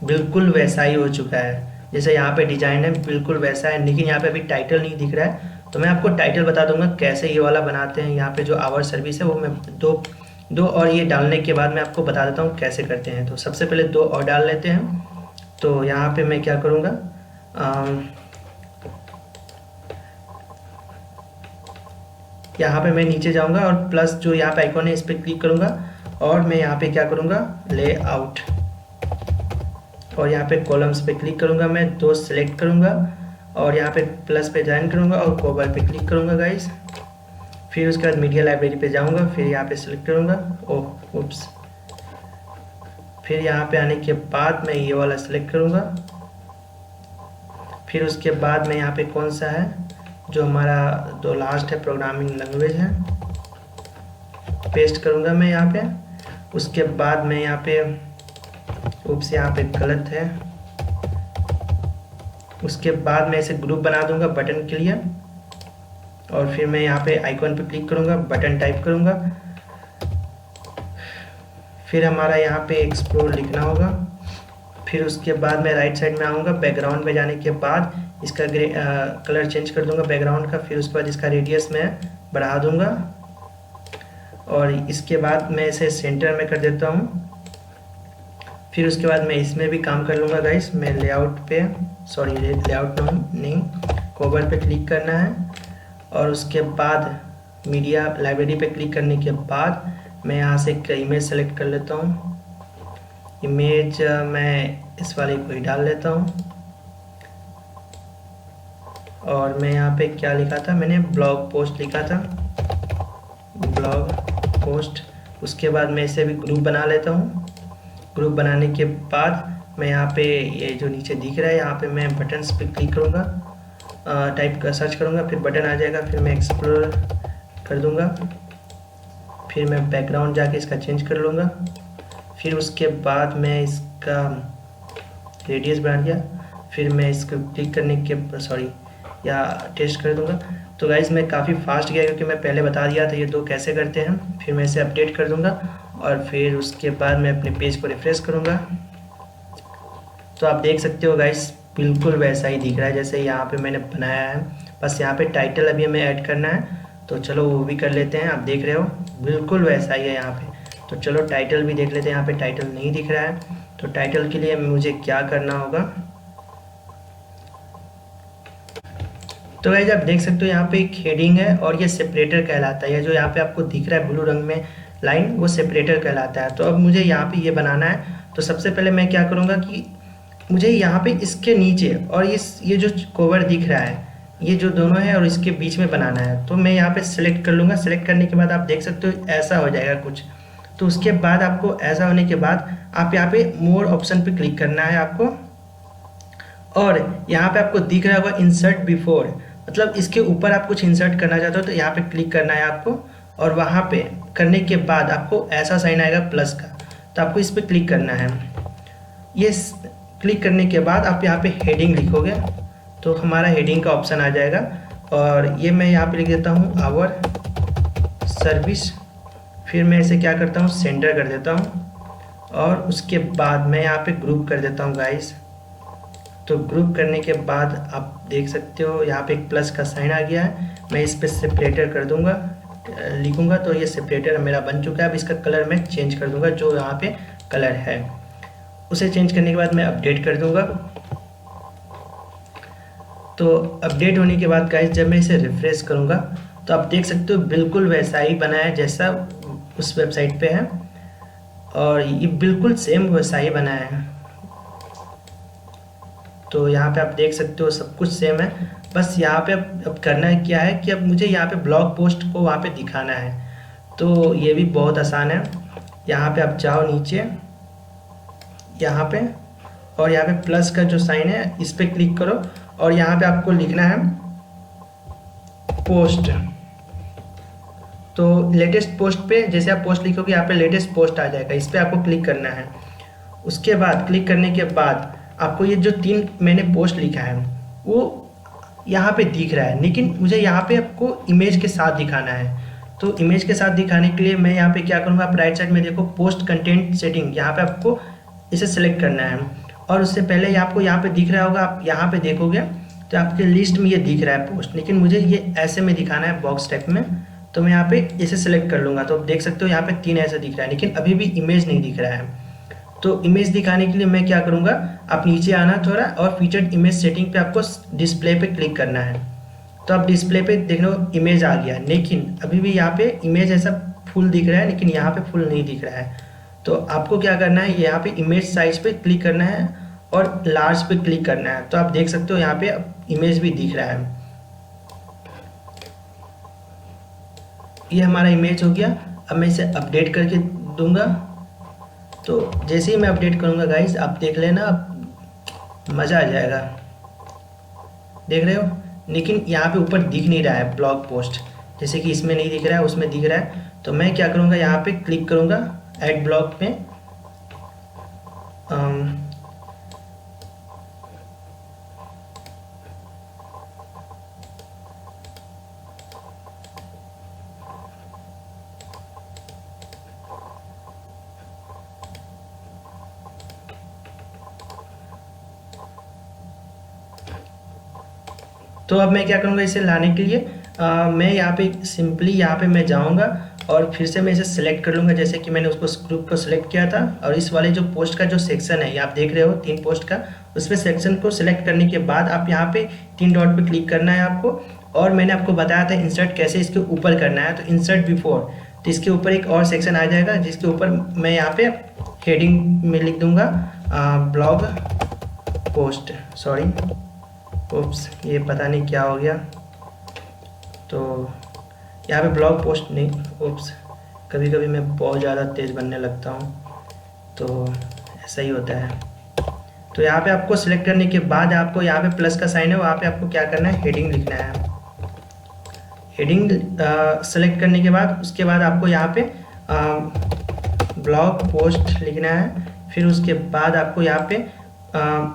बिल्कुल वैसा ही हो चुका है, जैसे यहाँ पे डिजाइन है बिल्कुल वैसा है, लेकिन यहाँ पे अभी टाइटल नहीं दिख रहा है। तो मैं आपको टाइटल बता दूंगा कैसे ये वाला बनाते हैं। यहाँ पे जो आवर सर्विस है वो मैं दो और ये डालने के बाद मैं आपको बता देता हूँ कैसे करते हैं। तो सबसे पहले 2 और डाल लेते हैं। तो यहाँ पे मैं क्या करूँगा, यहाँ पे मैं नीचे जाऊँगा और प्लस जो यहाँ पे आइकॉन है इस पर क्लिक करूँगा और मैं यहाँ पे क्या करूँगा, लेआउट, और यहाँ पे कॉलम्स पे क्लिक करूँगा, मैं 2 सेलेक्ट करूँगा और यहाँ पे प्लस पे ज्वाइन करूँगा और कोवर पे क्लिक करूँगा गाइस। फिर उसके बाद मीडिया लाइब्रेरी पे जाऊँगा, फिर यहाँ पे सेलेक्ट करूँगा, ओह उप्स, फिर यहाँ पे आने के बाद मैं ये वाला सेलेक्ट करूँगा। फिर उसके बाद मैं यहाँ पे कौन सा है जो हमारा जो लास्ट है प्रोग्रामिंग लैंग्वेज है, पेस्ट करूँगा मैं यहाँ पे। उसके बाद मैं यहाँ पे उप्स, यहाँ पे गलत है। उसके बाद मैं इसे ग्रुप बना दूंगा बटन के लिए और फिर मैं यहाँ पे आइकॉन पे क्लिक करूँगा, बटन टाइप करूँगा, फिर हमारा यहाँ पे एक्सप्लोर लिखना होगा। फिर उसके बाद मैं राइट साइड में आऊँगा, बैकग्राउंड में जाने के बाद इसका कलर चेंज कर दूंगा बैकग्राउंड का। फिर उसके बाद इसका रेडियस मैं बढ़ा दूंगा और इसके बाद मैं इसे सेंटर में कर देता हूँ। फिर उसके बाद मैं इसमें भी काम कर लूँगा गाइस। मैं लेआउट पे, सॉरी लेआउट नहीं, कोवर पे क्लिक करना है और उसके बाद मीडिया लाइब्रेरी पे क्लिक करने के बाद मैं यहाँ से एक इमेज सेलेक्ट कर लेता हूँ। इमेज मैं इस वाले को ही डाल लेता हूँ और मैं यहाँ पे क्या लिखा था, मैंने ब्लॉग पोस्ट लिखा था, ब्लॉग पोस्ट। उसके बाद मैं इसे भी ग्रुप बना लेता हूँ। ग्रुप बनाने के बाद मैं यहाँ पे ये जो नीचे दिख रहा है यहाँ पे मैं बटन्स पे क्लिक करूँगा, टाइप का सर्च करूँगा, फिर बटन आ जाएगा, फिर मैं एक्सप्लोर कर दूँगा, फिर मैं बैकग्राउंड जाके इसका चेंज कर लूँगा। फिर उसके बाद मैं इसका रेडियस बढ़ा दिया, फिर मैं इसको क्लिक करने के सॉरी या टेस्ट कर दूँगा। तो गाइस मैं काफ़ी फास्ट गया क्योंकि मैं पहले बता दिया था ये 2 कैसे करते हैं। फिर मैं इसे अपडेट कर दूँगा और फिर उसके बाद मैं अपने पेज को रिफ्रेश करूँगा। तो आप देख सकते हो गाइस बिल्कुल वैसा ही दिख रहा है जैसे यहाँ पे मैंने बनाया है, बस यहाँ पे टाइटल अभी हमें ऐड करना है। तो चलो वो भी कर लेते हैं। आप देख रहे हो बिल्कुल वैसा ही है यहाँ पे। तो चलो टाइटल भी देख लेते हैं। यहाँ पे टाइटल नहीं दिख रहा है, तो टाइटल के लिए मुझे क्या करना होगा। तो गाइस आप देख सकते हो यहाँ पे एक हेडिंग है और ये सेपरेटर कहलाता है। ये जो यहाँ पे आपको दिख रहा है ब्लू रंग में लाइन, वो सेपरेटर कहलाता है। तो अब मुझे यहाँ पे ये बनाना है। तो सबसे पहले मैं क्या करूँगा कि मुझे यहाँ पे इसके नीचे और ये जो कवर दिख रहा है, ये जो दोनों है और इसके बीच में बनाना है। तो मैं यहाँ पे सेलेक्ट कर लूँगा। सेलेक्ट करने के बाद आप देख सकते हो ऐसा हो जाएगा कुछ। तो उसके बाद आपको ऐसा होने के बाद आप यहाँ पे मोर ऑप्शन पे क्लिक करना है आपको, और यहाँ पे आपको दिख रहा होगा इंसर्ट बिफोर, मतलब इसके ऊपर आप कुछ इंसर्ट करना चाहते हो तो यहाँ पे क्लिक करना है आपको, और वहाँ पे करने के बाद आपको ऐसा साइन आएगा प्लस का, तो आपको इस पर क्लिक करना है। ये क्लिक करने के बाद आप यहाँ पे हेडिंग लिखोगे तो हमारा हेडिंग का ऑप्शन आ जाएगा, और ये मैं यहाँ पे लिख देता हूँ आवर सर्विस। फिर मैं इसे क्या करता हूँ सेंटर कर देता हूँ, और उसके बाद मैं यहाँ पे ग्रुप कर देता हूँ गाइस। तो ग्रुप करने के बाद आप देख सकते हो यहाँ पे एक प्लस का साइन आ गया है। मैं इस पर सेपरेटर कर दूंगा, लिखूंगा तो ये सेपरेटर मेरा बन चुका है। अब इसका कलर मैं चेंज कर दूंगा, जो यहाँ पे कलर है उसे चेंज करने के बाद मैं अपडेट कर दूंगा। तो अपडेट होने के बाद गाइस जब मैं इसे रिफ्रेश करूंगा तो आप देख सकते हो बिल्कुल वैसा ही बना है जैसा उस वेबसाइट पे है, और ये बिल्कुल सेम वैसा ही बना है। तो यहाँ पे आप देख सकते हो सब कुछ सेम है। बस यहाँ पे अब करना है क्या है कि अब मुझे यहाँ पे ब्लॉग पोस्ट को वहाँ पे दिखाना है। तो ये भी बहुत आसान है। यहाँ पे आप जाओ नीचे यहाँ पे, और यहाँ पे प्लस का जो साइन है इस पर क्लिक करो, और यहाँ पे आपको लिखना है पोस्ट। तो लेटेस्ट पोस्ट पे जैसे आप पोस्ट लिखोगे यहाँ पे लेटेस्ट पोस्ट आ जाएगा, इस पर आपको क्लिक करना है। उसके बाद क्लिक करने के बाद आपको ये जो 3 मैंने पोस्ट लिखा है वो यहाँ पे दिख रहा है, लेकिन मुझे यहाँ पे आपको इमेज के साथ दिखाना है। तो इमेज के साथ दिखाने के लिए मैं यहाँ पे क्या करूँगा, आप राइट साइड में देखो पोस्ट कंटेंट सेटिंग, यहाँ पे आपको इसे सेलेक्ट करना है। और उससे पहले आपको यहाँ पे दिख रहा होगा, आप यहाँ पे देखोगे तो आपके लिस्ट में ये दिख रहा है पोस्ट, लेकिन मुझे ये ऐसे में दिखाना है बॉक्स टाइप में। तो मैं यहाँ पे इसे सेलेक्ट कर लूँगा। तो आप देख सकते हो यहाँ पे 3 ऐसा दिख रहा है, लेकिन अभी भी इमेज नहीं दिख रहा है। तो इमेज दिखाने के लिए मैं क्या करूँगा, आप नीचे आना थोड़ा और फीचर्ड इमेज सेटिंग पे आपको डिस्प्ले पे क्लिक करना है। तो आप डिस्प्ले पे देख लो इमेज आ गया, लेकिन अभी भी यहाँ पे इमेज ऐसा फुल दिख रहा है, लेकिन यहाँ पे फुल नहीं दिख रहा है। तो आपको क्या करना है, यहाँ पे इमेज साइज पे क्लिक करना है और लार्ज पे क्लिक करना है। तो आप देख सकते हो यहाँ पे इमेज भी दिख रहा है। ये हमारा इमेज हो गया। अब मैं इसे अपडेट करके दूंगा। तो जैसे ही मैं अपडेट करूंगा गाइस, आप देख लेना, मज़ा आ जाएगा। देख रहे हो, लेकिन यहाँ पे ऊपर दिख नहीं रहा है ब्लॉग पोस्ट, जैसे कि इसमें नहीं दिख रहा है उसमें दिख रहा है। तो मैं क्या करूँगा, यहाँ पे क्लिक करूँगा ऐड ब्लॉग पे। तो अब मैं क्या करूँगा, इसे लाने के लिए मैं यहाँ पे सिंपली यहाँ पे मैं जाऊँगा और फिर से मैं इसे सेलेक्ट कर लूँगा, जैसे कि मैंने उसको ग्रुप को सिलेक्ट किया था। और इस वाले जो पोस्ट का जो सेक्शन है, ये आप देख रहे हो 3 पोस्ट का, उसमें सेक्शन को सिलेक्ट करने के बाद आप यहाँ पे 3 डॉट पे क्लिक करना है आपको। और मैंने आपको बताया था इंसर्ट कैसे इसके ऊपर करना है, तो इंसर्ट बिफोर, तो इसके ऊपर एक और सेक्शन आ जाएगा जिसके ऊपर मैं यहाँ पे हेडिंग में लिख दूँगा ब्लॉग पोस्ट। सॉरी, ओप्स, ये पता नहीं क्या हो गया। तो यहाँ पे ब्लॉग पोस्ट नहीं, ओप्स, कभी कभी मैं बहुत ज़्यादा तेज़ बनने लगता हूँ, तो ऐसा ही होता है। तो यहाँ पे आपको सिलेक्ट करने के बाद आपको यहाँ पे प्लस का साइन है, वहाँ पे आपको क्या करना है, हेडिंग लिखना है। हेडिंग सेलेक्ट करने के बाद उसके बाद आपको यहाँ पे ब्लॉग पोस्ट लिखना है। फिर उसके बाद आपको यहाँ पे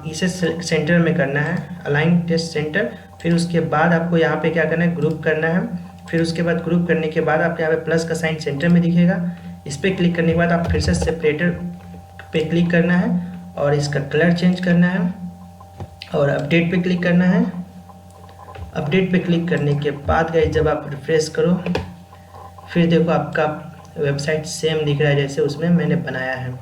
इसे सेंटर में करना है, अलाइन टेस्ट सेंटर। फिर उसके बाद आपको यहाँ पे क्या करना है, ग्रुप करना है। फिर उसके बाद ग्रुप करने के बाद आपको यहाँ पे प्लस का साइन सेंटर में दिखेगा, इस पर क्लिक करने के बाद आप फिर से सेपरेटर पे क्लिक करना है और इसका कलर चेंज करना है और अपडेट पे क्लिक करना है। अपडेट पे क्लिक करने के बाद गाइस जब आप रिफ्रेश करो, फिर देखो आपका वेबसाइट सेम दिख रहा है जैसे उसमें मैंने बनाया है।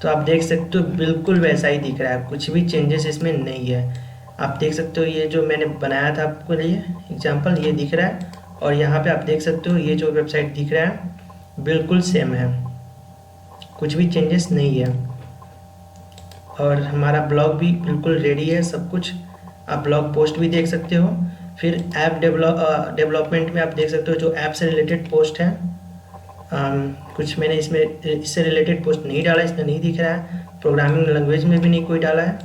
तो आप देख सकते हो बिल्कुल वैसा ही दिख रहा है, कुछ भी चेंजेस इसमें नहीं है। आप देख सकते हो ये जो मैंने बनाया था आपके लिए एग्जांपल, ये दिख रहा है। और यहाँ पे आप देख सकते हो ये जो वेबसाइट दिख रहा है बिल्कुल सेम है, कुछ भी चेंजेस नहीं है। और हमारा ब्लॉग भी बिल्कुल रेडी है सब कुछ। आप ब्लॉग पोस्ट भी देख सकते हो। फिर ऐप डेवलपमेंट में आप देख सकते हो जो ऐप से रिलेटेड पोस्ट है। कुछ मैंने इसमें इससे रिलेटेड पोस्ट नहीं डाला, इसमें नहीं दिख रहा है। प्रोग्रामिंग लैंग्वेज में भी नहीं कोई डाला है,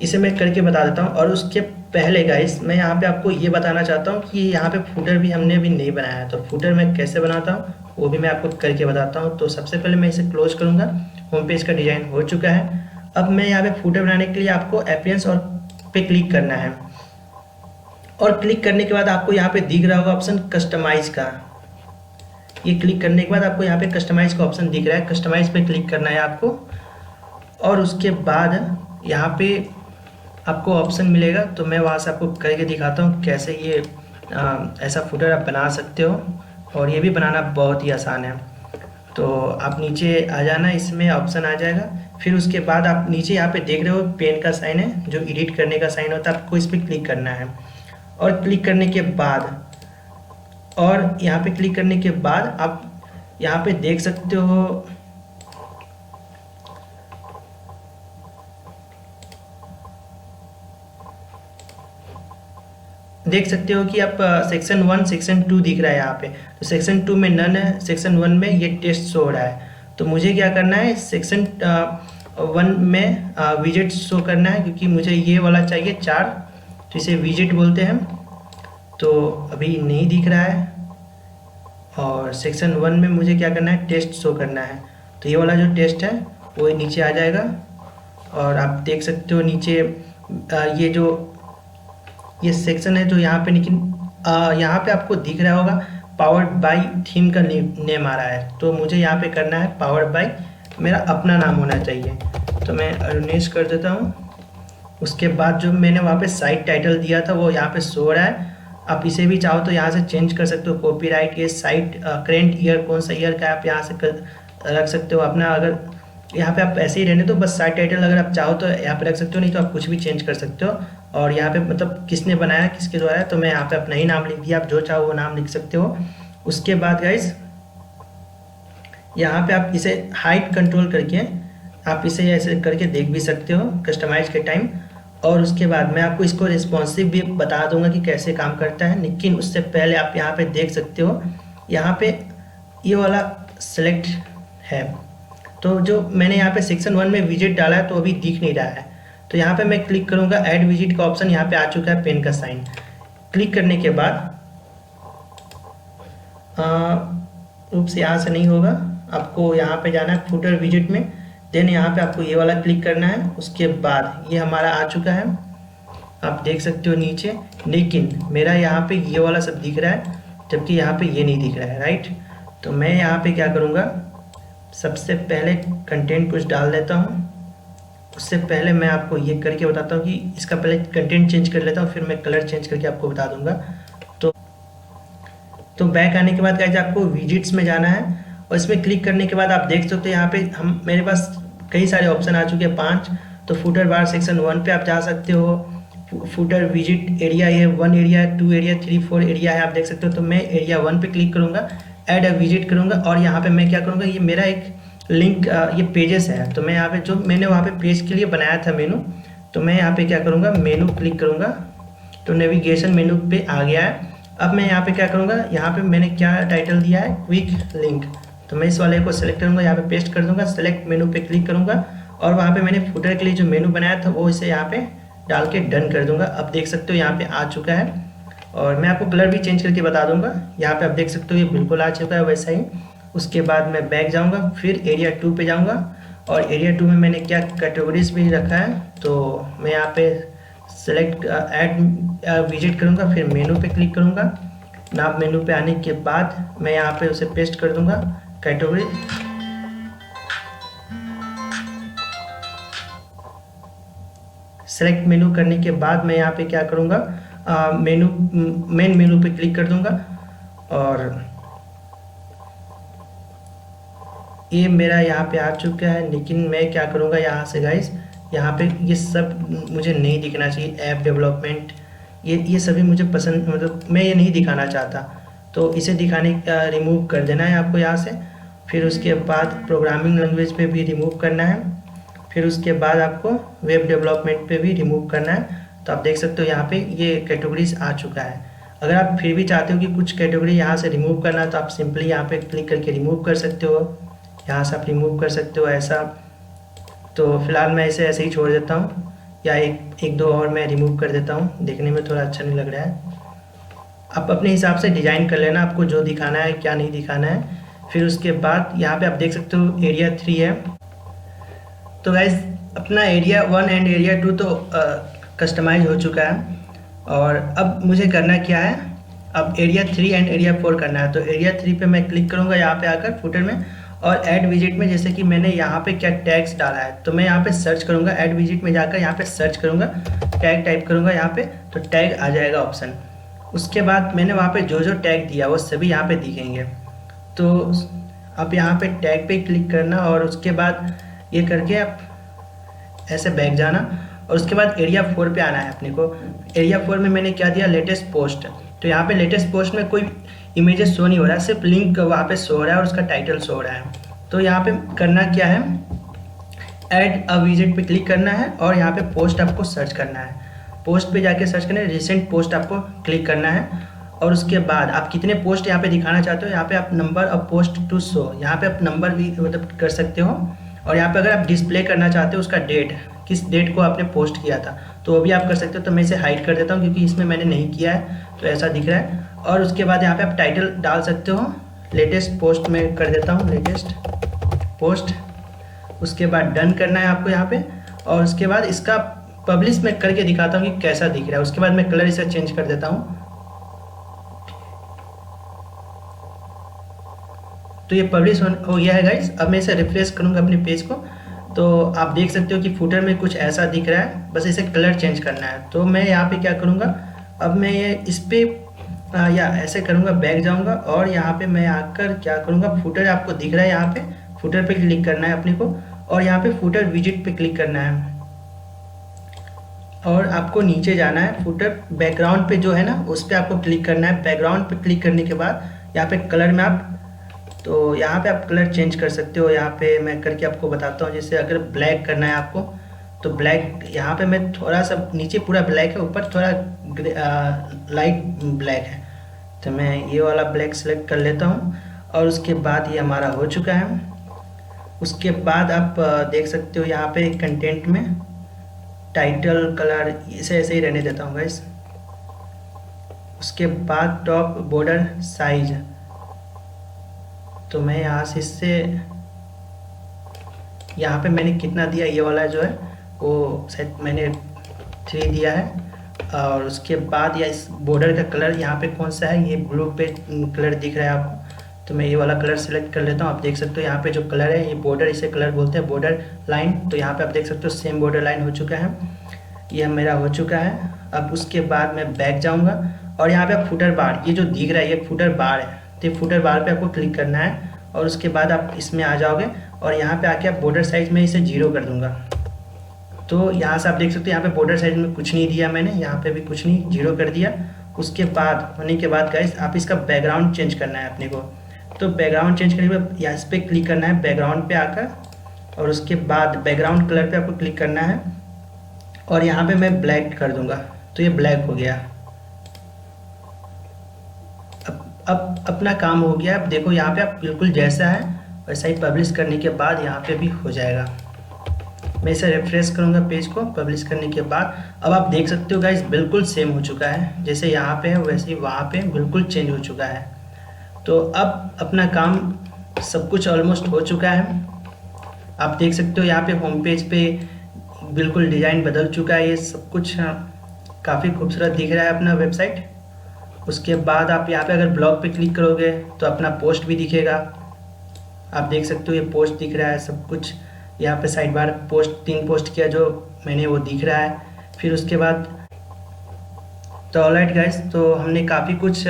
इसे मैं करके बता देता हूँ। और उसके पहले गाइस मैं यहाँ पे आपको ये बताना चाहता हूँ कि यहाँ पे फूटर भी हमने भी नहीं बनाया है। तो फूटर मैं कैसे बनाता हूँ वो भी मैं आपको करके बताता हूँ। तो सबसे पहले मैं इसे क्लोज करूँगा, होम पेज का डिज़ाइन हो चुका है। अब मैं यहाँ पे फूटर बनाने के लिए आपको अपीयरेंस और पे क्लिक करना है। और क्लिक करने के बाद आपको यहाँ पे दिख रहा होगा ऑप्शन कस्टमाइज का। ये क्लिक करने के बाद आपको यहाँ पे कस्टमाइज का ऑप्शन दिख रहा है, कस्टमाइज पे क्लिक करना है आपको। और उसके बाद यहाँ पे आपको ऑप्शन मिलेगा, तो मैं वहाँ से आपको करके दिखाता हूँ कैसे ये ऐसा फुटर आप बना सकते हो, और ये भी बनाना बहुत ही आसान है। तो आप नीचे आ जाना, इसमें ऑप्शन आ जाएगा, फिर उसके बाद आप नीचे यहाँ पे देख रहे हो पेन का साइन है, जो एडिट करने का साइन होता है, आपको इस पर क्लिक करना है। और क्लिक करने के बाद यहाँ पे क्लिक करने के बाद आप यहाँ पे देख सकते हो कि आप सेक्शन 1 सेक्शन 2 दिख रहा है यहाँ पे। तो सेक्शन 2 में नन है, सेक्शन 1 में ये टेस्ट शो हो रहा है। तो मुझे क्या करना है, सेक्शन 1 में विजिट शो करना है, क्योंकि मुझे ये वाला चाहिए 4, तो इसे विजिट बोलते हैं। तो अभी नहीं दिख रहा है। और सेक्शन 1 में मुझे क्या करना है, टेस्ट शो करना है। तो ये वाला जो टेस्ट है वो नीचे आ जाएगा, और आप देख सकते हो नीचे ये सेक्शन है जो यहाँ पे, लेकिन यहाँ पे आपको दिख रहा होगा पावर्ड बाय थीम का नेम आ रहा है। तो मुझे यहाँ पे करना है पावर्ड बाय, मेरा अपना नाम होना चाहिए। तो मैं अरुणेश कर देता हूँ। उसके बाद जो मैंने वहाँ पे साइट टाइटल दिया था वो यहाँ पे शो हो रहा है। आप इसे भी चाहो तो यहाँ से चेंज कर सकते हो, कॉपीराइट, ये साइट करेंट ईयर कौन सा ईयर का आप यहाँ से रख सकते हो अपना। अगर यहाँ पे आप ऐसे ही रहने तो बस साइट टाइटल अगर आप चाहो तो यहाँ पे रख सकते हो, नहीं तो आप कुछ भी चेंज कर सकते हो। और यहाँ पे मतलब किसने बनाया, किसके द्वारा है, तो मैं यहाँ पे अपना ही नाम लिख दिया, आप जो चाहो वो नाम लिख सकते हो। उसके बाद गाइज यहाँ पे आप इसे हाइट कंट्रोल करके आप इसे ऐसे करके देख भी सकते हो कस्टमाइज के टाइम। और उसके बाद मैं आपको इसको रिस्पॉन्सिव भी बता दूंगा कि कैसे काम करता है, लेकिन उससे पहले आप यहाँ पे देख सकते हो, यहाँ पे ये वाला सेलेक्ट है। तो जो मैंने यहाँ पे सेक्शन 1 में विजिट डाला है तो अभी दिख नहीं रहा है। तो यहाँ पे मैं क्लिक करूँगा, ऐड विजिट का ऑप्शन यहाँ पे आ चुका है, पेन का साइन। क्लिक करने के बाद रूप से यहाँ से नहीं होगा, आपको यहाँ पे जाना है फुटर विजिट में, देन यहाँ पे आपको ये वाला क्लिक करना है। उसके बाद ये हमारा आ चुका है, आप देख सकते हो नीचे, लेकिन मेरा यहाँ पे ये वाला सब दिख रहा है, जबकि यहाँ पे ये नहीं दिख रहा है, राइट। तो मैं यहाँ पे क्या करूँगा, सबसे पहले कंटेंट कुछ डाल देता हूँ। उससे पहले मैं आपको ये करके बताता हूँ कि इसका पहले कंटेंट चेंज कर लेता हूँ, फिर मैं कलर चेंज करके आपको बता दूंगा। तो बैक आने के बाद गाइस आपको विजिट्स में जाना है, और इसमें क्लिक करने के बाद आप देख सकते हो यहाँ पे मेरे पास कई सारे ऑप्शन आ चुके हैं, 5। तो फुटर बार सेक्शन 1 पे आप जा सकते हो। फुटर विजिट एरिया, ये 1 एरिया, 2 एरिया, 3, 4 एरिया है, आप देख सकते हो। तो मैं एरिया 1 पे क्लिक करूँगा, ऐड अ विजिट करूँगा, और यहाँ पे मैं क्या करूँगा, ये मेरा एक लिंक ये पेजेस है। तो मैं यहाँ पे जो मैंने वहाँ पे पेज के लिए बनाया था मेनू, तो मैं यहाँ पे क्या करूँगा, मेनू क्लिक करूँगा, तो नेविगेशन मेनू पे आ गया है। अब मैं यहाँ पे क्या करूँगा, यहाँ पे मैंने क्या टाइटल दिया है, क्विक लिंक, तो मैं इस वाले को सेलेक्ट करूँगा, यहाँ पे पेस्ट कर दूँगा, सेलेक्ट मेनू पे क्लिक करूँगा, और वहाँ पे मैंने फुटर के लिए जो मेनू बनाया था वो इसे यहाँ पे डाल के डन कर दूँगा। अब देख सकते हो यहाँ पे आ चुका है, और मैं आपको कलर भी चेंज करके बता दूँगा। यहाँ पे आप देख सकते हो ये बिल्कुल आ चुका है वैसा ही। उसके बाद मैं बैक जाऊँगा, फिर एरिया 2 पे जाऊँगा, और एरिया 2 में मैंने क्या कैटेगरीज भी रखा है, तो मैं यहाँ पे सेलेक्ट ऐड विजिट करूँगा, फिर मेनू पे क्लिक करूँगा। नाम मेनू पे आने के बाद मैं यहाँ पे उसे पेस्ट कर दूँगा कैटेगरी। सेलेक्ट मेनू करने के बाद मैं यहाँ पे क्या करूँगा, मेन मेनू पे क्लिक कर दूँगा, और ये मेरा यहाँ पे आ चुका है। लेकिन मैं क्या करूँगा, यहाँ से गाइस यहाँ पे ये सब मुझे नहीं दिखना चाहिए, ऐप डेवलपमेंट, ये सभी मुझे पसंद, मतलब मैं ये नहीं दिखाना चाहता, तो इसे दिखाने का रिमूव कर देना है आपको यहाँ से। फिर उसके बाद प्रोग्रामिंग लैंग्वेज पे भी रिमूव करना है, फिर उसके बाद आपको वेब डेवलपमेंट पे भी रिमूव करना है। तो आप देख सकते हो यहाँ पे ये कैटेगरीज आ चुका है। अगर आप फिर भी चाहते हो कि कुछ कैटेगरी यहाँ से रिमूव करना है, तो आप सिंपली यहाँ पे क्लिक करके रिमूव कर सकते हो, यहाँ से आप रिमूव कर सकते हो ऐसा। तो फिलहाल मैं इसे ऐसे ही छोड़ देता हूँ, या एक दो और मैं रिमूव कर देता हूँ, देखने में थोड़ा अच्छा नहीं लग रहा है। आप अपने हिसाब से डिज़ाइन कर लेना, आपको जो दिखाना है क्या नहीं दिखाना है। फिर उसके बाद यहाँ पे आप देख सकते हो एरिया 3 है। तो गाइज अपना एरिया 1 एंड एरिया 2 तो कस्टमाइज हो चुका है, और अब मुझे करना क्या है, अब एरिया 3 एंड एरिया 4 करना है। तो एरिया 3 पे मैं क्लिक करूँगा यहाँ पे आकर फुटर में, और ऐड विजिट में जैसे कि मैंने यहाँ पे क्या टैग्स डाला है, तो मैं यहाँ पे सर्च करूँगा, ऐड विजिट में जाकर यहाँ पे सर्च करूँगा, टैग टाइप करूँगा यहाँ पे, तो टैग आ जाएगा ऑप्शन। उसके बाद मैंने वहाँ पे जो जो टैग दिया वो सभी यहाँ पे दिखेंगे। तो आप यहाँ पे टैग पे क्लिक करना और उसके बाद ये करके आप ऐसे बैक जाना और उसके बाद एरिया 4 पे आना है अपने को। एरिया 4 में मैंने क्या दिया, लेटेस्ट पोस्ट। तो यहाँ पे लेटेस्ट पोस्ट में कोई इमेजेस शो नहीं हो रहा है, सिर्फ लिंक वहाँ पे शो हो रहा है और उसका टाइटल शो हो रहा है। तो यहाँ पे करना क्या है, ऐड अ विजिट पे क्लिक करना है और यहाँ पे पोस्ट आपको सर्च करना है। पोस्ट पे जाके सर्च करना है, रिसेंट पोस्ट आपको क्लिक करना है और उसके बाद आप कितने पोस्ट यहाँ पे दिखाना चाहते हो, यहाँ पे आप number of post to show, यहाँ पे आप नंबर भी मतलब कर सकते हो। और यहाँ पे अगर आप डिस्प्ले करना चाहते हो उसका डेट, किस डेट को आपने पोस्ट किया था, तो वो भी आप कर सकते हो। तो मैं इसे हाइड कर देता हूँ क्योंकि इसमें मैंने नहीं किया है, तो ऐसा दिख रहा है। और उसके बाद यहाँ पे आप टाइटल डाल सकते हो, लेटेस्ट पोस्ट में कर देता हूँ, लेटेस्ट पोस्ट। उसके बाद डन करना है आपको यहाँ पे और उसके बाद इसका पब्लिश में करके दिखाता हूँ कि कैसा दिख रहा है। उसके बाद मैं कलर इसे चेंज कर देता हूँ। तो ये पब्लिश हो गया है गाइस। अब मैं इसे रिफ्रेश करूँगा अपने पेज को, तो आप देख सकते हो कि फुटर में कुछ ऐसा दिख रहा है, बस इसे कलर चेंज करना है। तो मैं यहाँ पे क्या करूँगा, अब मैं ये इस पर या ऐसे करूँगा, बैक जाऊँगा और यहाँ पे मैं आकर क्या करूँगा, फुटर आपको दिख रहा है, यहाँ पे फुटर पे क्लिक करना है अपने को और यहाँ पे फुटर विजिट पे क्लिक करना है और आपको नीचे जाना है। फुटर बैकग्राउंड पे जो है ना, उस पर आपको क्लिक करना है। बैकग्राउंड पे क्लिक करने के बाद यहाँ पे कलर में आप, तो यहाँ पे आप कलर चेंज कर सकते हो। यहाँ पे मैं करके आपको बताता हूँ। जैसे अगर ब्लैक करना है आपको, तो ब्लैक यहाँ पे मैं थोड़ा सा, नीचे पूरा ब्लैक है, ऊपर थोड़ा लाइट ब्लैक है, तो मैं ये वाला ब्लैक सेलेक्ट कर लेता हूँ और उसके बाद ये हमारा हो चुका है। उसके बाद आप देख सकते हो यहाँ पे कंटेंट में टाइटल कलर इसे ऐसे ही रहने देता हूँ गाइस। उसके बाद टॉप बॉर्डर साइज, तो मैं यहाँ से इससे, यहाँ पे मैंने कितना दिया, ये वाला जो है वो शायद मैंने 3 दिया है। और उसके बाद या इस बॉर्डर का कलर यहाँ पे कौन सा है, ये ब्लू पे कलर दिख रहा है आपको, तो मैं ये वाला कलर सेलेक्ट कर लेता हूँ। आप देख सकते हो यहाँ पे जो कलर है, ये बॉर्डर, इसे कलर बोलते हैं, बॉर्डर लाइन। तो यहाँ पे आप देख सकते हो सेम बॉर्डर लाइन हो चुका है, ये मेरा हो चुका है। अब उसके बाद मैं बैक जाऊँगा और यहाँ पे फुटर बार, ये जो दिख रहा है ये फुटर बार है, तो फुटर बार पे आपको क्लिक करना है और उसके बाद आप इसमें आ जाओगे और यहाँ पे आके आप बॉर्डर साइज में इसे 0 कर दूंगा। तो यहाँ से आप देख सकते हो यहाँ पे बॉर्डर साइज में कुछ नहीं दिया मैंने, यहाँ पे भी कुछ नहीं, 0 कर दिया। उसके बाद होने के बाद गाइस आप इसका बैकग्राउंड चेंज करना है अपने को। तो बैकग्राउंड चेंज करने के बाद यहाँ इस पर क्लिक करना है, बैकग्राउंड पे आकर, और उसके बाद बैकग्राउंड कलर पे आपको क्लिक करना है और यहाँ पे मैं ब्लैक कर दूंगा, तो ये ब्लैक हो गया। अब अपना काम हो गया। अब देखो यहाँ पे आप बिल्कुल जैसा है वैसा ही पब्लिश करने के बाद यहाँ पे भी हो जाएगा। मैं इसे रिफ्रेश करूँगा पेज को पब्लिश करने के बाद। अब आप देख सकते हो गाइस बिल्कुल सेम हो चुका है, जैसे यहाँ पे है वैसे ही वहाँ पे बिल्कुल चेंज हो चुका है। तो अब अपना काम सब कुछ ऑलमोस्ट हो चुका है। आप देख सकते हो यहाँ पे होम पेज पे बिल्कुल डिज़ाइन बदल चुका है, ये सब कुछ काफ़ी खूबसूरत दिख रहा है अपना वेबसाइट। उसके बाद आप यहाँ पे अगर ब्लॉग पे क्लिक करोगे तो अपना पोस्ट भी दिखेगा। आप देख सकते हो ये पोस्ट दिख रहा है सब कुछ। यहाँ पे साइड बार पोस्ट 3 पोस्ट किया जो मैंने वो दिख रहा है। फिर उसके बाद तो ऑलराइट गाइस, तो हमने काफ़ी कुछ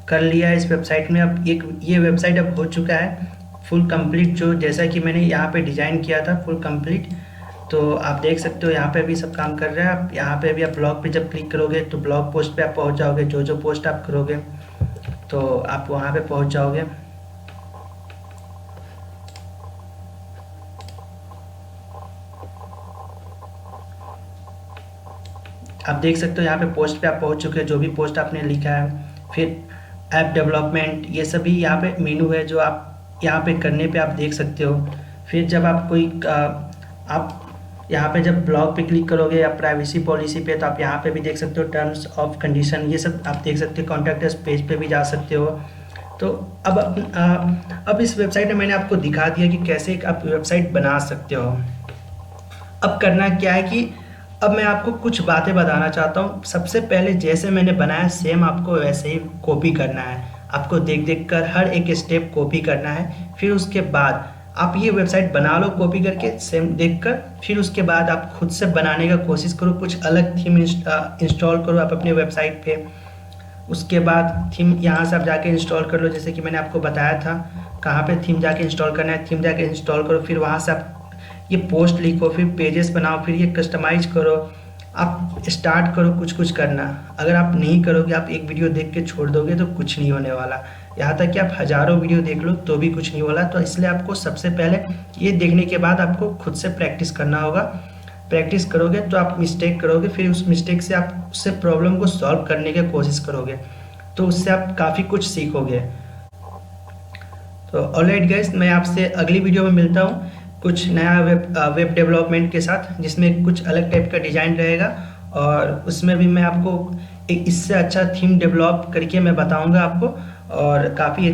कर लिया है इस वेबसाइट में। अब ये वेबसाइट अब हो चुका है फुल कंप्लीट, जो जैसा कि मैंने यहाँ पे डिज़ाइन किया था फुल कंप्लीट। तो आप देख सकते हो यहाँ पे भी सब काम कर रहा है। आप यहाँ पे भी आप ब्लॉग पे जब क्लिक करोगे तो ब्लॉग पोस्ट पे आप पहुँच जाओगे। जो जो पोस्ट आप करोगे तो आप वहाँ पे पहुँच जाओगे। आप देख सकते हो यहाँ पे पोस्ट पे आप पहुँच चुके हैं, जो भी पोस्ट आपने लिखा है। फिर ऐप डेवलपमेंट, ये सभी यहाँ पे मेनू है जो आप यहाँ पे करने पे आप देख सकते हो। फिर जब आप कोई आप यहाँ पे जब ब्लॉग पे क्लिक करोगे या प्राइवेसी पॉलिसी पे, तो आप यहाँ पे भी देख सकते हो टर्म्स ऑफ कंडीशन, ये सब आप देख सकते हो। कॉन्टैक्ट अस पेज पे भी जा सकते हो। तो अब इस वेबसाइट में मैंने आपको दिखा दिया कि कैसे आप वेबसाइट बना सकते हो। अब करना क्या है कि अब मैं आपको कुछ बातें बताना चाहता हूँ। सबसे पहले जैसे मैंने बनाया सेम आपको वैसे ही कॉपी करना है। आपको देख देख कर हर एक स्टेप कॉपी करना है। फिर उसके बाद आप ये वेबसाइट बना लो कॉपी करके सेम देखकर। फिर उसके बाद आप खुद से बनाने का कोशिश करो, कुछ अलग थीम इंस्टॉल करो आप अपने वेबसाइट पे। उसके बाद थीम यहाँ से आप जाके इंस्टॉल कर लो, जैसे कि मैंने आपको बताया था कहाँ पे थीम जाके इंस्टॉल करना है। थीम जाके इंस्टॉल करो, फिर वहाँ से आप ये पोस्ट लिखो, फिर पेजेस बनाओ, फिर ये कस्टमाइज करो, आप स्टार्ट करो कुछ कुछ करना। अगर आप नहीं करोगे, आप एक वीडियो देख के छोड़ दोगे तो कुछ नहीं होने वाला। यहाँ तक कि आप हज़ारों वीडियो देख लो तो भी कुछ नहीं वाला। तो इसलिए आपको सबसे पहले ये देखने के बाद आपको खुद से प्रैक्टिस करना होगा। प्रैक्टिस करोगे तो आप मिस्टेक करोगे, फिर उस मिस्टेक से आप उससे प्रॉब्लम को सॉल्व करने की कोशिश करोगे, तो उससे आप काफ़ी कुछ सीखोगे। तो ऑलराइट गाइस, मैं आपसे अगली वीडियो में मिलता हूँ कुछ नया वेब डेवलपमेंट के साथ, जिसमें कुछ अलग टाइप का डिज़ाइन रहेगा, और उसमें भी मैं आपको एक इससे अच्छा थीम डेवलप करके मैं बताऊंगा आपको, और काफ़ी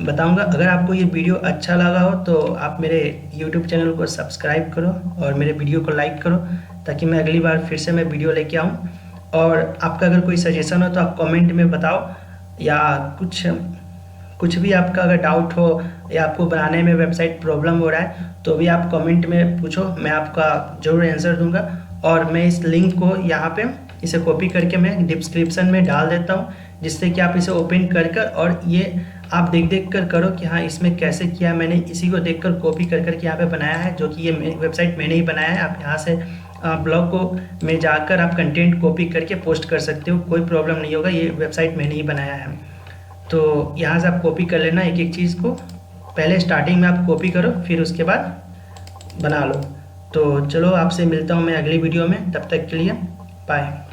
बताऊंगा। अगर आपको ये वीडियो अच्छा लगा हो तो आप मेरे YouTube चैनल को सब्सक्राइब करो और मेरे वीडियो को लाइक करो, ताकि मैं अगली बार फिर से मैं वीडियो लेके आऊँ। और आपका अगर कोई सजेशन हो तो आप कमेंट में बताओ, या कुछ भी आपका अगर डाउट हो या आपको बनाने में वेबसाइट प्रॉब्लम हो रहा है तो भी आप कमेंट में पूछो, मैं आपका ज़रूर आंसर दूंगा। और मैं इस लिंक को यहाँ पे इसे कॉपी करके मैं डिस्क्रिप्शन में डाल देता हूँ, जिससे कि आप इसे ओपन कर और ये आप देख कर करो कि हाँ इसमें कैसे किया। मैंने इसी को देख कर कॉपी कर यहाँ पे बनाया है, जो कि ये वेबसाइट मैंने ही बनाया है। आप यहाँ से ब्लॉग को में जाकर आप कंटेंट कॉपी करके पोस्ट कर सकते हो, कोई प्रॉब्लम नहीं होगा। ये वेबसाइट मैंने ही बनाया है। तो यहाँ से आप कॉपी कर लेना एक एक चीज़ को, पहले स्टार्टिंग में आप कॉपी करो, फिर उसके बाद बना लो। तो चलो आपसे मिलता हूँ मैं अगली वीडियो में, तब तक के लिए बाय।